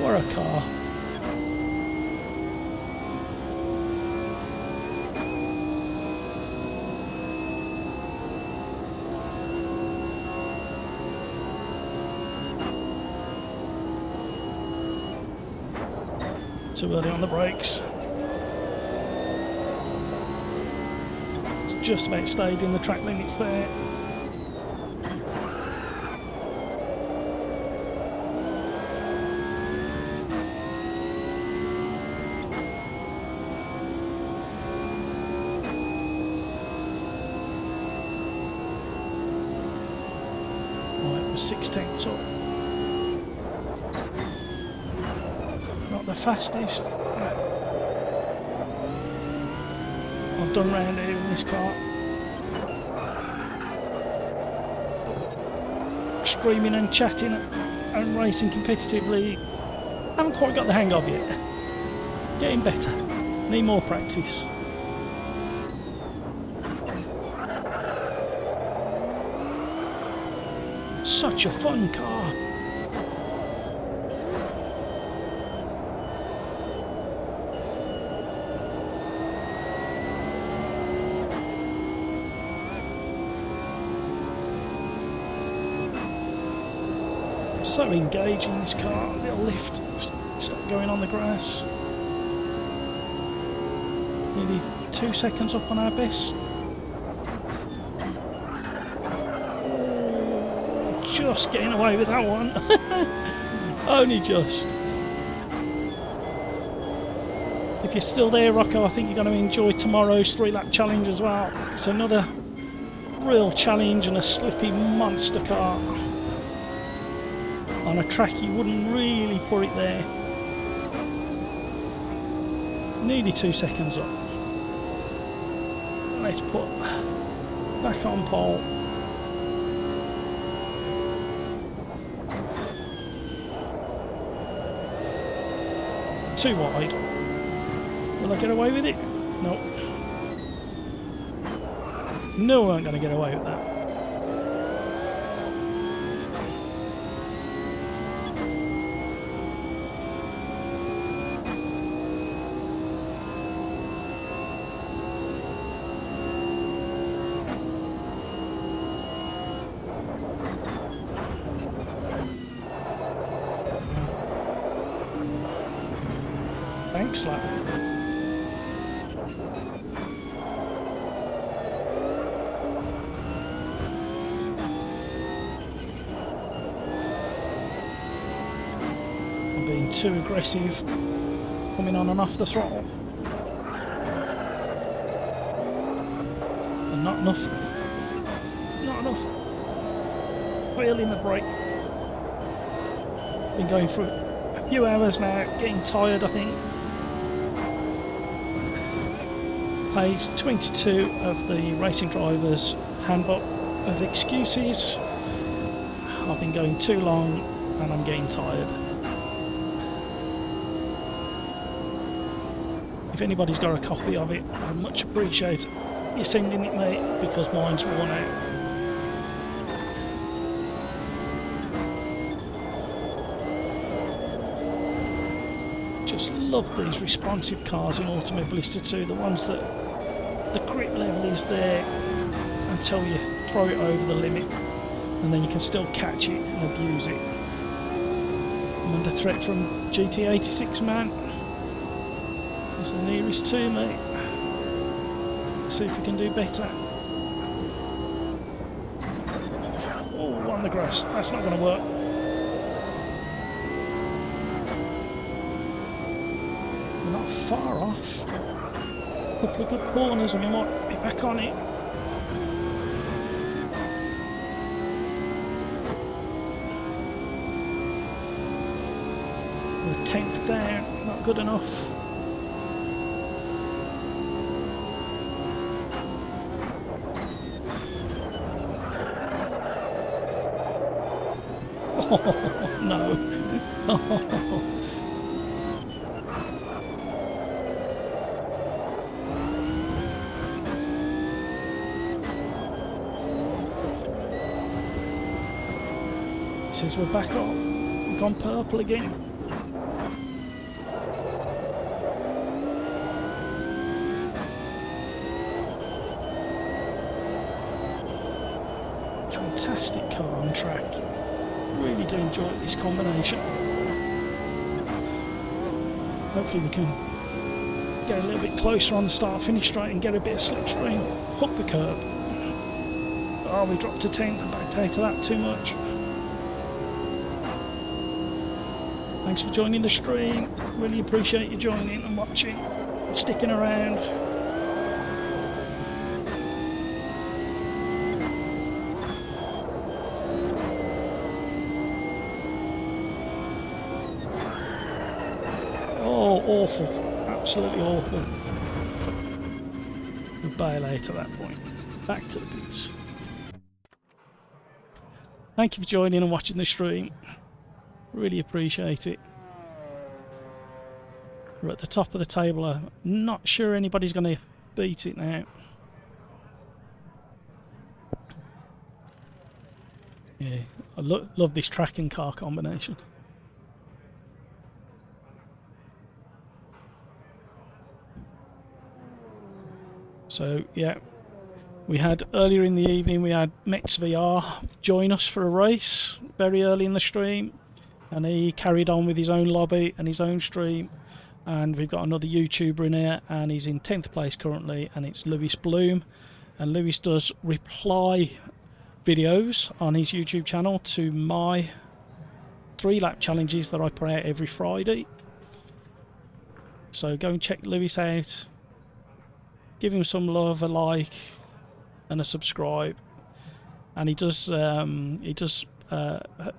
What a car. Too early on the brakes. It's just about stayed in the track limits there. was 6/10 up. Not the fastest I've done round here in this car. Streaming and chatting and racing competitively. Haven't quite got the hang of it. Getting better. Need more practice. Such a fun car. So engaging, this car. Little lift. Stop going on the grass. Nearly 2 seconds up on our best. Just getting away with that one. Only just. If you're still there, Rocco, I think you're going to enjoy tomorrow's 3-lap challenge as well. It's another real challenge and a slippy monster car on a track you wouldn't really put it there. Nearly 2 seconds up. Let's put back on pole. Too wide. Will I get away with it? No. No, I ain't going to get away with that. Thanks, lad. I'm being too aggressive, coming on and off the throttle. And not enough. Not enough. Wheeling the brake. Been going through a few hours now, getting tired, I think. Page 22 of the Racing Driver's Handbook of Excuses. I've been going too long and I'm getting tired. If anybody's got a copy of it, I'd much appreciate you sending it, mate, because mine's worn out. Just love these responsive cars in Automobilista 2, the ones that the grip level is there until you throw it over the limit and then you can still catch it and abuse it. I'm under threat from GT86 man. It's the nearest to me. See if we can do better. Oh, on the grass. That's not going to work. We're not far off. A couple of good corners and we might be back on it. We're 10th down. Not good enough. Oh, no. Says we're back up. We've gone purple again. Fantastic car on track. Really do enjoy this combination. Hopefully we can get a little bit closer on the start-finish straight and get a bit of slipstream. Hook the curb. Oh, we dropped to 10th and backed out of that too much. Thanks for joining the stream. Really appreciate you joining and watching and sticking around. awful, absolutely awful. We bail out at that point. Back to the pits. Thank you for joining and watching the stream. Really appreciate it. We're at the top of the table. I'm not sure anybody's going to beat it now. Yeah, I love this track and car combination. So yeah, we had earlier in the evening, we had Mets VR join us for a race very early in the stream, and he carried on with his own lobby and his own stream. And we've got another YouTuber in here, and he's in 10th place currently, and it's Lewis Bloom. And Lewis does reply videos on his YouTube channel to my 3-lap challenges that I put out every Friday. So go and check Lewis out. Give him some love, a like, and a subscribe. And he does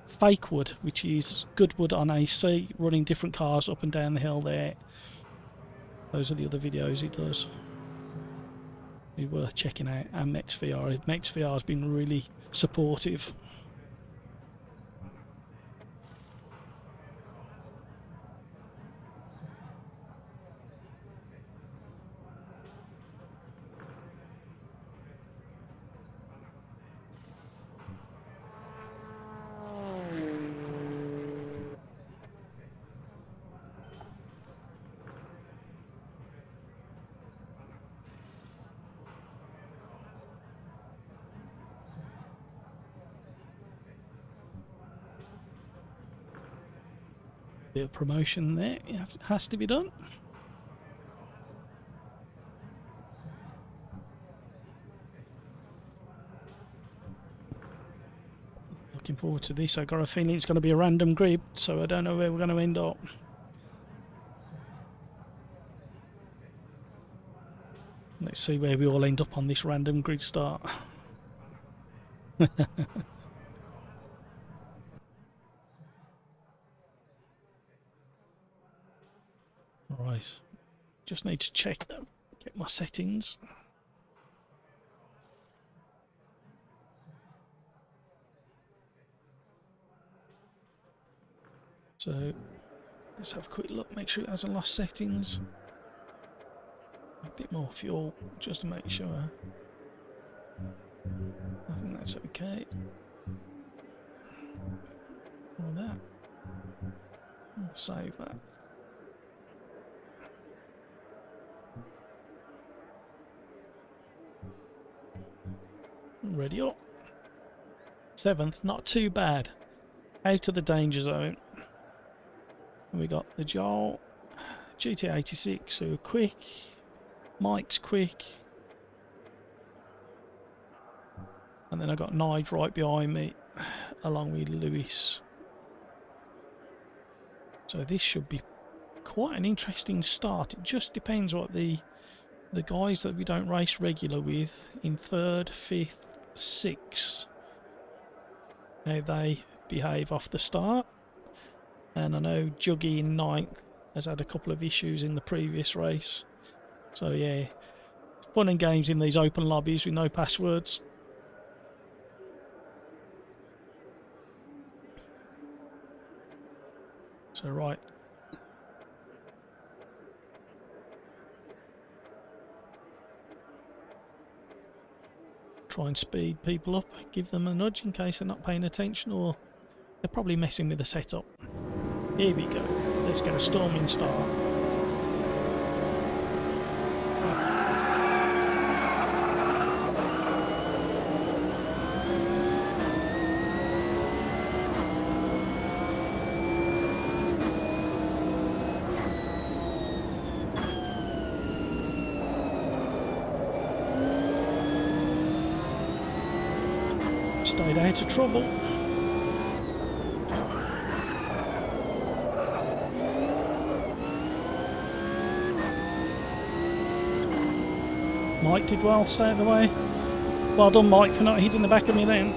fake wood, which is good wood on AC, running different cars up and down the hill there. Those are the other videos he does. Be worth checking out. And Mets VR. Mets VR has been really supportive. Bit of promotion there, has to be done. Looking forward to this. I've got a feeling it's going to be a random grid, so I don't know where we're going to end up. Let's see where we all end up on this random grid start. Right, just need to check them, get my settings. So let's have a quick look, make sure it hasn't lost settings. A bit more fuel just to make sure. I think that's okay. All that. We'll save that. Ready up. 7th, not too bad. Out of the danger zone. And we got the Joel, GT86, who are quick. Mike's quick. And then I got Nige right behind me, along with Lewis. So this should be quite an interesting start. It just depends what the guys that we don't race regular with in 3rd, 5th, 6th, how they behave off the start. And I know Juggy in 9th has had a couple of issues in the previous race. So yeah, fun and games in these open lobbies with no passwords. So right. Try and speed people up, give them a nudge in case they're not paying attention, or they're probably messing with the setup. Here we go. Let's get a storming start. Stayed out of trouble. Mike did well, stay out of the way. Well done, Mike, for not hitting the back of me then.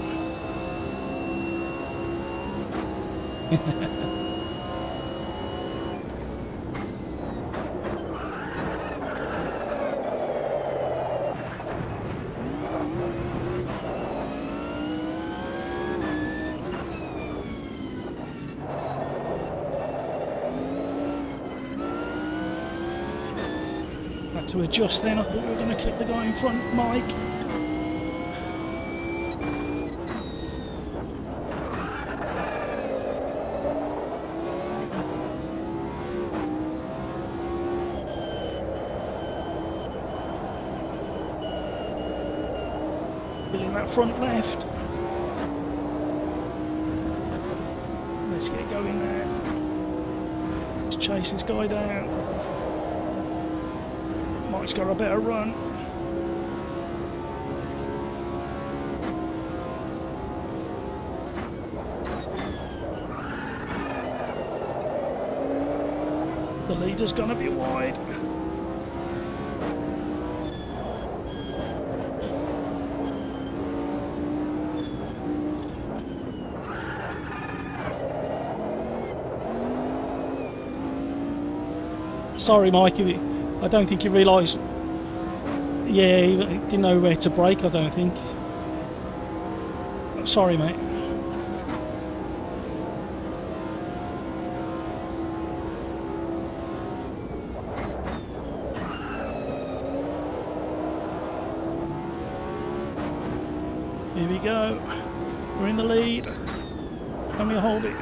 Had to adjust then. I thought we were going to clip the guy in front, Mike. Filling that front left. Let's get going there. Let's chase this guy down. Mike's got a better run. The leader's gonna be wide. Sorry, Mike, I don't think you realised. Yeah, he didn't know where to brake, I don't think. Sorry, mate. Here we go. We're in the lead. Can we hold it?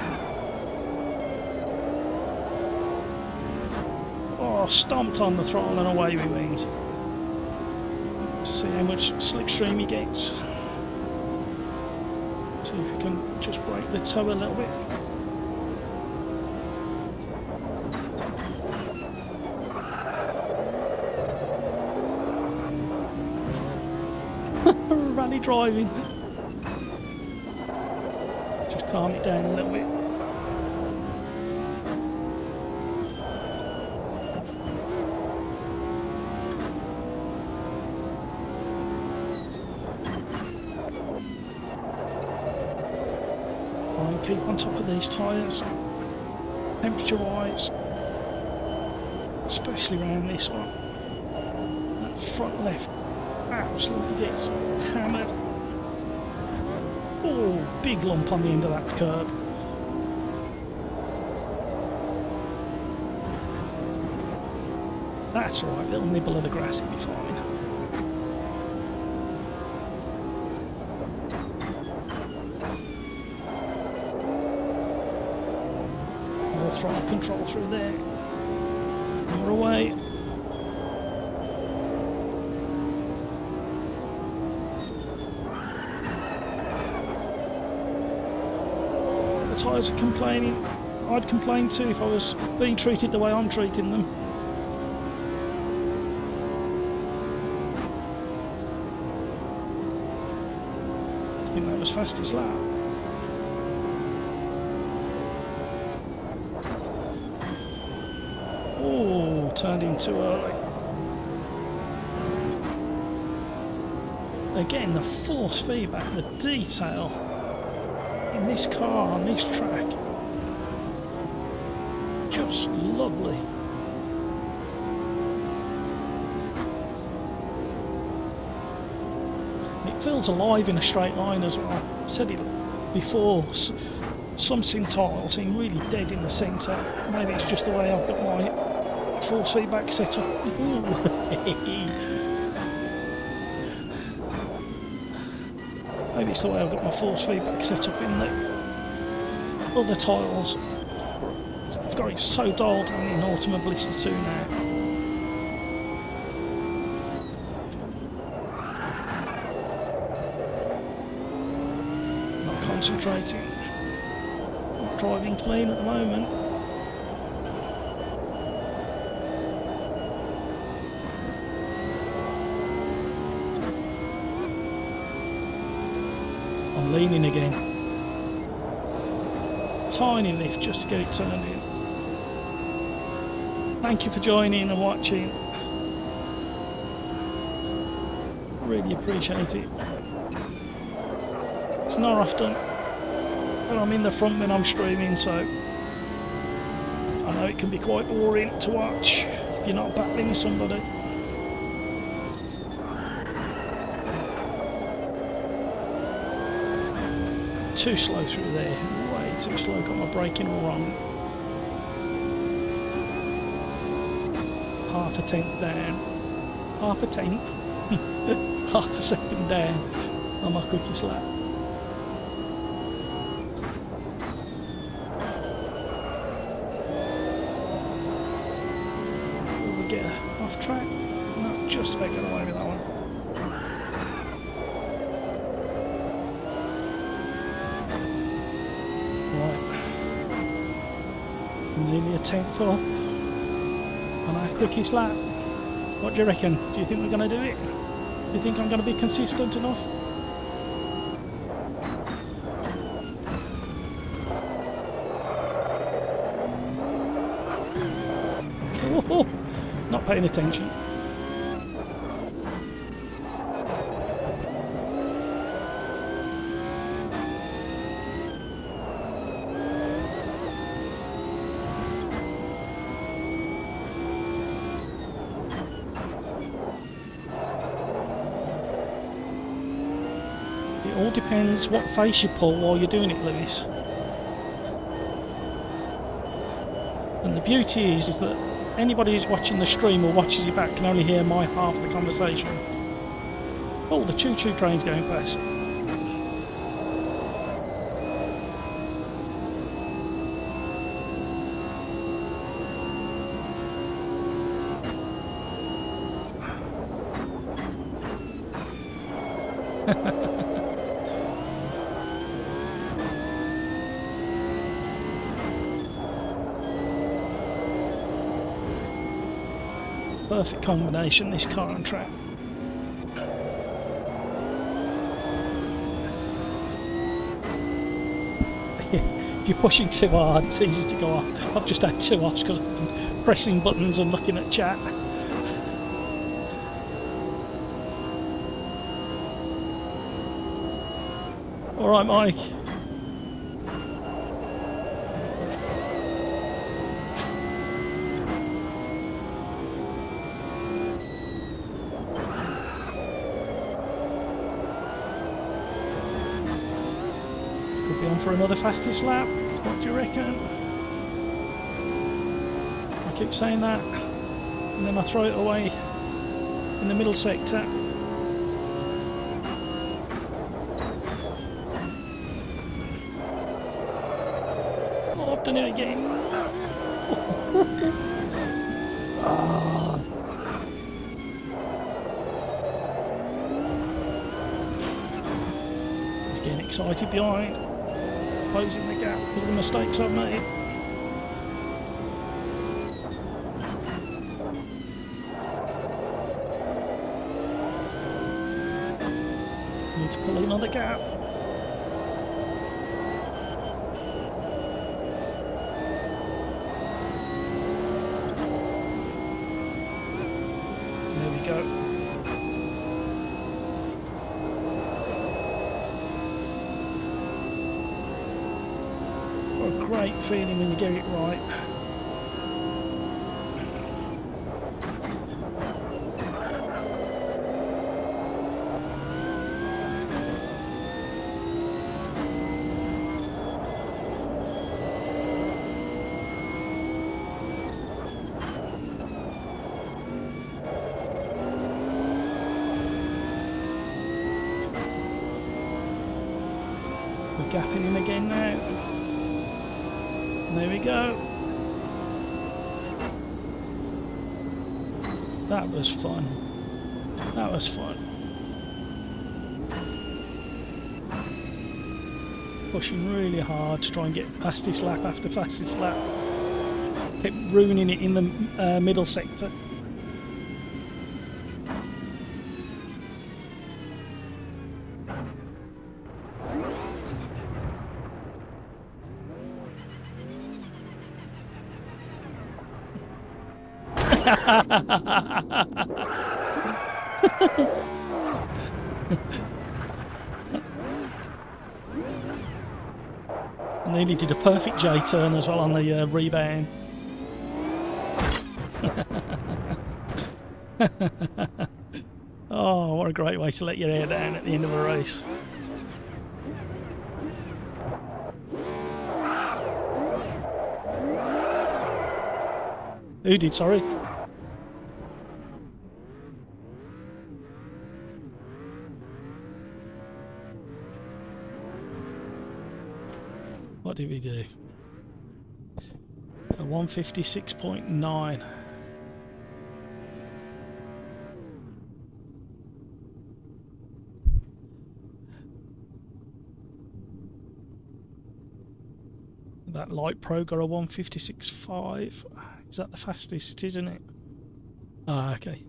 Oh, stomped on the throttle and away we went. See how much slipstream he gets. See if we can just break the toe a little bit. Rally driving. Just calm it down a little bit. Keep on top of these tyres, temperature wise, especially around this one. That front left absolutely gets hammered. Oh, big lump on the end of that curb. That's all right, little nibble of the grass will be fine. Throttle control through there. More away. The tyres are complaining. I'd complain too if I was being treated the way I'm treating them. I think that was fastest lap. Oh, turned in too early. Again, the force feedback, the detail in this car on this track, just lovely. It feels alive in a straight line as well. I said it before. Some tiles seem really dead in the centre. Maybe it's just the way I've got my force feedback set up. Maybe it's the way I've got my force feedback set up in the other tiles. I've got it so dialed down in Automobilista 2 now. Not concentrating. Not driving clean at the moment. I'm leaning again. Tiny lift just to get it turned in. Thank you for joining and watching. Really appreciate it. It's not often that I'm in the front when I'm streaming, so I know it can be quite boring to watch if you're not battling with somebody. Too slow through there, way too slow, got my braking all wrong. Half a tenth down. half a tenth, half a second down on my quickest lap. Will we get off track? No, just about got away with that one. Right, nearly a tenth off on our quickest lap. What do you reckon? Do you think we're going to do it? Do you think I'm going to be consistent enough? Oh, not paying attention. It all depends what face you pull while you're doing it, Lewis. And the beauty is that anybody who's watching the stream or watches it back can only hear my half of the conversation. Oh, the choo-choo train's going past. Perfect combination, this car and track. If you're pushing too hard, it's easy to go off. I've just had 2 offs because I'm pressing buttons and looking at chat. Alright, Mike. Could be on for another fastest lap. What do you reckon? I keep saying that, and then I throw it away in the middle sector. Oh, I've done it again. Ah. He's getting excited behind, closing the gap with the mistakes I've made. Need to pull another gap. There we go. What a great feeling when you get it right. We're gapping him again now. There we go. That was fun. That was fun. Pushing really hard to try and get fastest lap after fastest lap. Kept ruining it in the middle sector. Nearly did a perfect J-turn as well on the rebound. Oh, what a great way to let your hair down at the end of a race. Who did, sorry? did we do? A 156.9. That Light Pro got a 156.5. Is that the fastest, isn't it? Ah, okay.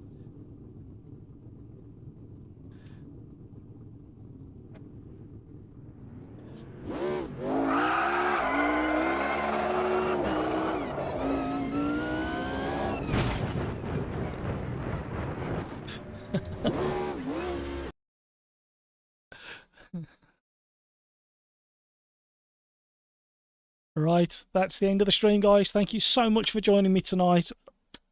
Right, that's the end of the stream, guys. Thank you so much for joining me tonight.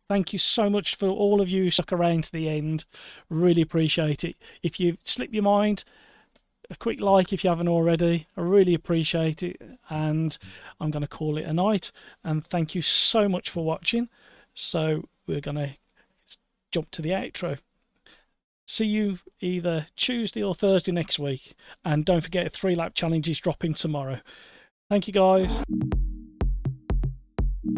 Thank you so much for all of you who stuck around to the end. Really appreciate it. If you slip your mind, a quick like if you haven't already. I really appreciate it. And I'm going to call it a night. And thank you so much for watching. So we're going to jump to the outro. See you either Tuesday or Thursday next week. And don't forget, 3-lap challenge is dropping tomorrow. Thank you, guys.